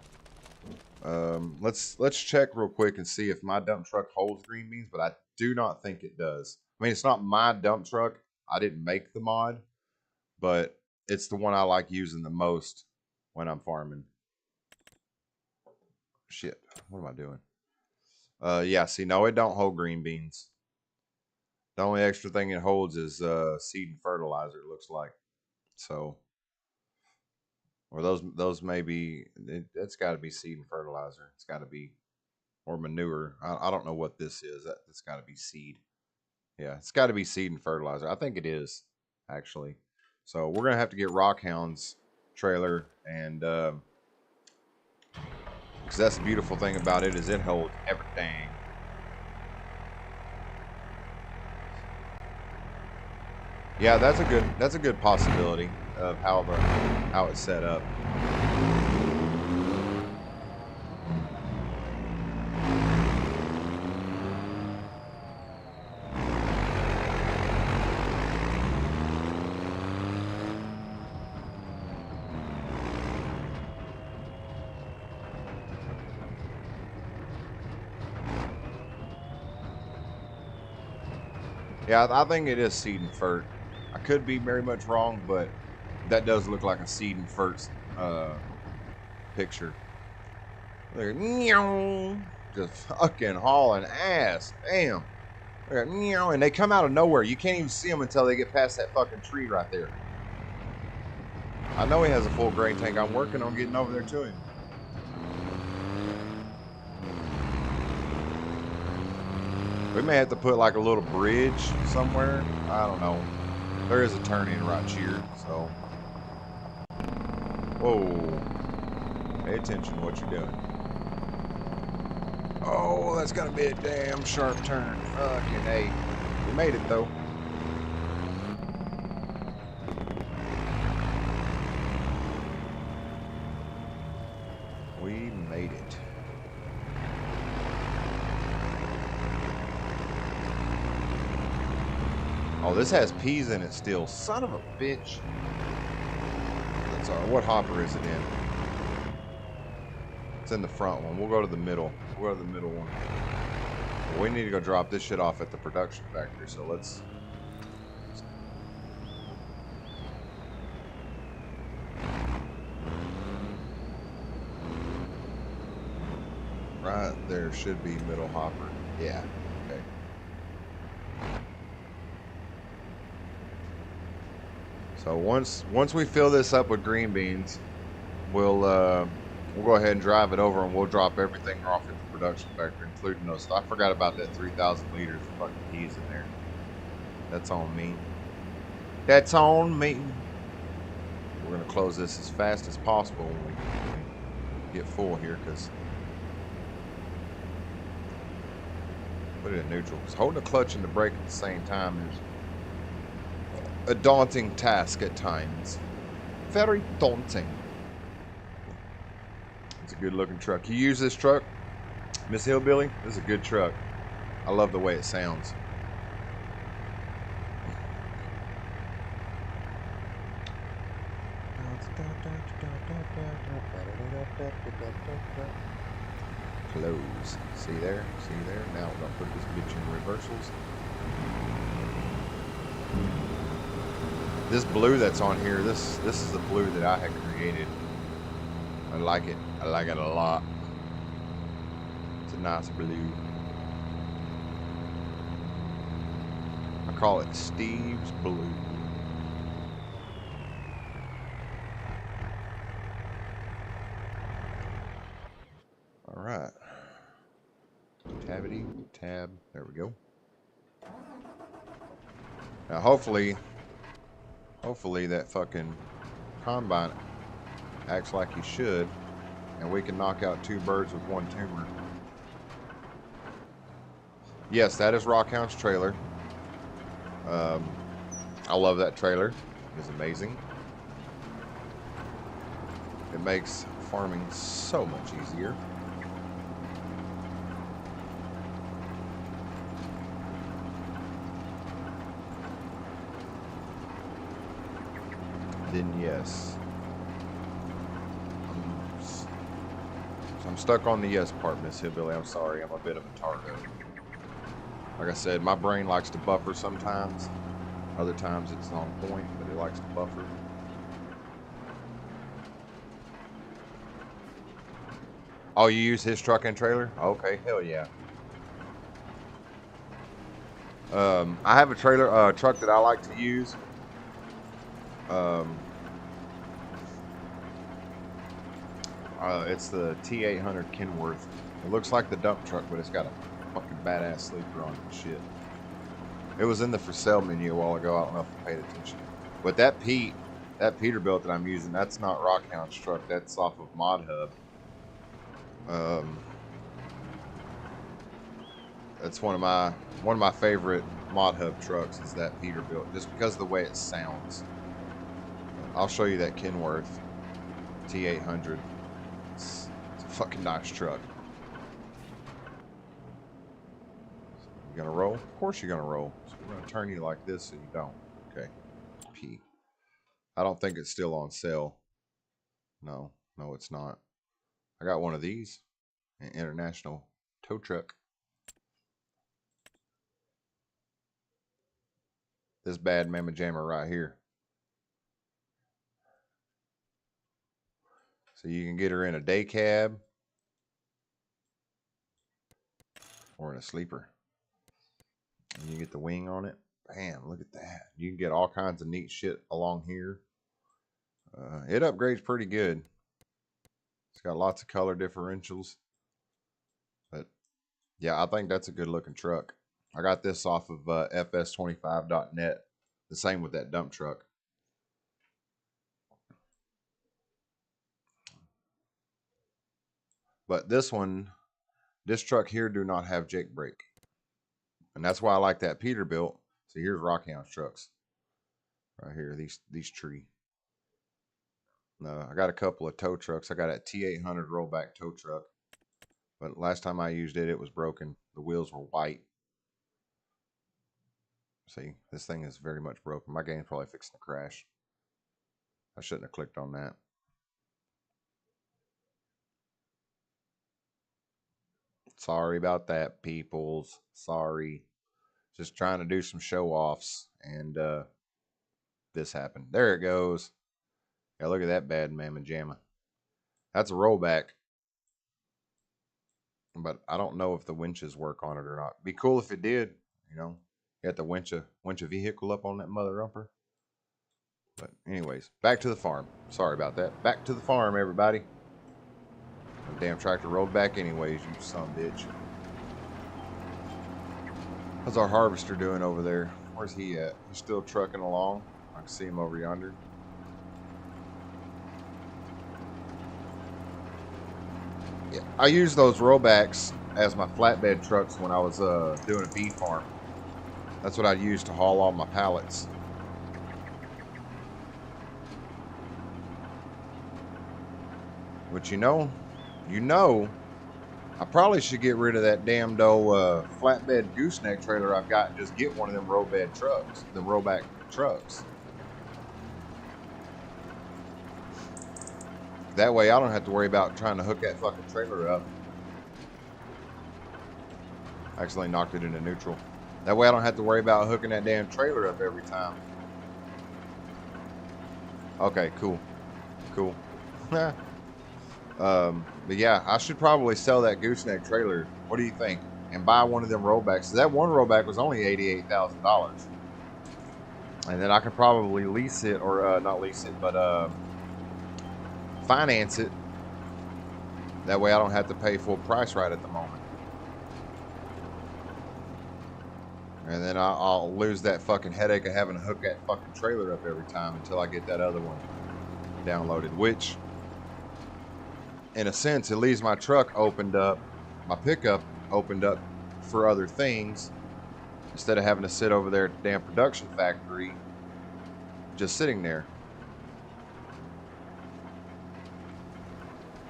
Let's check real quick and see if my dump truck holds green beans, but I do not think it does. I mean, it's not my dump truck. I didn't make the mod, but it's the one I like using the most when I'm farming. Shit, what am I doing? Yeah, see, no, it don't hold green beans. The only extra thing it holds is seed and fertilizer, it looks like. So, or those may be, it's got to be seed and fertilizer. It's got to be, or manure. I don't know what this is. That's got to be seed. Yeah, it's got to be seed and fertilizer. I think it is, actually. So we're going to have to get Rockhound's trailer, and because that's the beautiful thing about it is it holds everything. Yeah, that's a good possibility of how it's set up. Yeah, I think it is seed and fert. I could be very much wrong, but that does look like a seed and fert picture. Look at just fucking hauling ass. Damn. Look at and they come out of nowhere. You can't even see them until they get past that fucking tree right there. I know he has a full grain tank. I'm working on getting over there to him. We may have to put like a little bridge somewhere. I don't know. There is a turn in right here, so. Whoa. Pay attention to what you're doing. Oh, that's gonna be a damn sharp turn. Fucking A. We made it though. We made it. Oh, this has peas in it still. Son of a bitch. That's all right. What hopper is it in? It's in the front one. We'll go to the middle. We'll go to the middle one. We need to go drop this shit off at the production factory, so let's... Right there should be middle hopper. Yeah, okay. So once we fill this up with green beans, we'll go ahead and drive it over and we'll drop everything off at the production factory, including those. I forgot about that 3,000 liters of fucking peas in there. That's on me. That's on me. We're gonna close this as fast as possible when we get full here, because put it in neutral. Because holding the clutch and the brake at the same time is a daunting task at times. Very daunting. It's a good looking truck. You use this truck, Miss Hillbilly? This is a good truck. I love the way it sounds. Close. See there? See there? Now we're gonna put this bitch in reversals. This blue that's on here, this is the blue that I had created. I like it. I like it a lot. It's a nice blue. I call it Steve's Blue. All right. Tabity, tab. There we go. Now hopefully that fucking combine acts like he should, and we can knock out 2 birds with 1 tumor. Yes, that is Rockhound's trailer. I love that trailer. It's amazing. It makes farming so much easier. Then yes. I'm stuck on the yes part, Miss Hillbilly. I'm sorry. I'm a bit of a tardo. Like I said, my brain likes to buffer sometimes. Other times it's on point, but it likes to buffer. Oh, you use his truck and trailer? Okay, hell yeah. I have a trailer, truck that I like to use. It's the T800 Kenworth. It looks like the dump truck, but it's got a fucking badass sleeper on it and shit. It was in the for sale menu a while ago. I don't know if you paid attention. But that Peterbilt that I'm using, that's not Rockhound's truck. That's off of Mod Hub. That's one of my favorite Mod Hub trucks is that Peterbilt, just because of the way it sounds. I'll show you that Kenworth T800. It's a fucking nice truck. You gonna roll? Of course you're gonna roll. So we're gonna turn you like this so you don't. Okay. P. I don't think it's still on sale. No, it's not. I got one of these. An international tow truck. this bad mamma jamma right here. So you can get her in a day cab or in a sleeper. And you get the wing on it. Bam, look at that. You can get all kinds of neat shit along here. It upgrades pretty good. It's got lots of color differentials. But yeah, I think that's a good looking truck. I got this off of fs25.net. The same with that dump truck. But this truck here do not have Jake brake. And that's why I like that Peterbilt. So here's Rockhound's trucks. Right here, these tree. No, I got a couple of tow trucks. I got a T800 rollback tow truck. But last time I used it, it was broken. The wheels were white. See, this thing is very much broken. My game's probably fixing to crash. I shouldn't have clicked on that. Sorry about that, peoples. Sorry. Just trying to do some show-offs. And this happened. There it goes. Yeah, look at that bad mamma jamma. That's a rollback. But I don't know if the winches work on it or not. Be cool if it did, you know. You got the winch a vehicle up on that mother rumper. But anyways, back to the farm. Sorry about that. Back to the farm, everybody. The damn tractor rolled back anyways, you son of a bitch. How's our harvester doing over there? Where's he at? He's still trucking along. I can see him over yonder. Yeah, I use those rollbacks as my flatbed trucks when I was doing a bee farm. That's what I used to haul all my pallets. But you know, I probably should get rid of that damn flatbed gooseneck trailer I've got and just get one of them rollback trucks. That way I don't have to worry about trying to hook that fucking trailer up. I accidentally knocked it into neutral. That way I don't have to worry about hooking that damn trailer up every time. Okay, cool. Cool. But yeah, I should probably sell that gooseneck trailer. What do you think? And buy one of them rollbacks. So that one rollback was only $88,000. And then I could probably lease it, or not lease it, but finance it. That way I don't have to pay full price right at the moment. And then I'll lose that fucking headache of having to hook that fucking trailer up every time until I get that other one downloaded. Which, in a sense, it leaves my truck opened up, my pickup opened up for other things, instead of having to sit over there at the damn production factory just sitting there.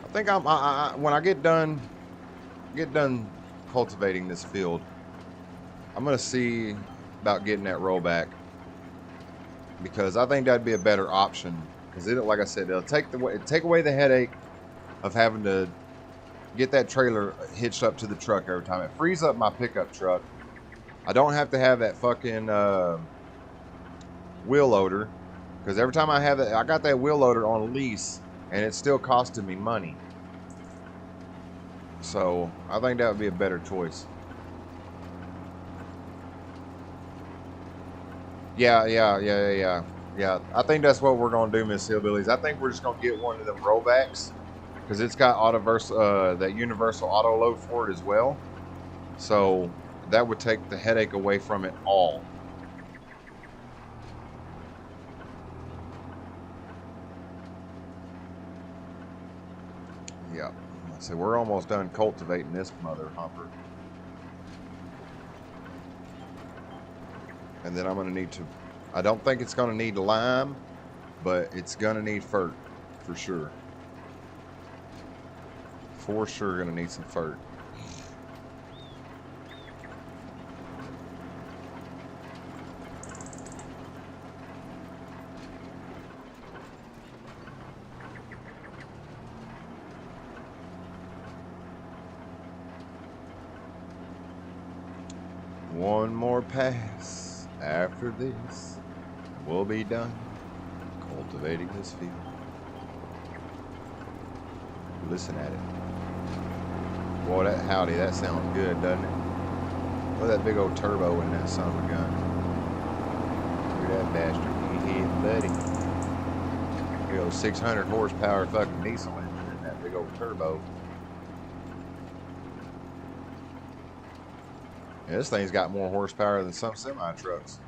I think when I get done cultivating this field, I'm gonna see about getting that rollback, because I think that'd be a better option. Because it, like I said, it'll take away the headache of having to get that trailer hitched up to the truck every time. It frees up my pickup truck. I don't have to have that fucking wheel loader, because every time I have that, I got that wheel loader on a lease, and it's still costing me money. So I think that would be a better choice. Yeah. I think that's what we're gonna do, Miss Hillbillies. I think we're just gonna get one of them rollbacks, because it's got that universal auto load for it as well. So that would take the headache away from it all. Yeah. So we're almost done cultivating this mother humper. And then I'm going to need to, I don't think it's going to need lime, but it's going to need fert for sure. For sure going to need some fert. One more pass After this, we'll be done cultivating this field. Listen at it. Boy, that howdy, that sounds good, doesn't it? Look at that big old turbo in that son of a gun. Look at that bastard. He hit, buddy. Big old 600 horsepower fucking diesel engine in that big old turbo. Yeah, this thing's got more horsepower than some semi-trucks.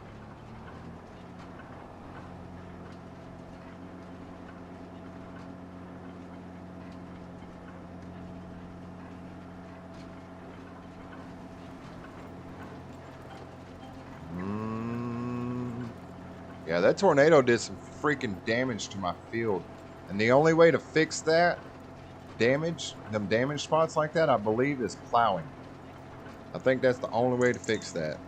Yeah, that tornado did some freaking damage to my field. And the only way to fix that damage, them damage spots like that, I believe, is plowing. I think that's the only way to fix that.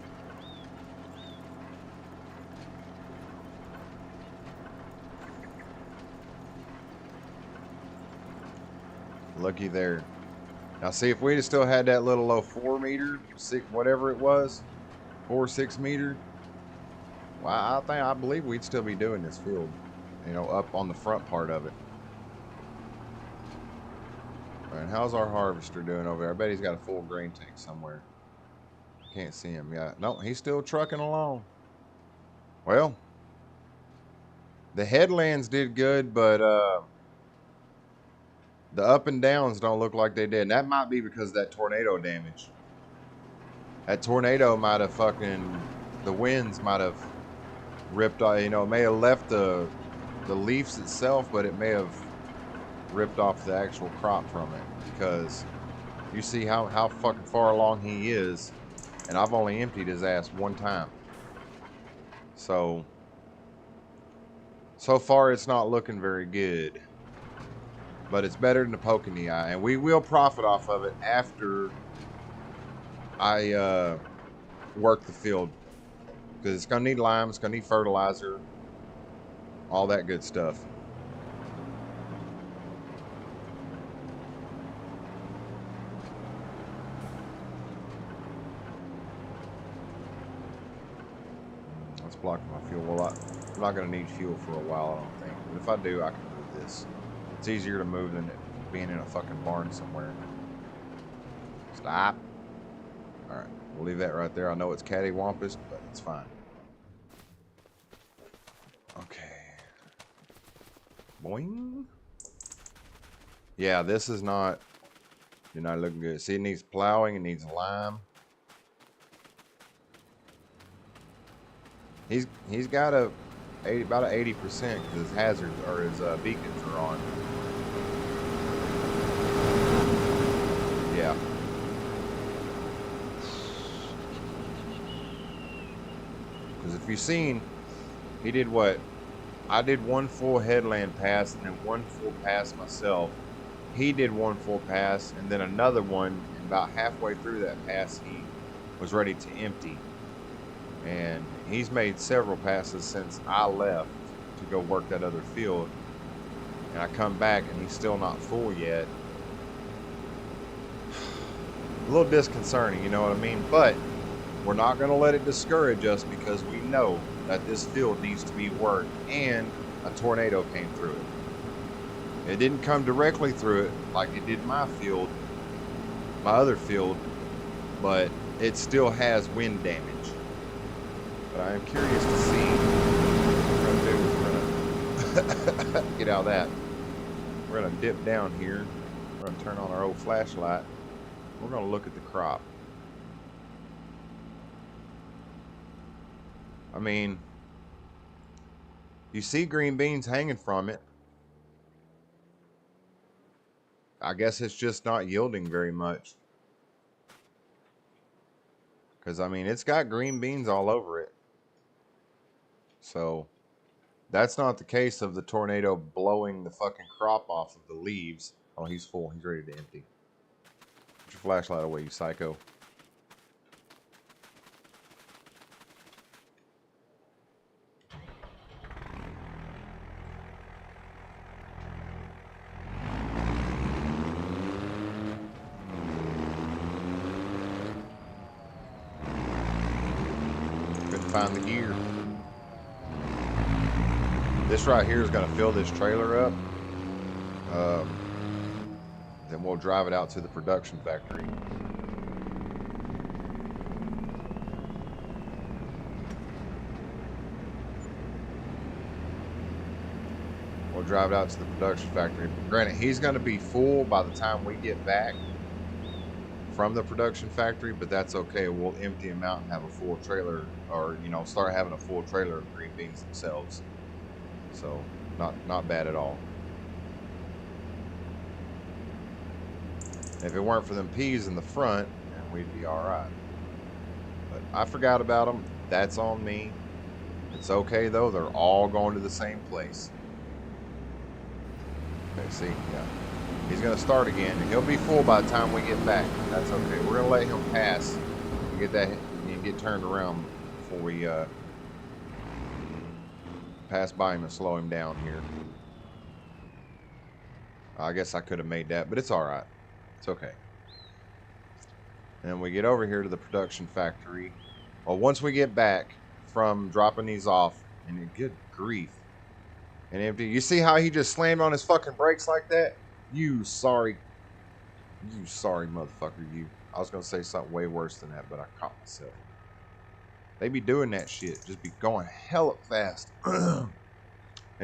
Looky there. Now see, if we'd have still had that little low 4 meter, 6, whatever it was, 4 6 meter, well, I believe we'd still be doing this field, you know, up on the front part of it. All right, how's our harvester doing over there? I bet he's got a full grain tank somewhere. Can't see him. Yeah, no, he's still trucking along. Well, the headlands did good, but the up and downs don't look like they did. And that might be because of that tornado damage. That tornado might have fucking, the winds might have ripped off, you know, it may have left the leaves itself, but it may have ripped off the actual crop from it, because you see how fucking far along he is, and I've only emptied his ass one time. So far it's not looking very good, but it's better than a poke in the eye, and we will profit off of it after I work the field, because it's gonna need lime, it's gonna need fertilizer, all that good stuff. That's blocking my fuel. Well, I'm not gonna need fuel for a while, I don't think. But if I do, I can move this. It's easier to move than it being in a fucking barn somewhere. Stop. All right, we'll leave that right there. I know it's cattywampus, but it's fine. Okay. Boing. Yeah, this is not, you're not looking good. See, it needs plowing, it needs lime. He's got about an 80% because his hazards or his beacons are on. Yeah. Because if you've seen, he did what? I did one full headland pass and then one full pass myself. He did one full pass and then another one, and about halfway through that pass he was ready to empty. And he's made several passes since I left to go work that other field. And I come back and he's still not full yet. A little disconcerting, you know what I mean? But we're not going to let it discourage us, because we know that this field needs to be worked, and a tornado came through it. It didn't come directly through it like it did my field, my other field, but it still has wind damage. But I am curious to see what we're going to do. We're going to get out of that. We're going to dip down here. We're going to turn on our old flashlight. We're going to look at the crop. I mean, you see green beans hanging from it. I guess it's just not yielding very much. Because, I mean, it's got green beans all over it. So, that's not the case of the tornado blowing the fucking crop off of the leaves. Oh, he's full. He's ready to empty. Put your flashlight away, you psycho. find the gear. This right here is going to fill this trailer up. Then we'll drive it out to the production factory. We'll drive it out to the production factory. Granted, he's going to be full by the time we get back from the production factory, but that's okay. We'll empty him out and have a full trailer, or you know, start having a full trailer of green beans themselves. So not bad at all. If it weren't for them peas in the front, then we'd be all right. But I forgot about them. That's on me. It's okay though. They're all going to the same place. Okay, see, yeah. He's gonna start again, and he'll be full by the time we get back. That's okay. We're gonna let him pass and get that and get turned around before we pass by him and slow him down here. I guess I could have made that, but it's all right. It's okay. And we get over here to the production factory. Well, once we get back from dropping these off, and good grief, and empty. You see how he just slammed on his fucking brakes like that? You sorry motherfucker, you. I was gonna say something way worse than that, but I caught myself. They be doing that shit. Just be going hella fast. And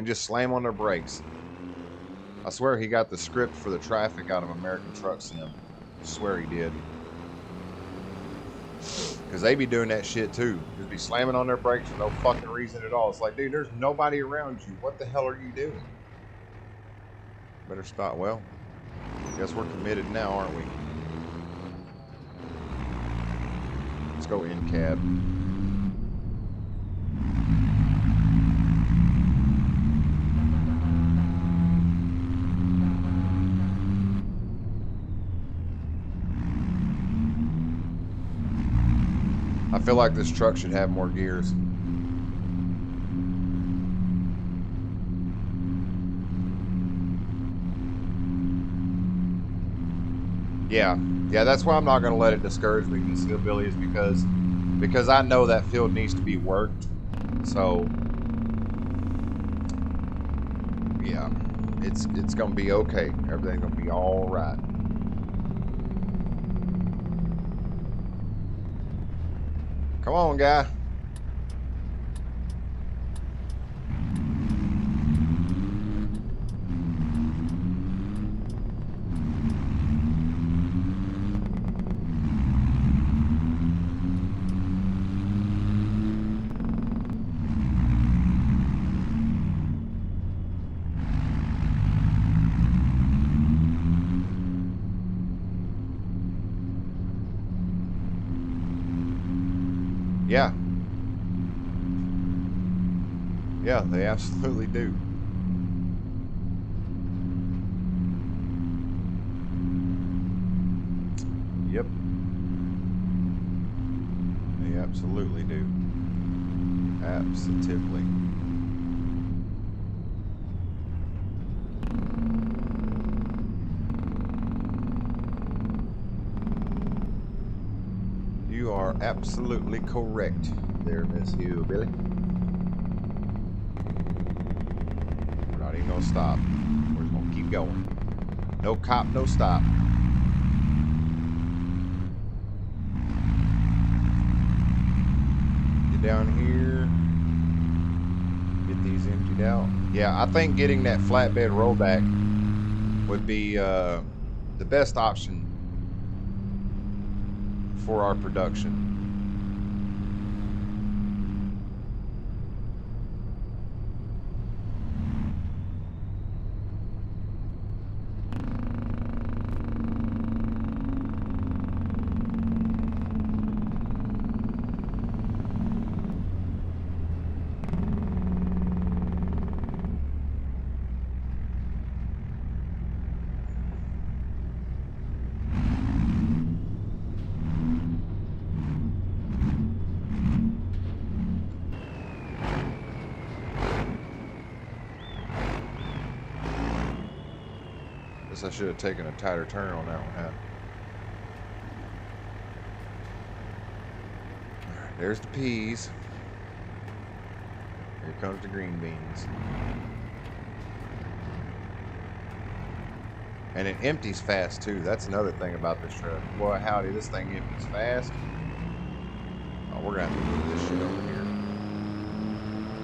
just slam on their brakes. I swear he got the script for the traffic out of American Truck Sim. I swear he did. Because they be doing that shit too. Just be slamming on their brakes for no fucking reason at all. It's like, dude, there's nobody around you. What the hell are you doing? Better stop. Well, guess we're committed now, aren't we? Let's go in cab. I feel like this truck should have more gears. Yeah, that's why I'm not going to let it discourage me, Miss Hillbilly, is because I know that field needs to be worked. So, yeah, it's going to be okay. Everything's going to be all right. Come on, guy. Yeah. Yeah, they absolutely do. Yep. They absolutely do. Absolutely. You are absolutely correct there, Miss Hillbilly. We're not even gonna stop. We're just gonna keep going. No cop, no stop. Get down here. Get these emptied out. Yeah, I think getting that flatbed rollback would be the best option for our production. I should have taken a tighter turn on that one, huh? Alright, there's the peas. Here comes the green beans. And it empties fast too. That's another thing about this truck. Boy, howdy, this thing empties fast. Oh, we're gonna have to move this shit over here.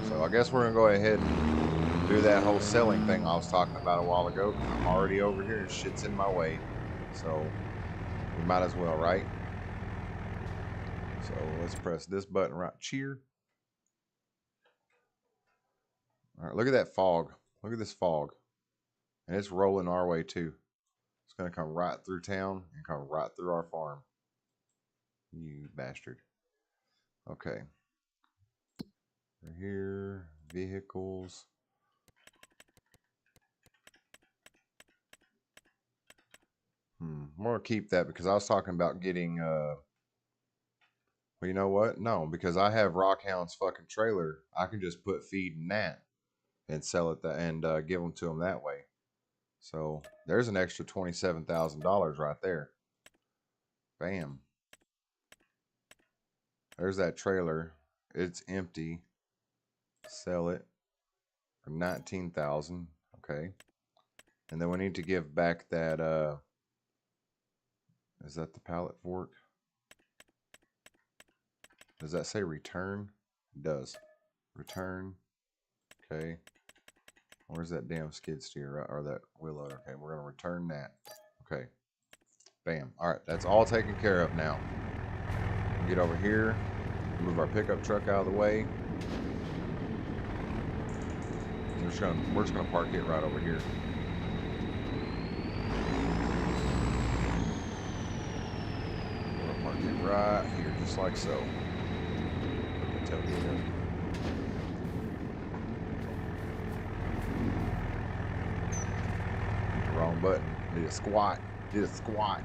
So I guess we're gonna go ahead and do that whole selling thing I was talking about a while ago. I'm already over here and shit's in my way. So we might as well, right? So let's press this button right. Cheer. All right, look at that fog. Look at this fog. And it's rolling our way too. It's going to come right through town and come right through our farm. You bastard. Okay. We're here. Vehicles. I'm going to keep that because I was talking about getting, well, you know what? No, because I have Rockhound's fucking trailer. I can just put feed in that and sell it and give them to them that way. So there's an extra $27,000 right there. Bam. There's that trailer. It's empty. Sell it for $19,000. Okay. And then we need to give back that is that the pallet fork? Does that say return? It does. Return. Okay. Where's that damn skid steer or that wheel loader? Okay, we're gonna return that. Okay. Bam. Alright, that's all taken care of now. Get over here. Move our pickup truck out of the way. We're just gonna park it right over here. We're gonna park it right here, just like so. Put the tailgate up. Wrong button. Did a squat. Did a squat.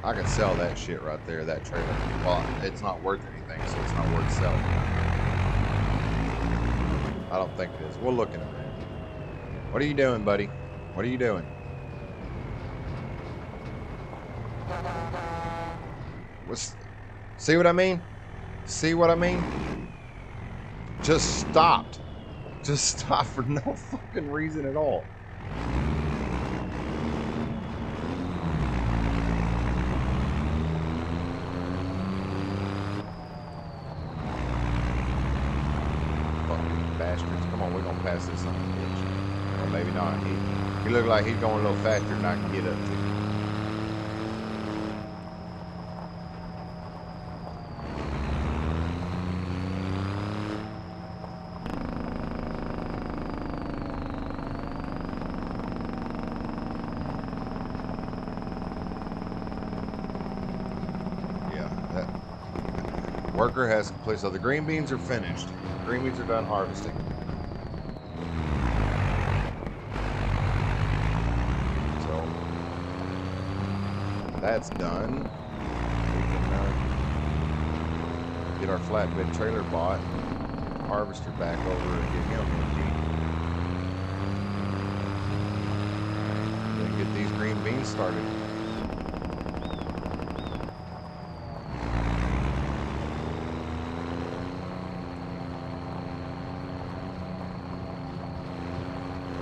I could sell that shit right there, that trailer. Well, it's not worth anything, so it's not worth selling. I don't think it is. We'll look at it. What are you doing, buddy? What are you doing? See what I mean? See what I mean? Just stopped. Just stopped for no fucking reason at all. Bastards. Come on, we're gonna pass this on the bitch. Or maybe not. He look like he's going a little faster than I can get up to. Yeah, that worker has completed. So the green beans are finished. Green beans are done harvesting. So that's done. We can get our flatbed trailer bought, harvester back over and get him empty. Then get these green beans started.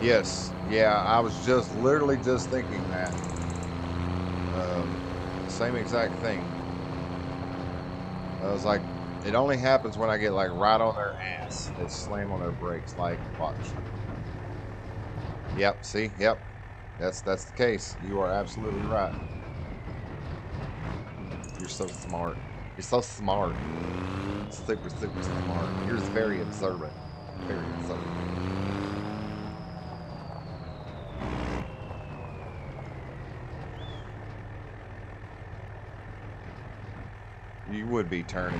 Yes, yeah, I was just literally just thinking that. Same exact thing. I was like, it only happens when I get like right on their ass. They slam on their brakes, like, watch. Yep, see, yep, that's the case. You are absolutely right. You're so smart. You're so smart. Super, super smart. You're very observant. Very observant. You would be turning.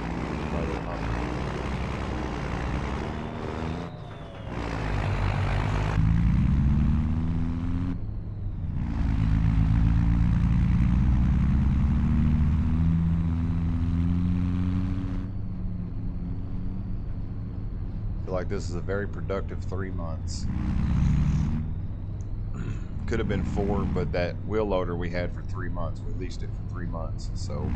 like this is a very productive 3 months. Could have been 4, but that wheel loader we had for 3 months. We leased it for 3 months, so.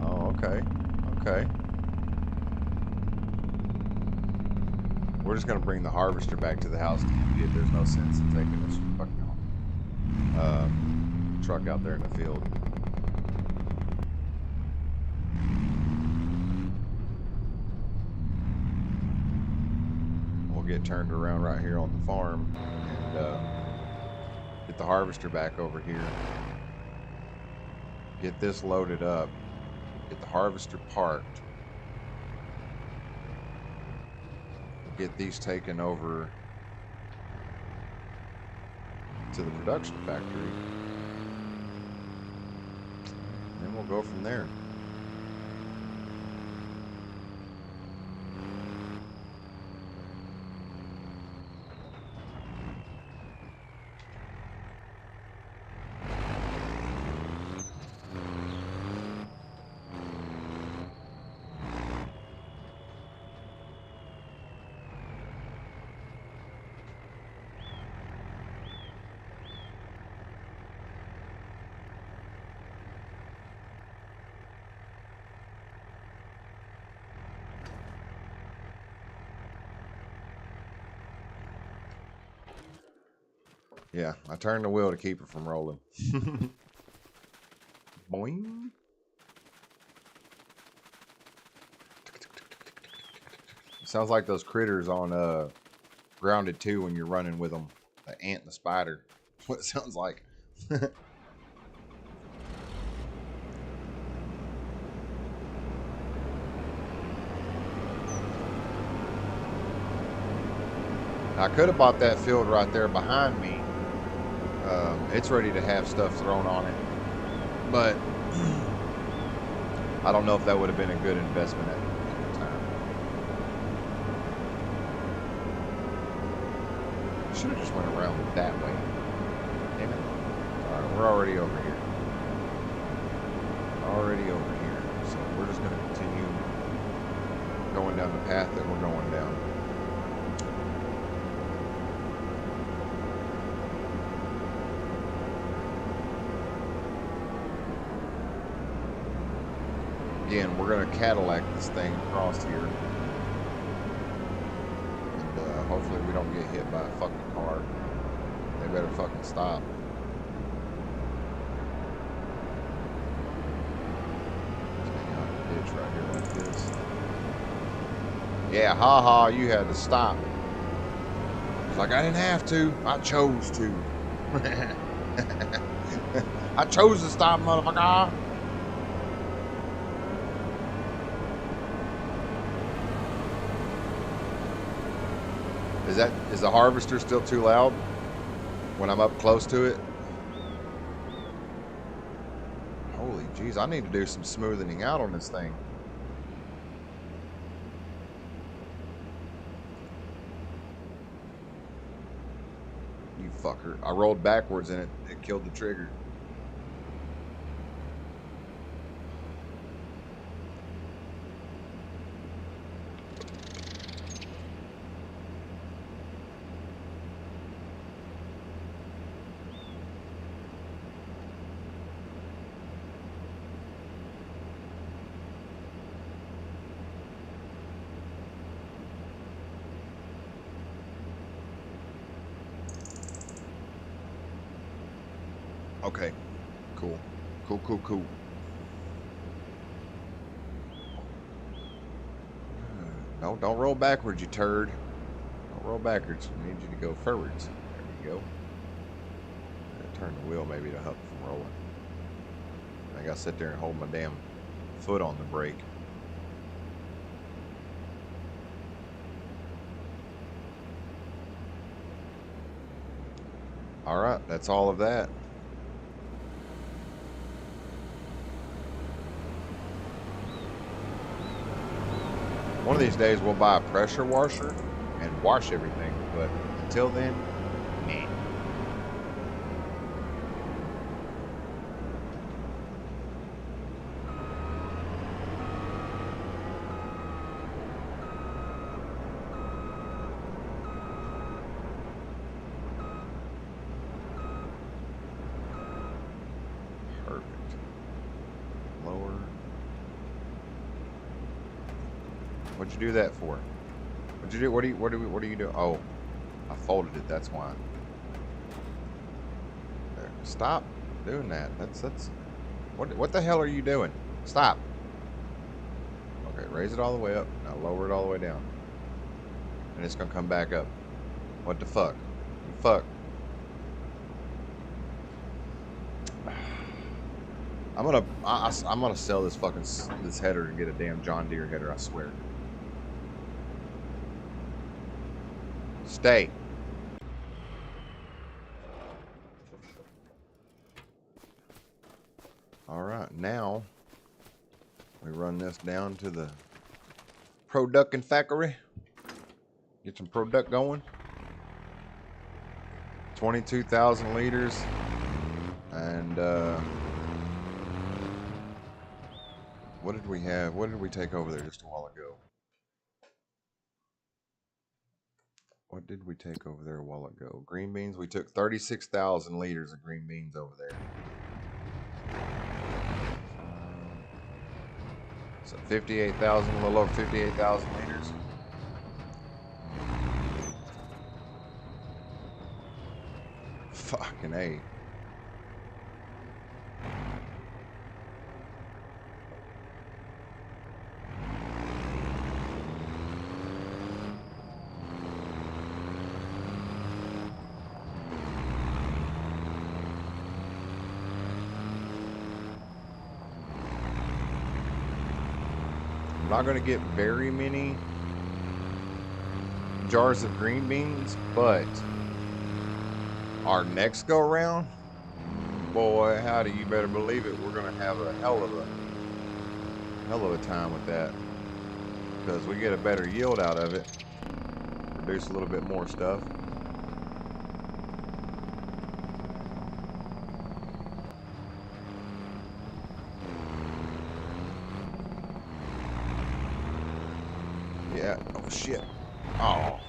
Oh, okay. Okay. We're just gonna bring the harvester back to the house to empty it. There's no sense in taking this fucking truck out there in the field. We'll get turned around right here on the farm and get the harvester back over here. Get this loaded up. Get the harvester parked. Get these taken over to the production factory. And then we'll go from there. Yeah, I turned the wheel to keep it from rolling. Boing. Sounds like those critters on Grounded 2 when you're running with them. The ant and the spider. That's what it sounds like. I could have bought that field right there behind me. It's ready to have stuff thrown on it, but I don't know if that would have been a good investment at the time. Should have just went around that way. Damn it. Alright, we're already over here. Already over here. So we're just going to continue going down the path that we're going down. Again, we're going to Cadillac this thing across here. And hopefully we don't get hit by a fucking car. They better fucking stop. Hang out in the ditch right here like this. Yeah, haha, you had to stop. It's like, I didn't have to. I chose to. I chose to stop, motherfucker. Is the harvester still too loud when I'm up close to it? Holy jeez, I need to do some smoothing out on this thing. You fucker. I rolled backwards and it killed the trigger. Okay, cool. Cool. No, don't roll backwards, you turd. Don't roll backwards. I need you to go forwards. There you go. Turn the wheel maybe to help from rolling. I gotta sit there and hold my damn foot on the brake. All right, that's all of that. One of these days we'll buy a pressure washer and wash everything, but until then, nah. What'd you do that for? What'd you do? What do you do? Oh, I folded it. That's why. There. Stop doing that. That's. What the hell are you doing? Stop. Okay, raise it all the way up. Now lower it all the way down. And it's gonna come back up. What the fuck? Fuck. I'm gonna sell this fucking this header and get a damn John Deere header. I swear. Stay. All right, now we run this down to the production factory. Get some product going. 22,000 liters, and what did we have? What did we take over there just a while ago? What did we take over there a while ago? Green beans. We took 36,000 liters of green beans over there. So 58,000, a little over 58,000 liters. Fucking A. I'm not going to get very many jars of green beans, but our next go around, boy, howdy, you better believe it, we're going to have a hell of a time with that, because we get a better yield out of it, produce a little bit more stuff. Yeah. Oh shit. Oh.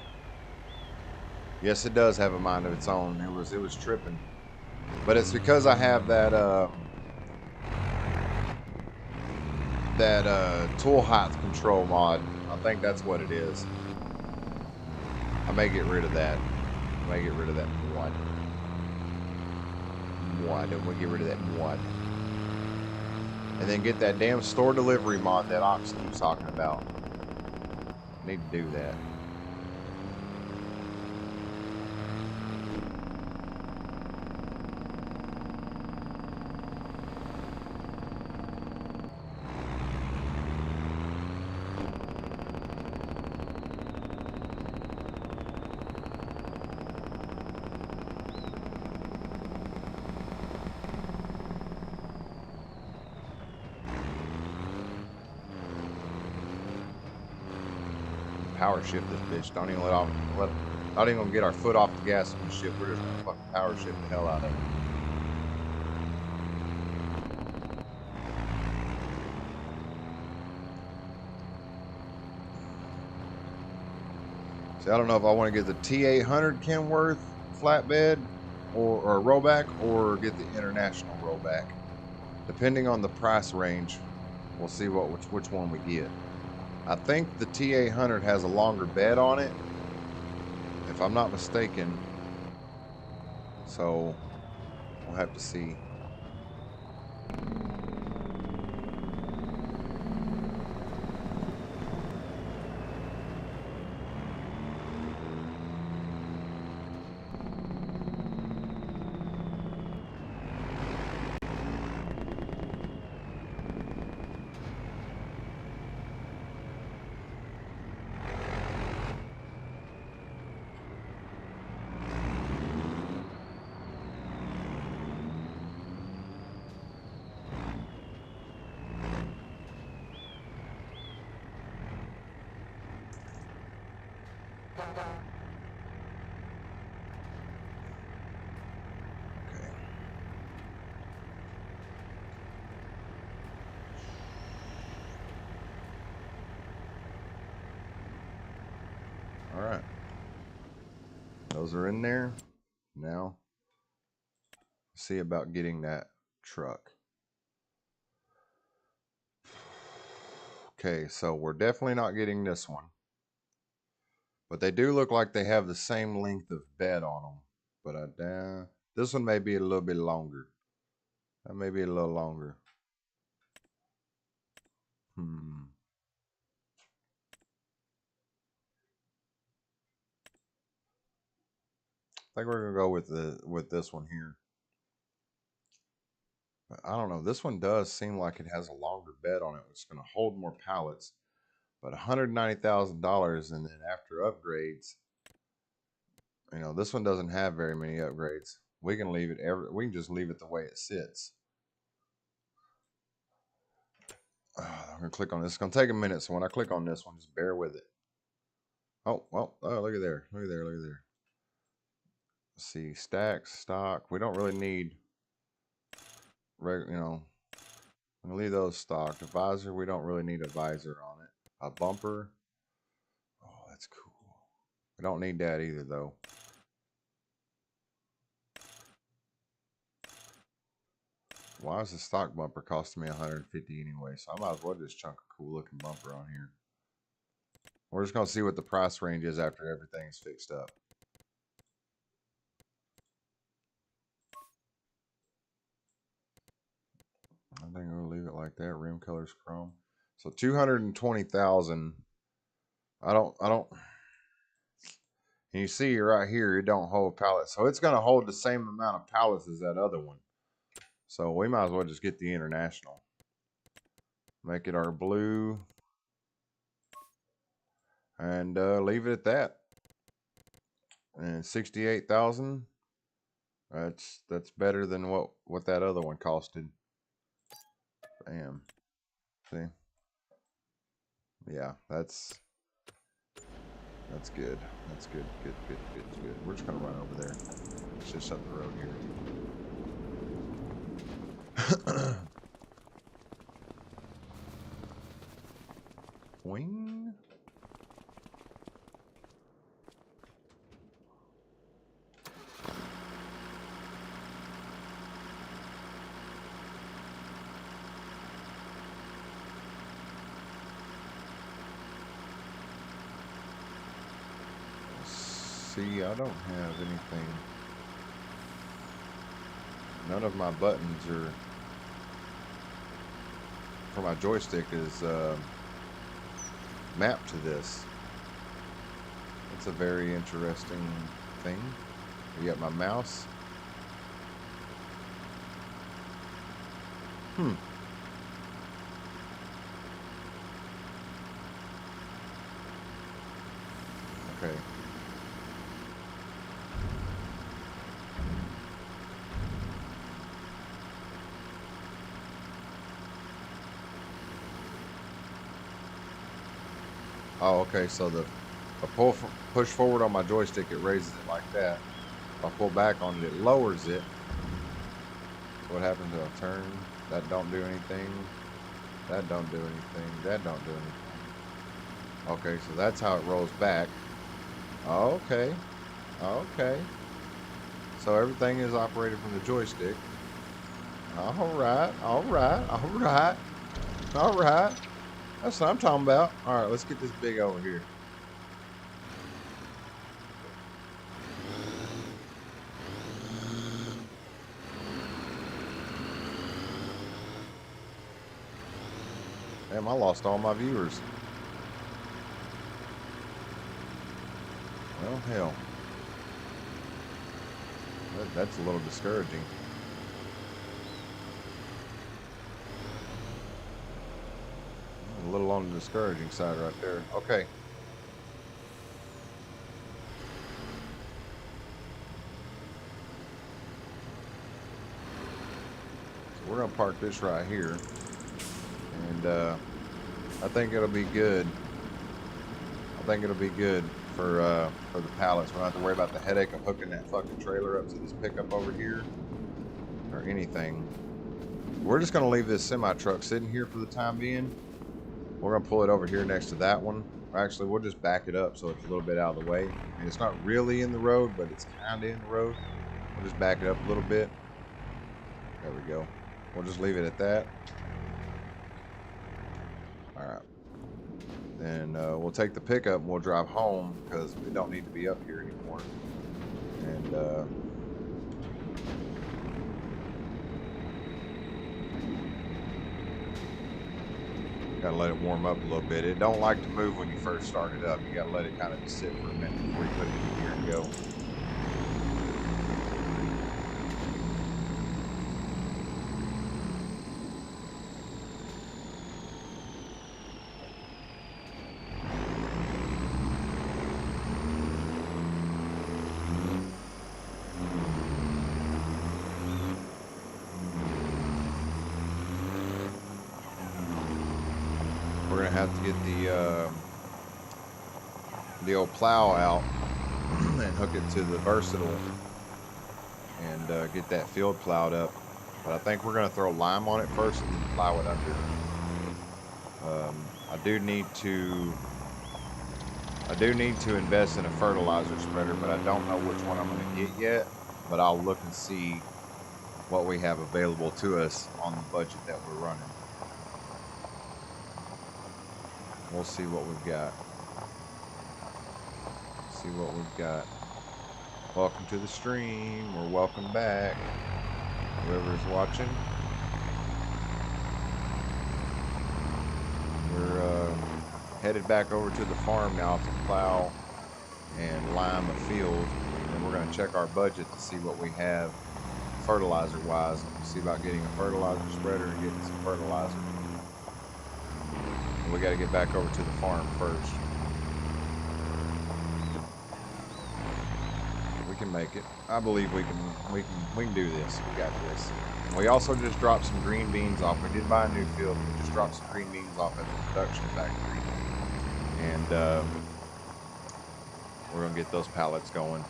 Yes, it does have a mind of its own. It was tripping, but it's because I have that tool height control mod. I think that's what it is. I may get rid of that. I may get rid of that mod. We'll get rid of that mod, and then get that damn store delivery mod that Ox keeps talking about. Need to do that. Power shift this bitch. Don't even not even gonna get our foot off the gas on this shit. We're just gonna fucking power shift the hell out of it. See, I don't know if I want to get the T800 Kenworth flatbed or rollback, or get the international rollback. Depending on the price range, we'll see which one we get. I think the T800 has a longer bed on it, if I'm not mistaken. So we'll have to see. All right, those are in there. Now, see about getting that truck. Okay, so we're definitely not getting this one. But they do look like they have the same length of bed on them. But this one may be a little bit longer. That may be a little longer. I think we're gonna go with this one here. But I don't know. This one does seem like it has a longer bed on it, which is gonna hold more pallets. But $190,000, and then after upgrades, you know, this one doesn't have very many upgrades. We can leave it we can just leave it the way it sits. I'm gonna click on this. It's gonna take a minute, so when I click on this one, just bear with it. Oh, well, oh, look at there, look at there, look at there. Let's see, stacks, stock. We don't really need, you know, I'm gonna leave those stock. The visor, we don't really need a visor on it. A bumper. Oh, that's cool. We don't need that either, though. Why is the stock bumper costing me $150 anyway? So I might as well just chunk a cool looking bumper on here. We're just gonna see what the price range is after everything's fixed up. I think we'll leave it like that. Rim colors chrome. So 220,000. I don't. And you see right here, it don't hold pallets. So it's gonna hold the same amount of pallets as that other one. So we might as well just get the international. Make it our blue. And leave it at that. And 68,000. That's better than what that other one costed. Bam. See? Yeah, that's good. That's good. Good. We're just gonna run over there. It's just up the road here. Wing. See, I don't have anything. None of my buttons are for my joystick is mapped to this. It's a very interesting thing. You got my mouse. Okay. Oh, okay. So push forward on my joystick, it raises it like that. If I pull back on it, it lowers it. So what happens if I turn? That don't do anything. That don't do anything. That don't do anything. Okay, so that's how it rolls back. Okay. Okay. So everything is operated from the joystick. Alright. That's what I'm talking about. Alright, let's get this big over here. Damn, I lost all my viewers. Well, hell. That's a little discouraging. A little on the discouraging side right there. Okay. So we're going to park this right here. And I think it'll be good. I think it'll be good for the pallets. We don't have to worry about the headache of hooking that fucking trailer up to this pickup over here or anything. We're just going to leave this semi-truck sitting here for the time being. We're going to pull it over here next to that one. Actually, we'll just back it up so it's a little bit out of the way. I mean, it's not really in the road, but it's kind of in the road. We'll just back it up a little bit. There we go. We'll just leave it at that. All right. and we'll take the pickup and we'll drive home because we don't need to be up here anymore. And gotta let it warm up a little bit. It don't like to move when you first start it up. You gotta let it kind of sit for a minute before you put it in gear and go. We're gonna have to get the old plow out and hook it to the versatile and get that field plowed up. But I think we're gonna throw lime on it first and then plow it under. I do need to invest in a fertilizer spreader, but I don't know which one I'm gonna get yet. But I'll look and see what we have available to us on the budget that we're running. We'll see what we've got. See what we've got. Welcome to the stream, or welcome back, whoever's watching. We're headed back over to the farm now to plow and lime a field, and we're going to check our budget to see what we have fertilizer wise. See about getting a fertilizer spreader and getting some fertilizer. And we got to get back over to the farm first. We can make it. I believe we can do this. We got this. We also just dropped some green beans off. We did buy a new field. We just dropped some green beans off at the production factory, and we're gonna get those pallets going.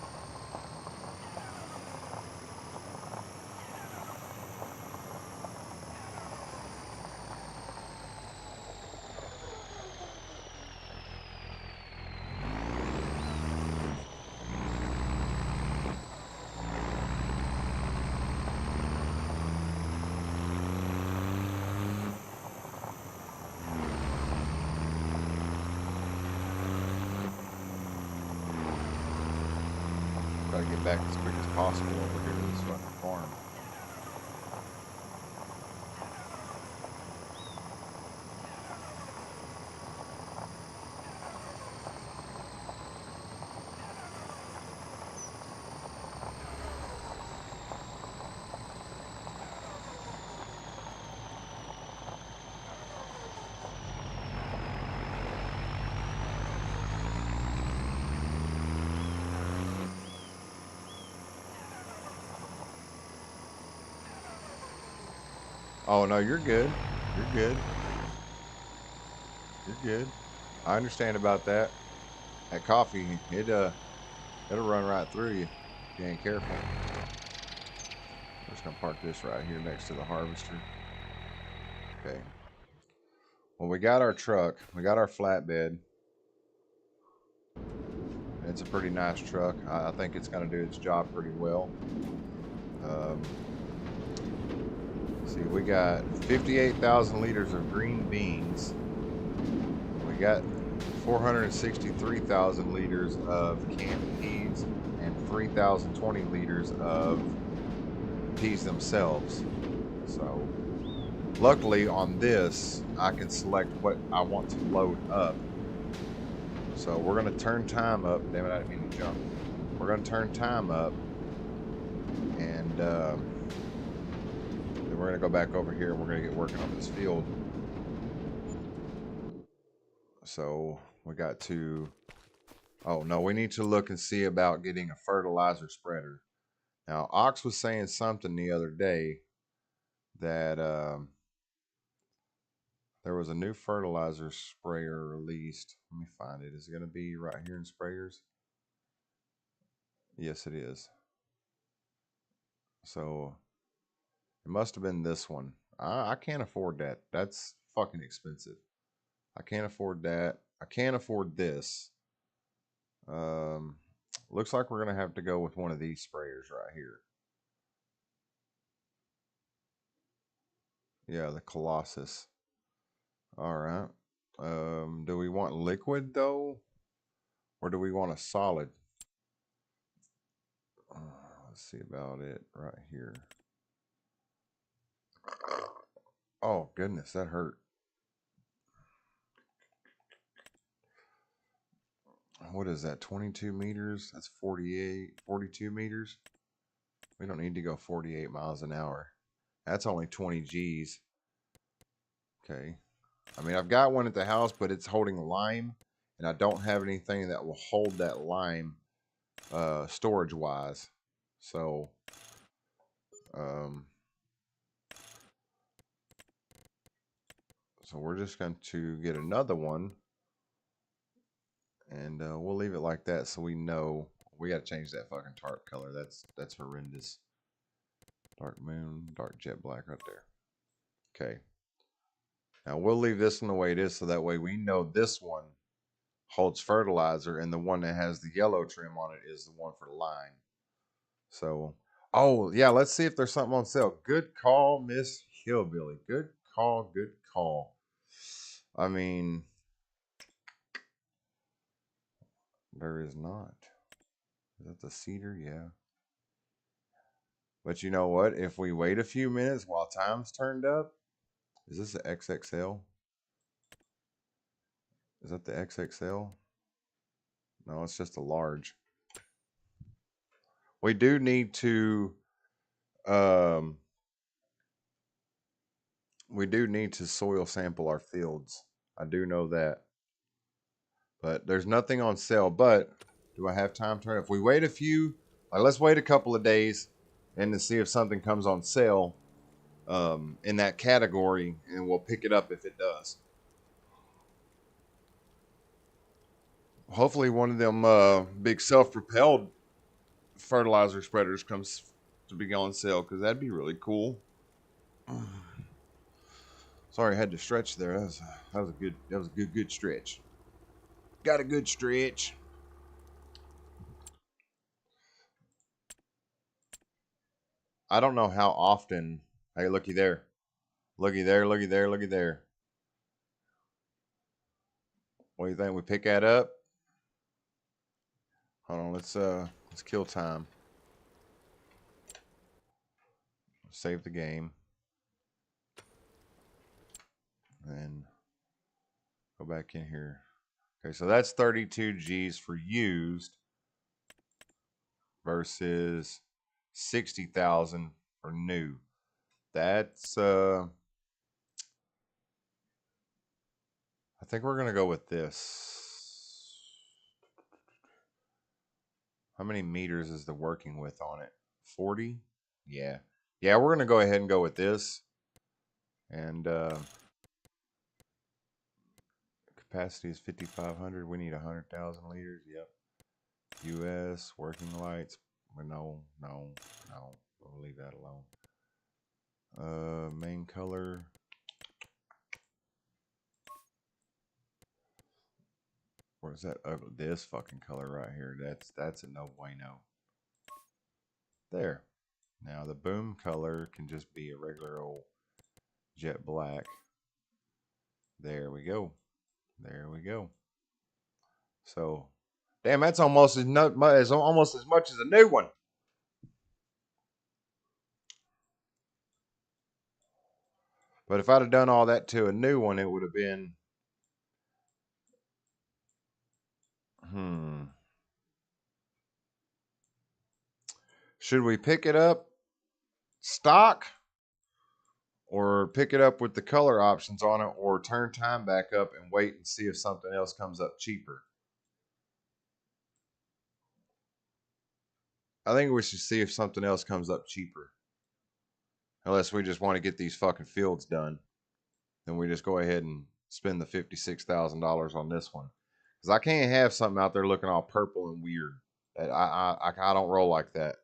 Try to get back as quick as possible over here to this fucking farm. Oh no, you're good. You're good. You're good. I understand about that. That coffee, it'll run right through you if you ain't careful. I'm just gonna park this right here next to the harvester. Okay. Well, we got our truck. We got our flatbed. It's a pretty nice truck. I think it's gonna do its job pretty well. See, we got 58,000 liters of green beans. We got 463,000 liters of canned peas and 3,020 liters of peas themselves. So, luckily on this, I can select what I want to load up. So we're going to turn time up. Damn it, I didn't mean to jump. We're going to turn time up, and then we're going to go back over here and we're going to get working on this field. So we got to, oh no, we need to look and see about getting a fertilizer spreader. Now, Ox was saying something the other day that there was a new fertilizer sprayer released. Let me find it. Is it going to be right here in sprayers? Yes, it is. So it must have been this one. I can't afford that. That's fucking expensive. I can't afford that. I can't afford this. Looks like we're going to have to go with one of these sprayers right here. Yeah, the Colossus. All right. Do we want liquid though? Or do we want a solid? Let's see about it right here. Oh, goodness, that hurt. What is that, 22 meters? That's 42 meters. We don't need to go 48 miles an hour. That's only 20 G's. Okay. I mean, I've got one at the house, but it's holding lime, and I don't have anything that will hold that lime storage-wise. So, so we're just going to get another one, and we'll leave it like that so we know. We got to change that fucking tarp color. That's horrendous. Dark moon, dark jet black right there. Okay. Now we'll leave this one the way it is so that way we know this one holds fertilizer and the one that has the yellow trim on it is the one for lime. So, oh yeah, let's see if there's something on sale. Good call, Miss Hillbilly. Good call, good call. I mean, there is not. Is that the cedar? Yeah. But you know what? If we wait a few minutes while time's turned up, is this the XXL? Is that the XXL? No, it's just a large. We do need to soil sample our fields. I do know that. But there's nothing on sale. But do I have time to? If we wait a few, let's wait a couple of days and to see if something comes on sale in that category, and we'll pick it up if it does. Hopefully one of them big self-propelled fertilizer spreaders comes to be on sale, because that'd be really cool. Sorry, I had to stretch there. That was a good stretch. Got a good stretch. I don't know how often. Hey, looky there. Looky there, looky there, looky there. What do you think? We pick that up? Hold on, let's kill time. Save the game. And go back in here. Okay, so that's 32 G's for used versus 60,000 for new. That's I think we're gonna go with this. How many meters is the working width on it? 40? Yeah. Yeah, we're gonna go ahead and go with this. And capacity is 5,500. We need 100,000 liters. Yep. US working lights. No. We'll leave that alone. Main color. Where's that? This fucking color right here. That's a no bueno. There. Now the boom color can just be a regular old jet black. There we go. There we go. So, damn, that's almost almost as much as a new one. But if I'd have done all that to a new one, it would have been Should we pick it up stock, or pick it up with the color options on it, or turn time back up and wait and see if something else comes up cheaper? I think we should see if something else comes up cheaper. Unless we just want to get these fucking fields done. Then we just go ahead and spend the $56,000 on this one. Because I can't have something out there looking all purple and weird. I don't roll like that.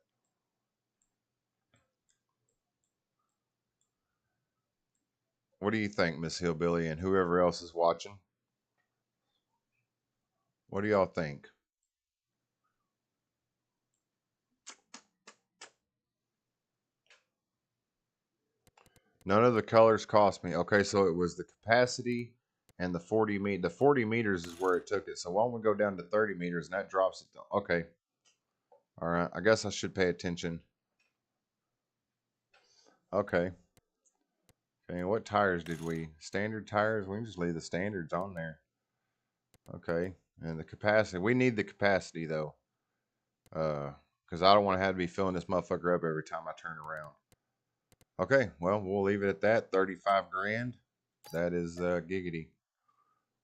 What do you think, Miss Hillbilly, and whoever else is watching? What do y'all think? None of the colors cost me. Okay, so it was the capacity And the 40 meters is where it took it. So why don't we go down to 30 meters and that drops it down. Okay. All right. I guess I should pay attention. Okay. Okay. What tires did we? Standard tires? We can just leave the standards on there. Okay. And the capacity. We need the capacity though. Because I don't want to have to be filling this motherfucker up every time I turn around. Okay. Well, we'll leave it at that. 35 grand. That is giggity.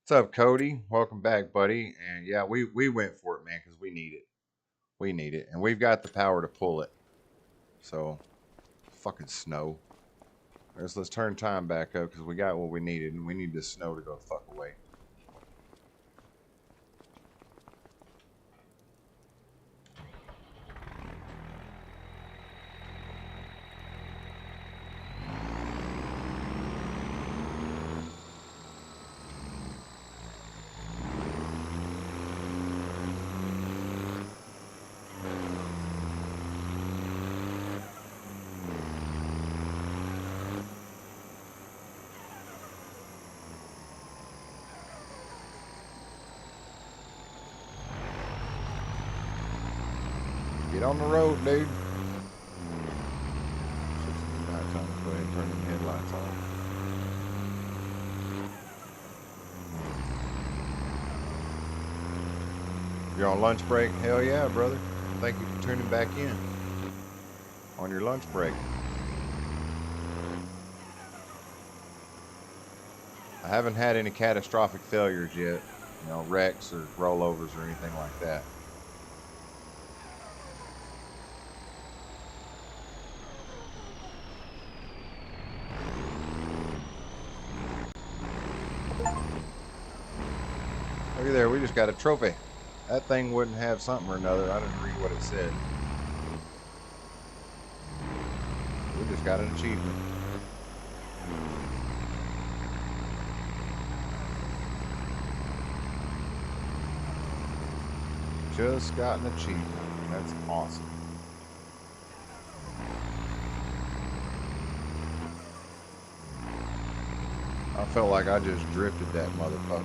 What's up, Cody? Welcome back, buddy. And yeah, we went for it, man, because we need it. We need it. And we've got the power to pull it. So, fucking snow. Let's turn time back up because we got what we needed. And we need this snow to go the fuck away. Get on the road, dude. Nighttime. Go ahead and turn them headlights on. You're on lunch break? Hell yeah, brother. Thank you for tuning back in on your lunch break. I haven't had any catastrophic failures yet. You know, wrecks or rollovers or anything like that. Look at there, we just got a trophy. That thing wouldn't have something or another. I didn't read what it said. We just got an achievement. Just got an achievement. That's awesome. I felt like I just drifted that motherfucker.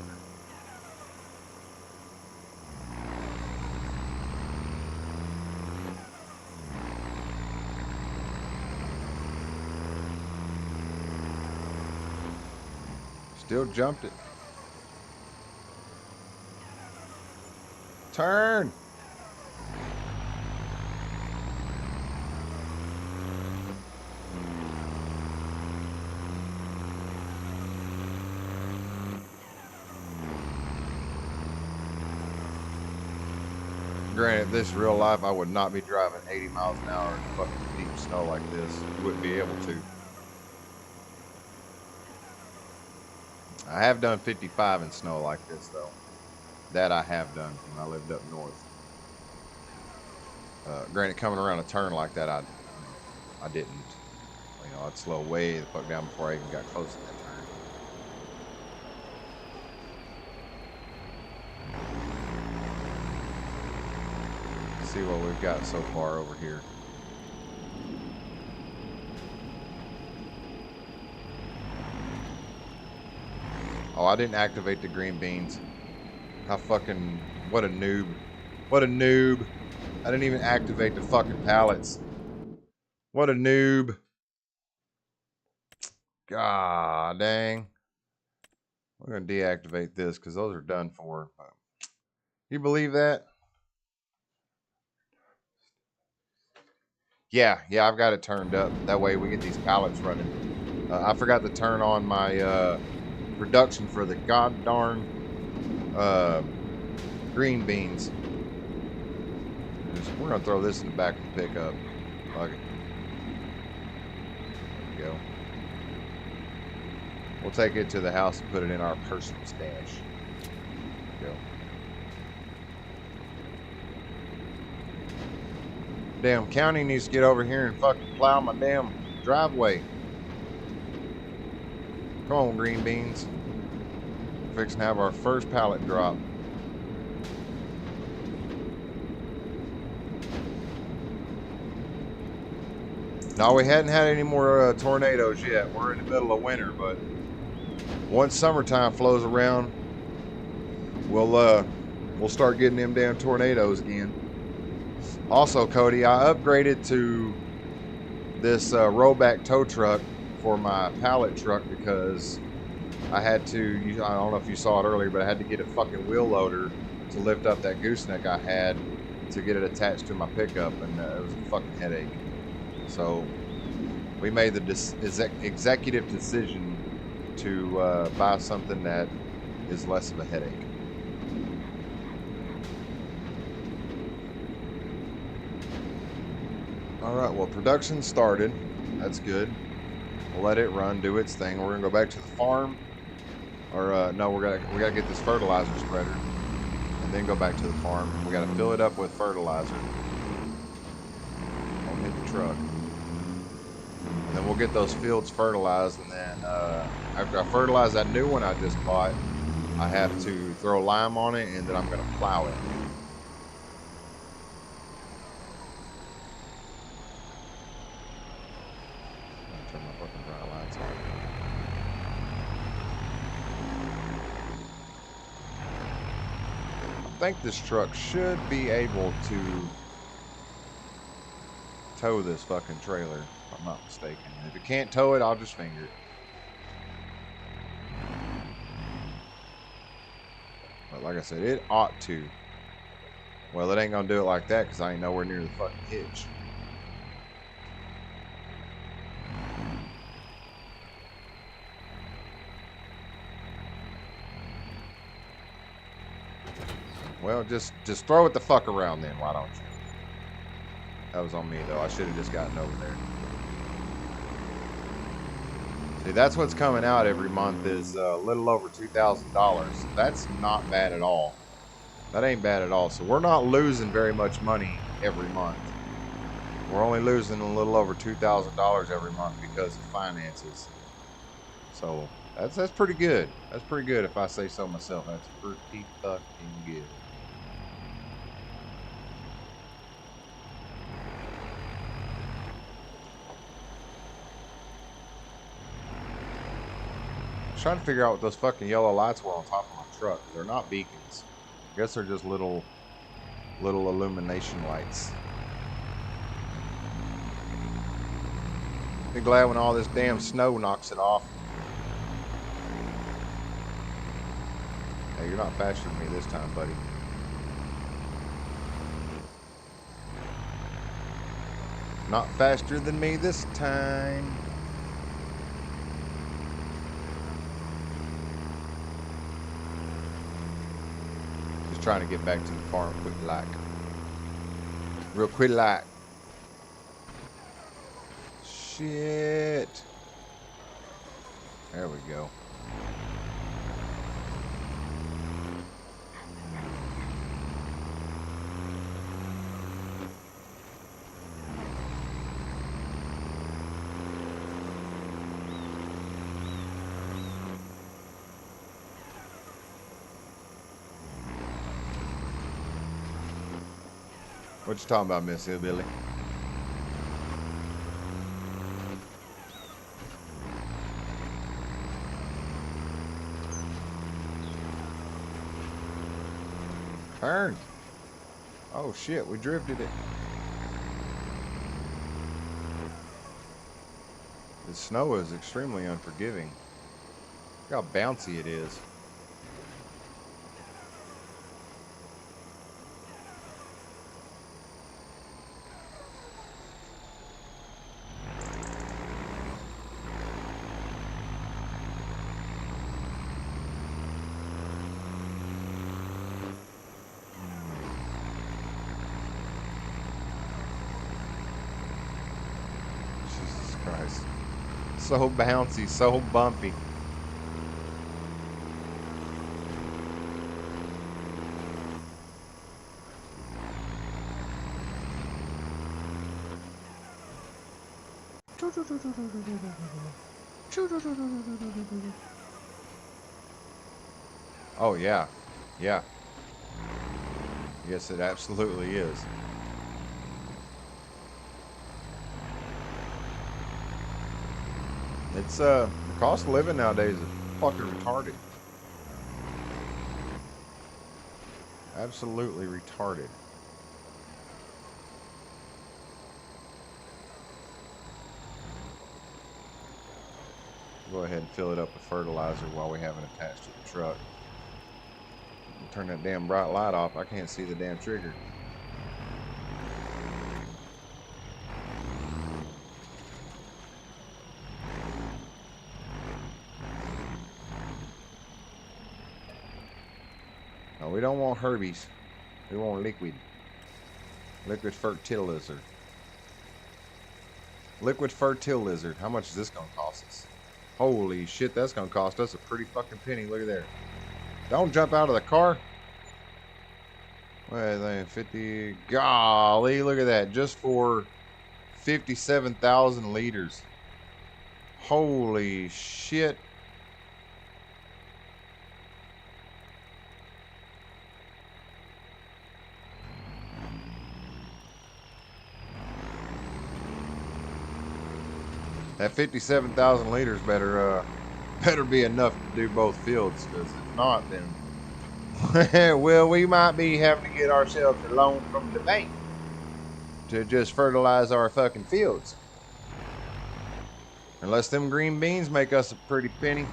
Still jumped it. Turn. Granted, this is real life, I would not be driving 80 miles an hour in fucking deep snow like this. You wouldn't be able to. I have done 55 in snow like this, though. That I have done when I lived up north. Granted, coming around a turn like that, I didn't. You know, I'd slow way the fuck down before I even got close to that turn. Let's see what we've got so far over here. Oh, I didn't activate the green beans. How fucking, what a noob. What a noob. I didn't even activate the fucking pallets. What a noob. God dang. We're going to deactivate this because those are done for. You believe that? Yeah, I've got it turned up. That way we get these pallets running. I forgot to turn on my production for the goddarn green beans. We're going to throw this in the back of the pickup. Fuck it. There we go. We'll take it to the house and put it in our personal stash. There we go. Damn, county needs to get over here and fucking plow my damn driveway. Come on, green beans. We're fixing to have our first pallet drop. No, we hadn't had any more tornadoes yet. We're in the middle of winter, but once summertime flows around, we'll start getting them damn tornadoes again. Also, Cody, I upgraded to this rollback tow truck for my pallet truck because I had to, I don't know if you saw it earlier, but I had to get a fucking wheel loader to lift up that gooseneck I had to get it attached to my pickup, and it was a fucking headache. So we made the executive decision to buy something that is less of a headache. All right, well, production started. That's good. We'll let it run, do its thing. We're gonna go back to the farm, or no, we gotta get this fertilizer spreader, and then go back to the farm. We gotta fill it up with fertilizer. Don't hit the truck. And then we'll get those fields fertilized, and then after I fertilize that new one I just bought, I have to throw lime on it, and then I'm gonna plow it. Turn my fucking bright lights on. I think this truck should be able to tow this fucking trailer, if I'm not mistaken. If it can't tow it, I'll just finger it. But like I said, it ought to. Well, it ain't gonna do it like that because I ain't nowhere near the fucking hitch. Well, just throw it the fuck around then, why don't you? That was on me though. I should have just gotten over there. See, that's what's coming out every month is a little over $2,000. That's not bad at all. That ain't bad at all. So we're not losing very much money every month. We're only losing a little over $2,000 every month because of finances. So that's pretty good. That's pretty good if I say so myself. That's pretty fucking good. Trying to figure out what those fucking yellow lights were on top of my truck. They're not beacons. I guess they're just little illumination lights. Be glad when all this damn snow knocks it off. Hey, you're not faster than me this time, buddy. Not faster than me this time. Trying to get back to the farm quick like. Real quick like. Shit. There we go. What you talking about, Miss Hillbilly? Turn. Oh shit, we drifted it. The snow is extremely unforgiving. Look how bouncy it is. So bouncy, so bumpy. Oh yeah, yeah. Yes, it absolutely is. It's the cost of living nowadays is fucking retarded. Absolutely retarded. Go ahead and fill it up with fertilizer while we have it attached to the truck. Turn that damn bright light off. I can't see the damn trigger. No, we don't want herbies. We want liquid. Liquid fertilizer. Liquid fertilizer. How much is this going to cost us? Holy shit, that's going to cost us a pretty fucking penny. Look at there. Don't jump out of the car. Wait, 50. Golly, look at that. Just for 57,000 liters. Holy shit. That 57,000 liters better be enough to do both fields, because if not, then well, we might be having to get ourselves a loan from the bank to just fertilize our fucking fields. Unless them green beans make us a pretty penny.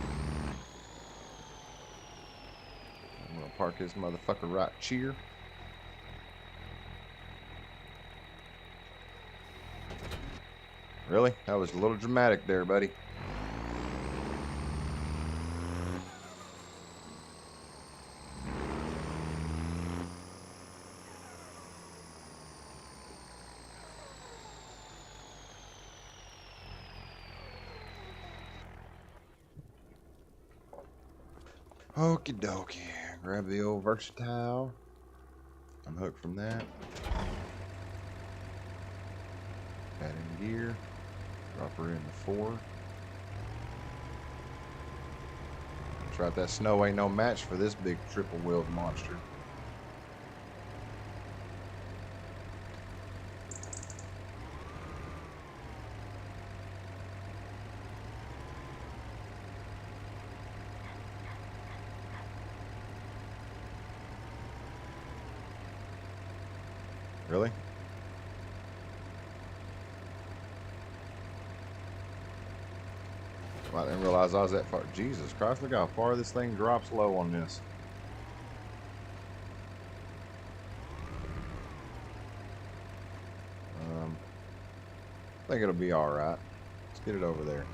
I'm gonna park this motherfucker right here. Really? That was a little dramatic there, buddy. Okie dokie. Grab the old versatile. I'm hooked from that. Add in gear. Drop her in the 4. That's right, that snow ain't no match for this big triple-wheeled monster. Really? I didn't realize I was that far. Jesus Christ, look how far this thing drops low on this. I think it'll be alright. Let's get it over there.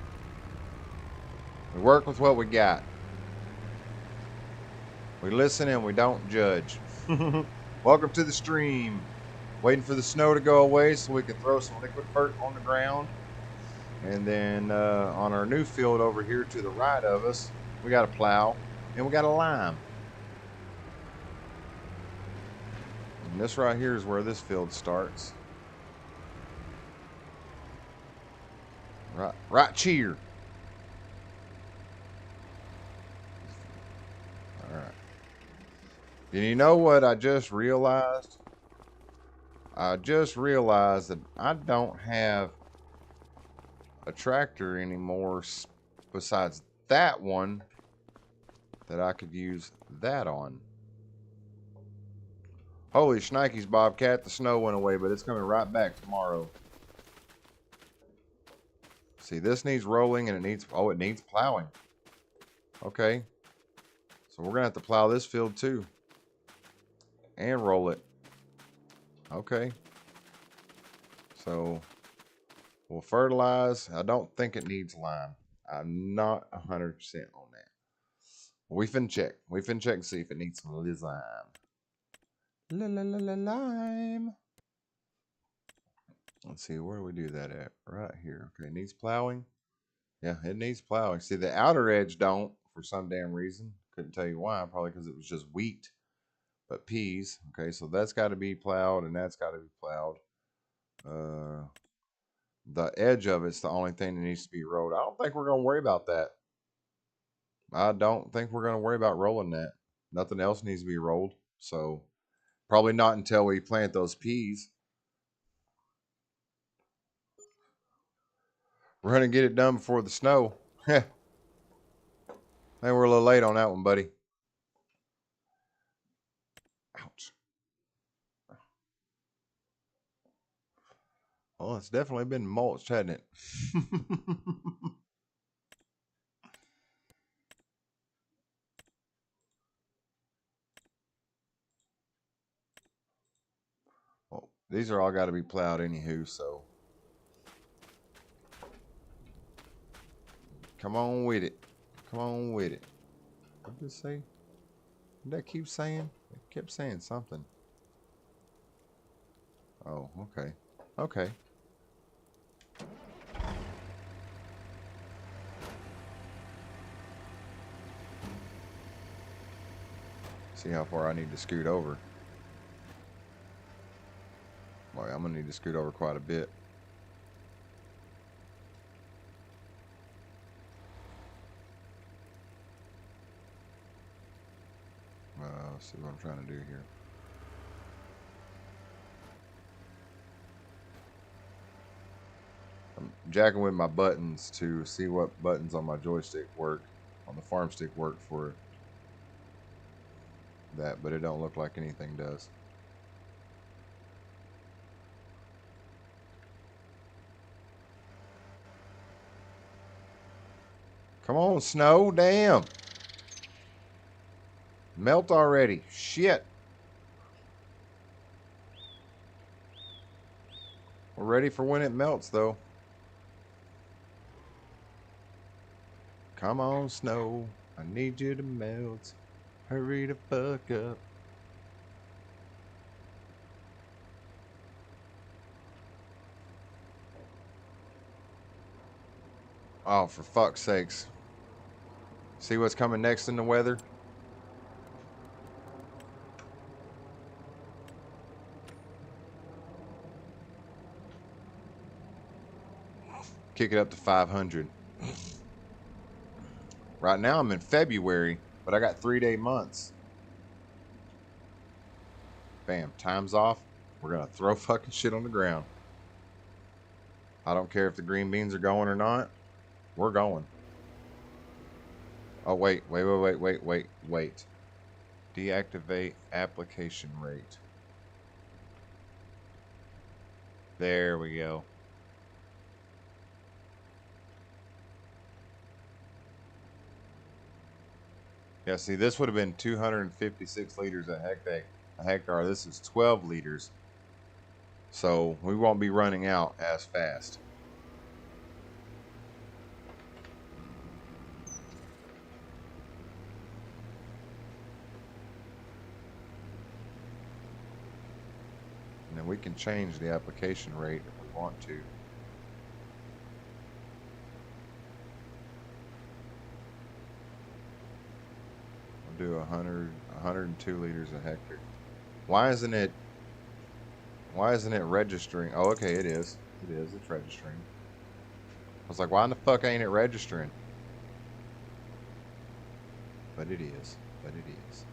We work with what we got. We listen and we don't judge. Welcome to the stream. Waiting for the snow to go away so we can throw some liquid fert on the ground. And then on our new field over here to the right of us, we got a plow and we got a lime. And this right here is where this field starts. Right cheer. All right. And you know what I just realized? I just realized that I don't have a tractor anymore besides that one that I could use that on. Holy shnikes, Bobcat, the snow went away, but it's coming right back tomorrow. See, this needs rolling and it needs, oh, it needs plowing. Okay. So we're going to have to plow this field too. And roll it. Okay. So we'll fertilize. I don't think it needs lime. I'm not 100% on that. We finna check. We finna check and see if it needs some lime. Lime. Let's see, where do we do that at? Right here. Okay, it needs plowing. Yeah, it needs plowing. See, the outer edge don't, for some damn reason. Couldn't tell you why. Probably because it was just wheat. But peas. Okay, so that's got to be plowed and that's got to be plowed. The edge of it's the only thing that needs to be rolled. I don't think we're going to worry about that. I don't think we're going to worry about rolling that. Nothing else needs to be rolled. So probably not until we plant those peas. We're going to get it done before the snow. Hey, we're a little late on that one, buddy. Ouch. Well, it's definitely been mulched, hasn't it? Well, these are all got to be plowed anywho, so come on with it. Come on with it. What did it say? Did that keep saying? It kept saying something. Oh, okay. Okay. See how far I need to scoot over. Boy, I'm going to need to scoot over quite a bit. Let's see what I'm trying to do here. I'm jacking with my buttons to see what buttons on my joystick work, on the farm stick work for that, but it don't look like anything does. Come on, snow. Damn. Melt already. Shit. We're ready for when it melts, though. Come on, snow. I need you to melt. Hurry the fuck up. Oh, for fuck's sakes. See what's coming next in the weather? Kick it up to 500. Right now I'm in February, but I got 3-day months. Bam, time's off. We're going to throw fucking shit on the ground. I don't care if the green beans are going or not. We're going. Oh, wait. Deactivate application rate. There we go. Yeah, see, this would have been 256 liters a hectare. This is 12 liters. So we won't be running out as fast. And then we can change the application rate if we want to. We'll do 102 liters a hectare. Why isn't it registering? Oh, okay, it is. It is. It's registering. I was like, why in the fuck ain't it registering? But it is. But it is.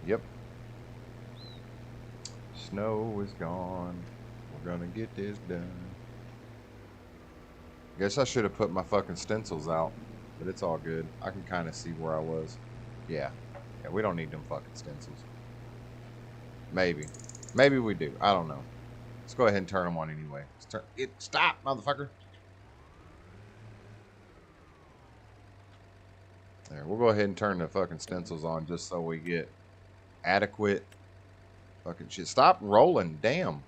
Yep. Snow is gone. We're gonna get this done. Guess I should have put my fucking stencils out, but it's all good. I can kind of see where I was. Yeah, we don't need them fucking stencils. Maybe we do. I don't know. Let's go ahead and turn them on anyway. Stop, motherfucker. There, we'll go ahead and turn the fucking stencils on just so we get adequate fucking shit. Stop rolling, damn.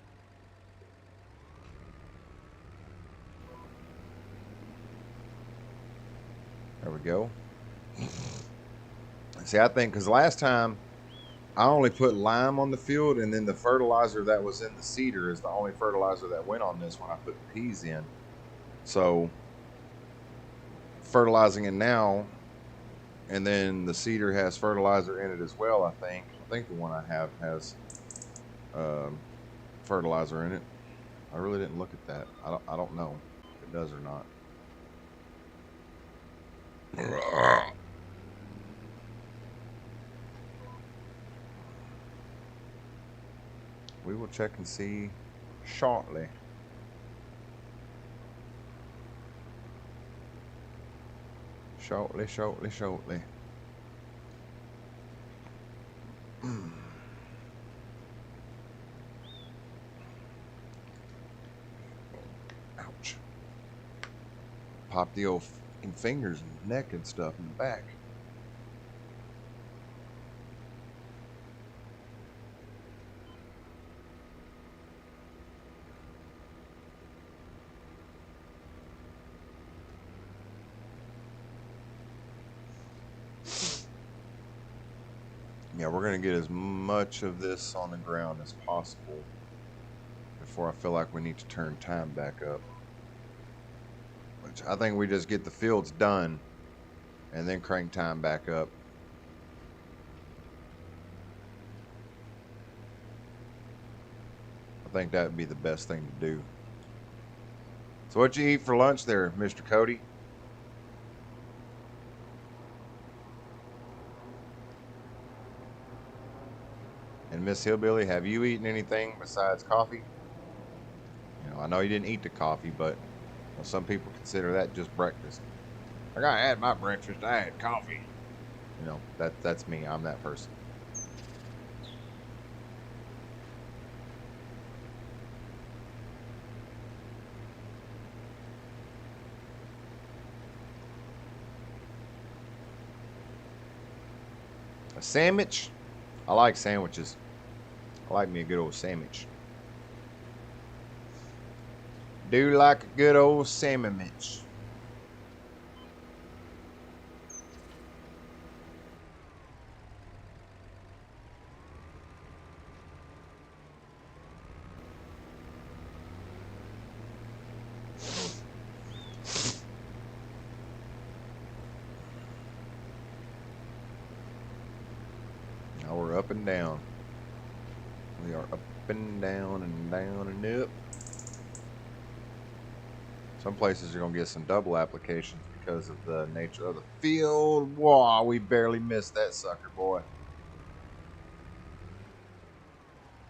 There we go. See, I think because last time I only put lime on the field, and then the fertilizer that was in the cedar is the only fertilizer that went on this when I put the peas in. So fertilizing it now, and then the cedar has fertilizer in it as well. I think the one I have has fertilizer in it. I really didn't look at that. I don't know if it does or not. We will check and see shortly. Shortly, shortly, shortly. Ouch. Pop the old fingers and neck and stuff in the back. Yeah, we're going to get as much of this on the ground as possible before I feel like we need to turn time back up. Which I think we just get the fields done and then crank time back up. I think that would be the best thing to do. So what you eat for lunch there, Mr. Cody? And Miss Hillbilly, have you eaten anything besides coffee? You know, I know you didn't eat the coffee, but you know, some people consider that just breakfast. Like, I had my breakfast, I had coffee. You know, that's me. I'm that person. A sandwich? I like sandwiches. I like me a good old sandwich. Do like a good old sandwich. Now we're up and down. We are up and down and down and up. Some places you're going to get some double applications because of the nature of the field. Wow, we barely missed that sucker, boy.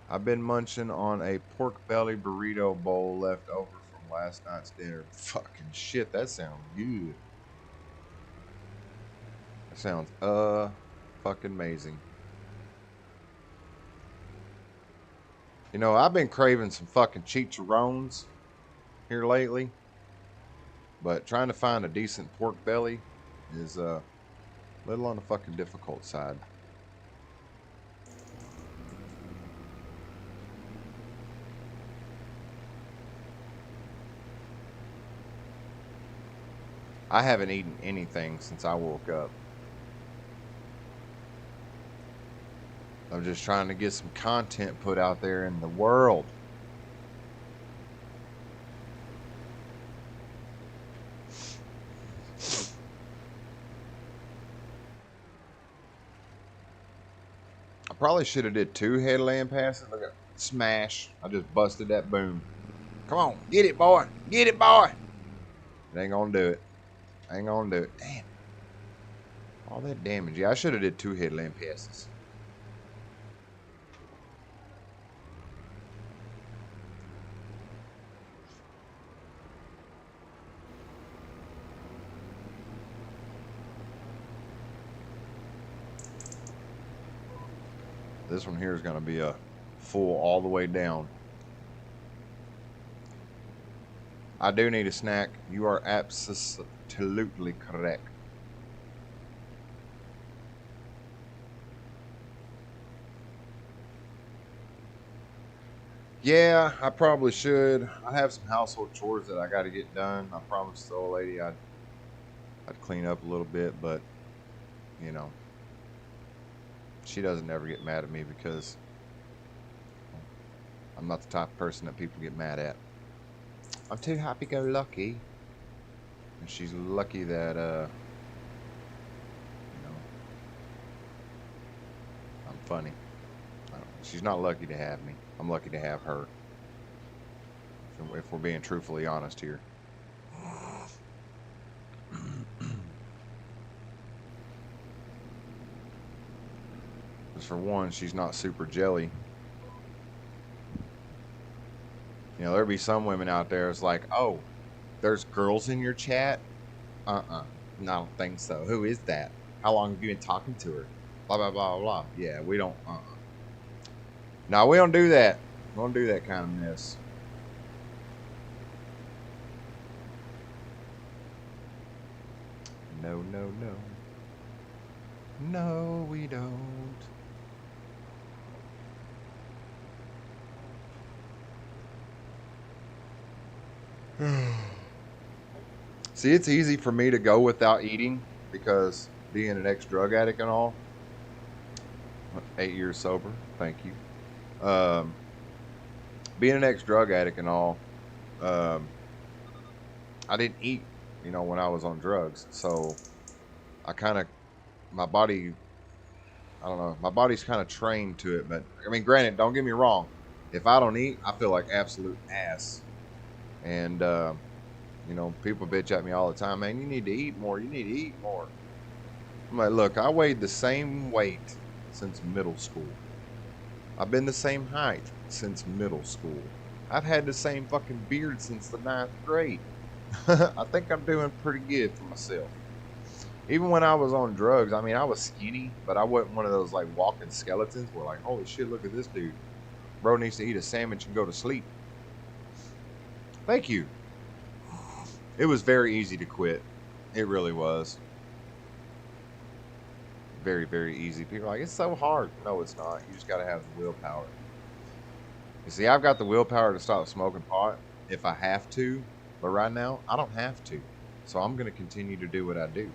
I've been munching on a pork belly burrito bowl left over from last night's dinner. Fucking shit, that sounds good. That sounds fucking amazing. You know, I've been craving some fucking chicharrones here lately. But trying to find a decent pork belly is a little on the fucking difficult side. I haven't eaten anything since I woke up. I'm just trying to get some content put out there in the world. I probably should have did 2 headland passes. Look at smash. I just busted that boom. Come on, get it, boy. Get it, boy. It ain't gonna do it. Ain't gonna do it. Damn. All that damage. Yeah, I should have did 2 headland passes. This one here is going to be a full all the way down. I do need a snack. You are absolutely correct. Yeah, I probably should. I have some household chores that I got to get done. I promised the old lady I'd clean up a little bit, but you know, she doesn't ever get mad at me because I'm not the type of person that people get mad at. I'm too happy-go-lucky, and she's lucky that you know, I'm funny. She's not lucky to have me. I'm lucky to have her. If we're being truthfully honest here. Because for one, she's not super jelly. You know, there'd be some women out there. It's like, oh, there's girls in your chat. No, I don't think so. Who is that? How long have you been talking to her? Blah, blah, blah, blah. Yeah, we don't, No, we don't do that. We don't do that kind of mess. No, no, no. No, we don't. See, it's easy for me to go without eating because being an ex-drug addict and all, 8 years sober, thank you. Being an ex-drug addict and all, um, I didn't eat, when I was on drugs. So I kind of, my body, I don't know, my body's kind of trained to it. But I mean, granted, don't get me wrong. If I don't eat, I feel like absolute ass. And, people bitch at me all the time, man, you need to eat more. You need to eat more. I'm like, look, I weighed the same weight since middle school. I've been the same height since middle school. I've had the same fucking beard since the 9th grade. I think I'm doing pretty good for myself. Even when I was on drugs, I mean, I was skinny, but I wasn't one of those like walking skeletons where like, holy shit, look at this dude. Bro needs to eat a sandwich and go to sleep. Thank you. It was very easy to quit. It really was. Very, very easy. People are like, it's so hard. No, it's not. You just got to have the willpower. You see, I've got the willpower to stop smoking pot if I have to, but right now, I don't have to. So I'm going to continue to do what I do.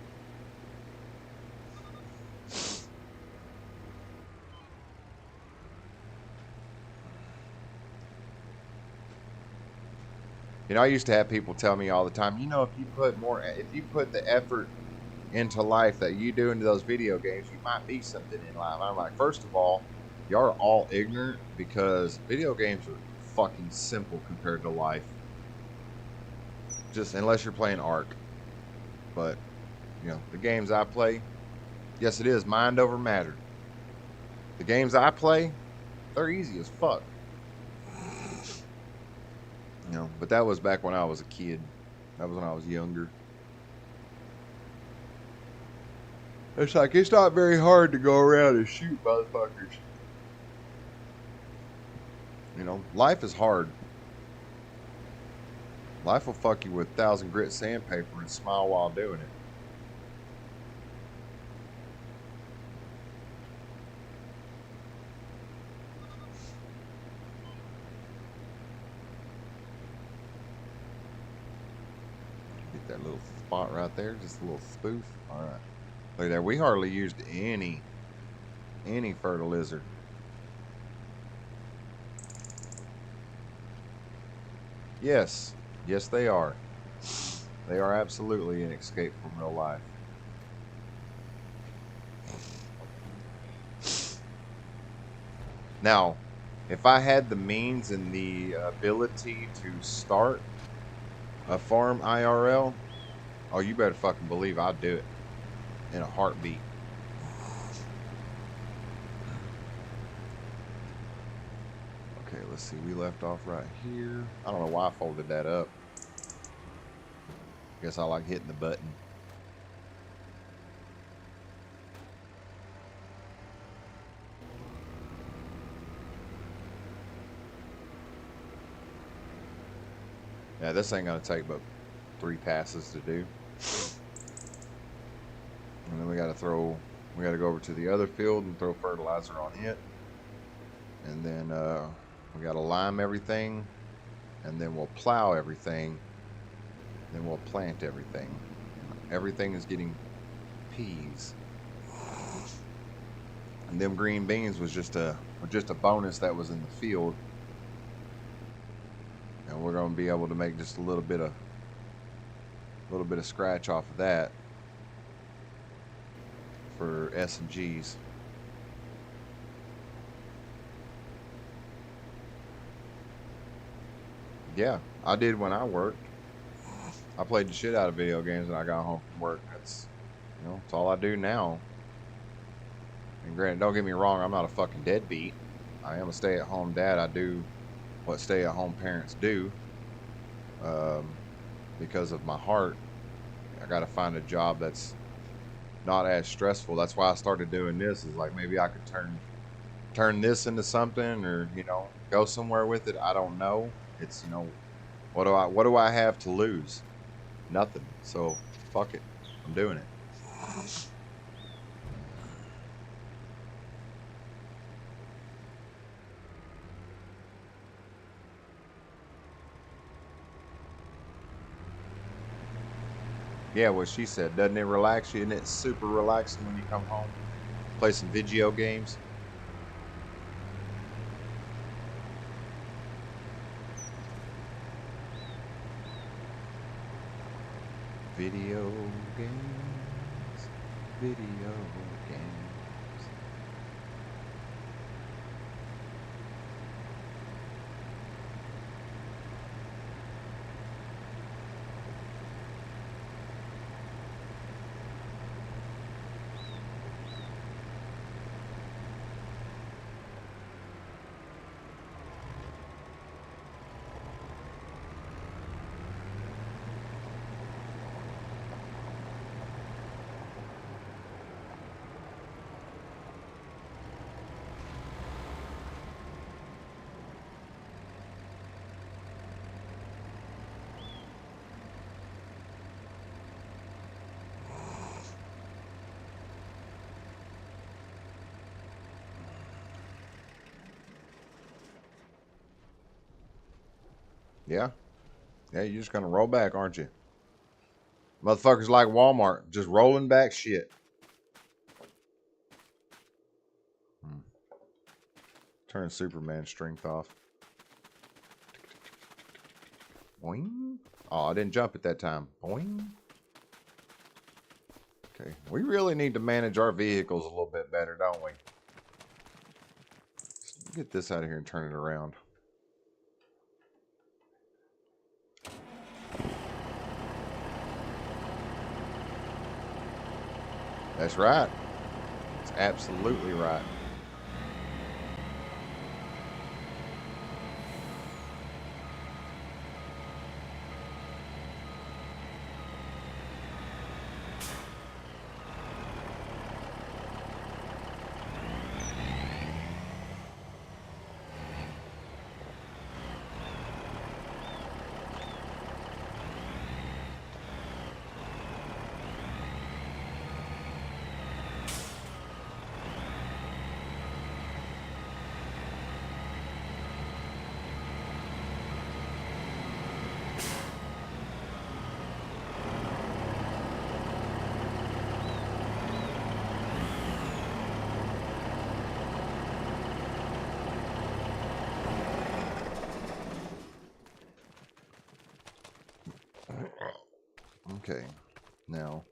I used to have people tell me all the time, if you put the effort into life that you do into those video games, you might be something in life. I'm like, first of all, y'all are all ignorant because video games are fucking simple compared to life. Just unless you're playing Ark. But, the games I play, yes, it is mind over matter. The games I play, they're easy as fuck. But that was back when I was a kid. That was when I was younger. It's like, it's not very hard to go around and shoot motherfuckers. Life is hard. Life will fuck you with 1,000 grit sandpaper and smile while doing it. Get that little spot right there, just a little spoof. All right. Look there, we hardly used any fertilizer. Yes, they are. They are absolutely an escape from real life. Now, if I had the means and the ability to start a farm IRL, oh, you better fucking believe I'd do it in a heartbeat. Okay, let's see. We left off right here. I don't know why I folded that up. Guess I like hitting the button. Yeah, this ain't gonna take but 3 passes to do. And then we gotta go over to the other field and throw fertilizer on it. And then we gotta lime everything, and then we'll plow everything, then we'll plant everything. Everything is getting peas. And them green beans was just a bonus that was in the field. And we're gonna be able to make just a little bit of scratch off of that for S&Gs. Yeah, I did when I worked. I played the shit out of video games when I got home from work. That's all I do now. And granted, don't get me wrong, I'm not a fucking deadbeat. I am a stay-at-home dad. I do what stay-at-home parents do because of my heart. I got to find a job that's not as stressful. That's why I started doing this. Is like maybe I could turn this into something, or go somewhere with it. I don't know. It's what do I have to lose? Nothing. So fuck it. I'm doing it. Yeah, what she said. Doesn't it relax you? Isn't it super relaxing when you come home? Play some video games. Video games. Video games. Yeah. Yeah, you're just gonna roll back, aren't you? Motherfuckers like Walmart, just rolling back shit. Turn Superman's strength off. Boing. Oh, I didn't jump at that time. Boing. Okay, we really need to manage our vehicles a little bit better, don't we? Let's get this out of here and turn it around. That's right. It's absolutely right. Okay, now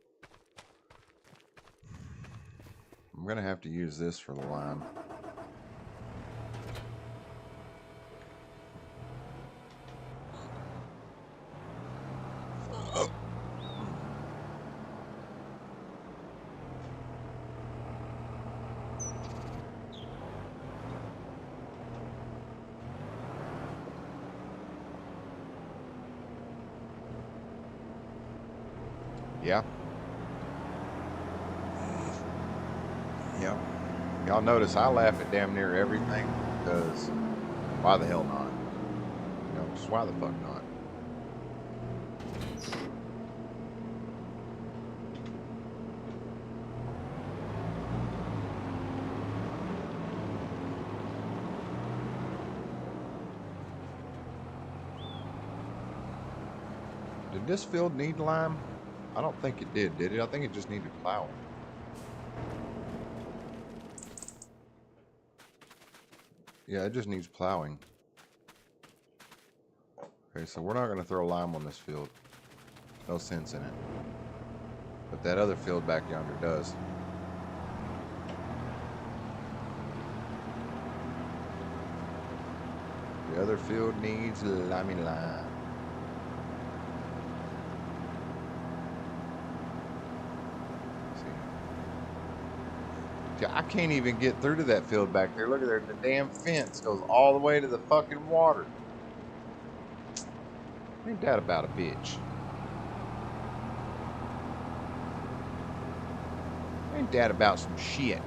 I'm gonna have to use this for the line. Yeah. Yeah. Y'all notice I laugh at damn near everything because why the hell not? Just why the fuck not? Did this field need lime? I don't think it did it? I think it just needed plowing. Yeah, it just needs plowing. Okay, so we're not going to throw lime on this field. No sense in it. But that other field back yonder does. The other field needs limey lime. I can't even get through to that field back there. Look at there. The damn fence goes all the way to the fucking water. Ain't that about a bitch? Ain't that about some shit?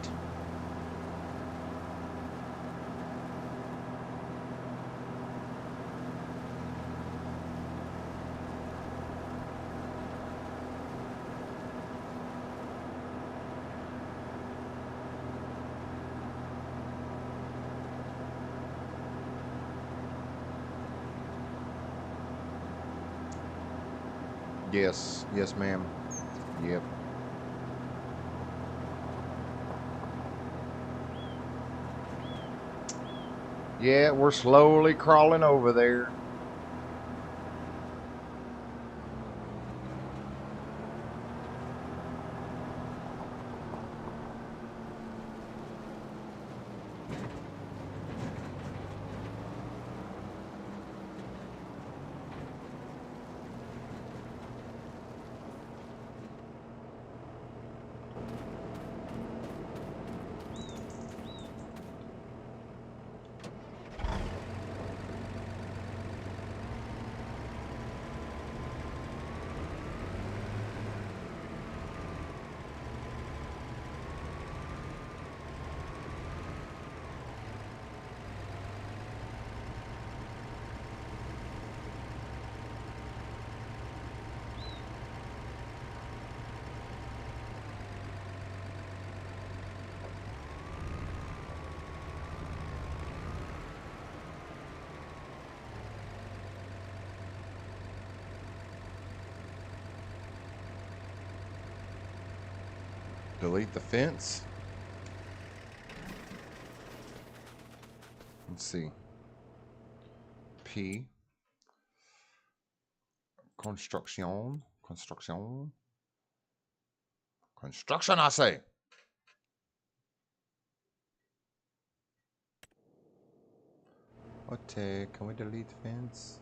Yes. Yes, ma'am. Yep. Yeah, we're slowly crawling over there. Delete the fence. Let's see. P. Construction. Construction. Construction, I say. What? Can we delete the fence?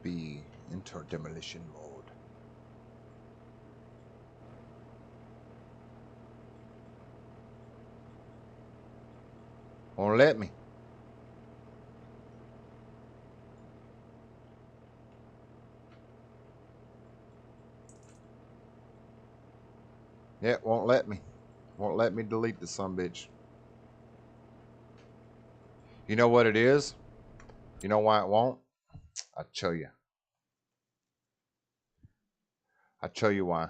B. Enter demolition mode. Won't let me. Yeah, won't let me. Won't let me delete the sumbitch. You know what it is? You know why it won't? I'll tell you. I'll tell you why.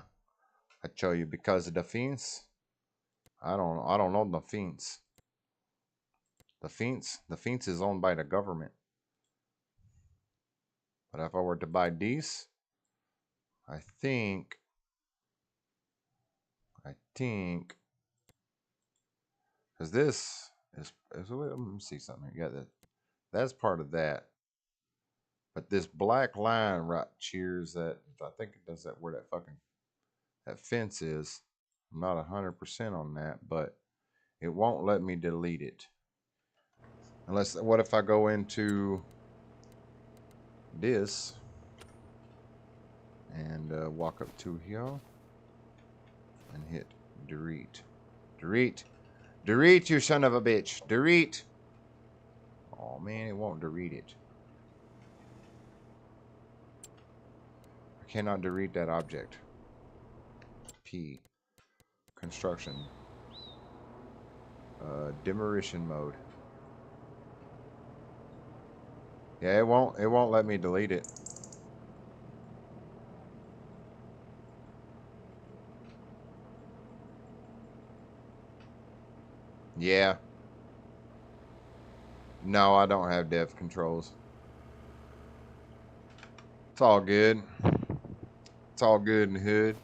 I'll tell you because of the fence. I don't know the fence. The fence is owned by the government. But if I were to buy these, I think, because this is let me see something. Yeah, that's part of that. But this black line right cheers that, I think it does that where that fence is. I'm not 100% on that, but it won't let me delete it. Unless, what if I go into this and walk up to here and hit delete. Delete. Delete, you son of a bitch. Delete. Oh man, it won't delete it. I cannot delete that object. P. Construction. Demolition mode. Yeah, it won't let me delete it. Yeah. No, I don't have depth controls. It's all good. It's all good in the hood.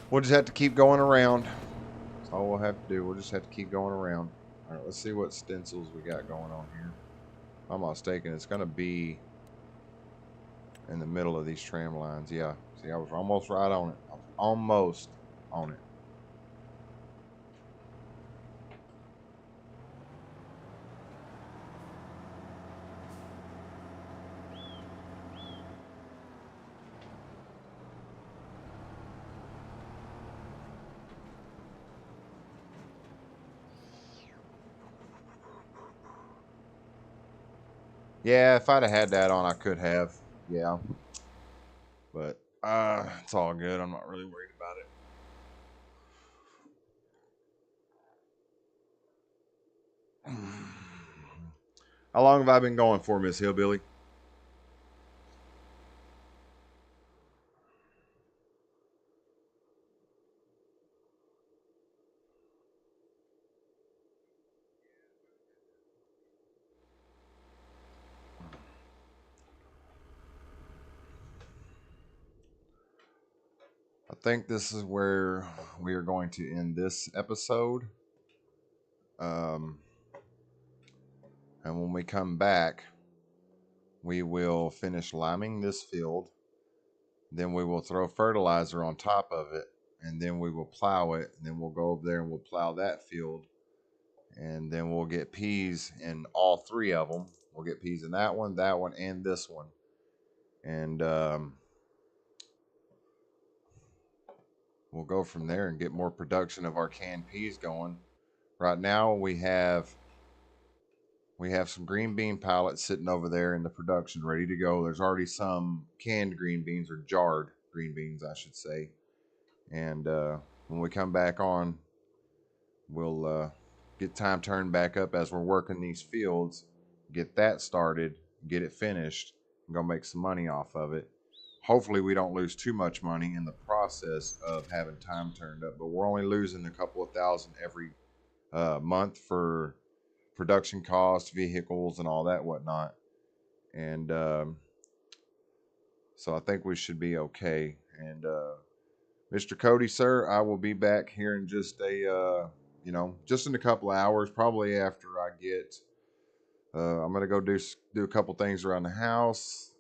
We'll just have to keep going around. That's all we'll have to do. We'll just have to keep going around. All right, let's see what stencils we got going on here. If I'm not mistaken, it's going to be in the middle of these tram lines. Yeah. See, I was almost right on it. I was almost on it. Yeah, if I'd have had that on, I could have. Yeah. But it's all good. I'm not really worried about How long have I been going for, Miss Hillbilly? I think this is where we are going to end this episode. Um, and when we come back, we will finish liming this field. Then we will throw fertilizer on top of it. And then we will plow it. And then we'll go over there and we'll plow that field. And then we'll get peas in all three of them. We'll get peas in that one, and this one. And we'll go from there and get more production of our canned peas going. Right now we have some green bean pallets sitting over there in the production ready to go. There's already some canned green beans, or jarred green beans, I should say. And when we come back on, we'll get time turned back up as we're working these fields, get that started, get it finished, and go make some money off of it. Hopefully we don't lose too much money in the process of having time turned up, but we're only losing a couple of thousand every month for production costs, vehicles, and all that whatnot. And so I think we should be okay. And Mr. Cody, sir, I will be back here in just just in a couple of hours, probably after I get. I'm gonna go do a couple things around the house.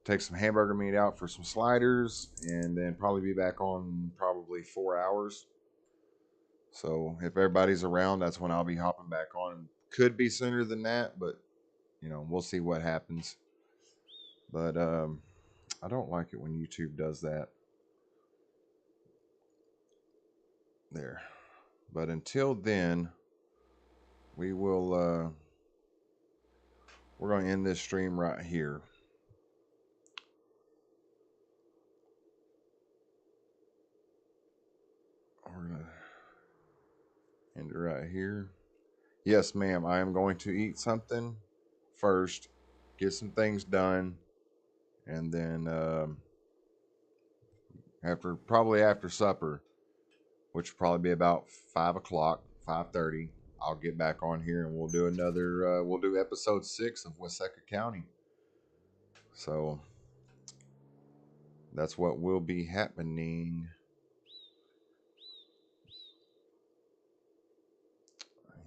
Take some hamburger meat out for some sliders, and then probably be back on probably 4 hours. So if everybody's around, that's when I'll be hopping back on. Could be sooner than that, but we'll see what happens. But I don't like it when YouTube does that. There. But until then, we will. We're going to end this stream right here. We're going to end it right here. Yes, ma'am. I am going to eat something first, get some things done, and then after supper, which will probably be about 5 o'clock, 5:30. I'll get back on here and we'll do another. We'll do episode 6 of Waseca County. So that's what will be happening.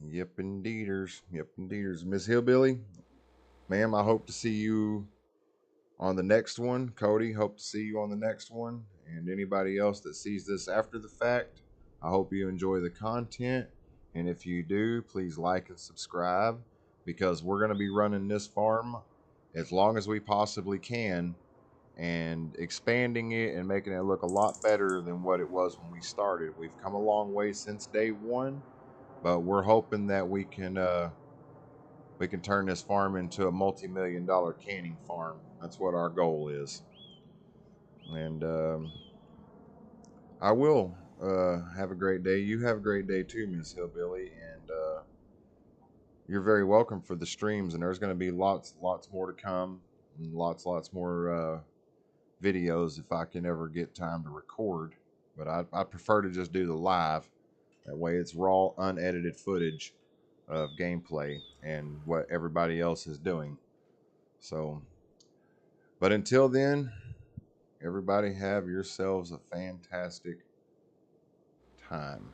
Yep, indeeders. Yep, indeeders. Miss Hillbilly, ma'am, I hope to see you on the next one. Cody, hope to see you on the next one. And anybody else that sees this after the fact, I hope you enjoy the content. And if you do, please like and subscribe, because we're going to be running this farm as long as we possibly can and expanding it and making it look a lot better than what it was when we started. We've come a long way since day one, but we're hoping that we can turn this farm into a multi-million-dollar canning farm. That's what our goal is. And I will have a great day. You have a great day too, Miss Hillbilly. And you're very welcome for the streams. And there's going to be lots more to come, and lots more videos if I can ever get time to record. But I prefer to just do the live. That way it's raw, unedited footage of gameplay and what everybody else is doing. So, but until then, everybody have yourselves a fantastic time.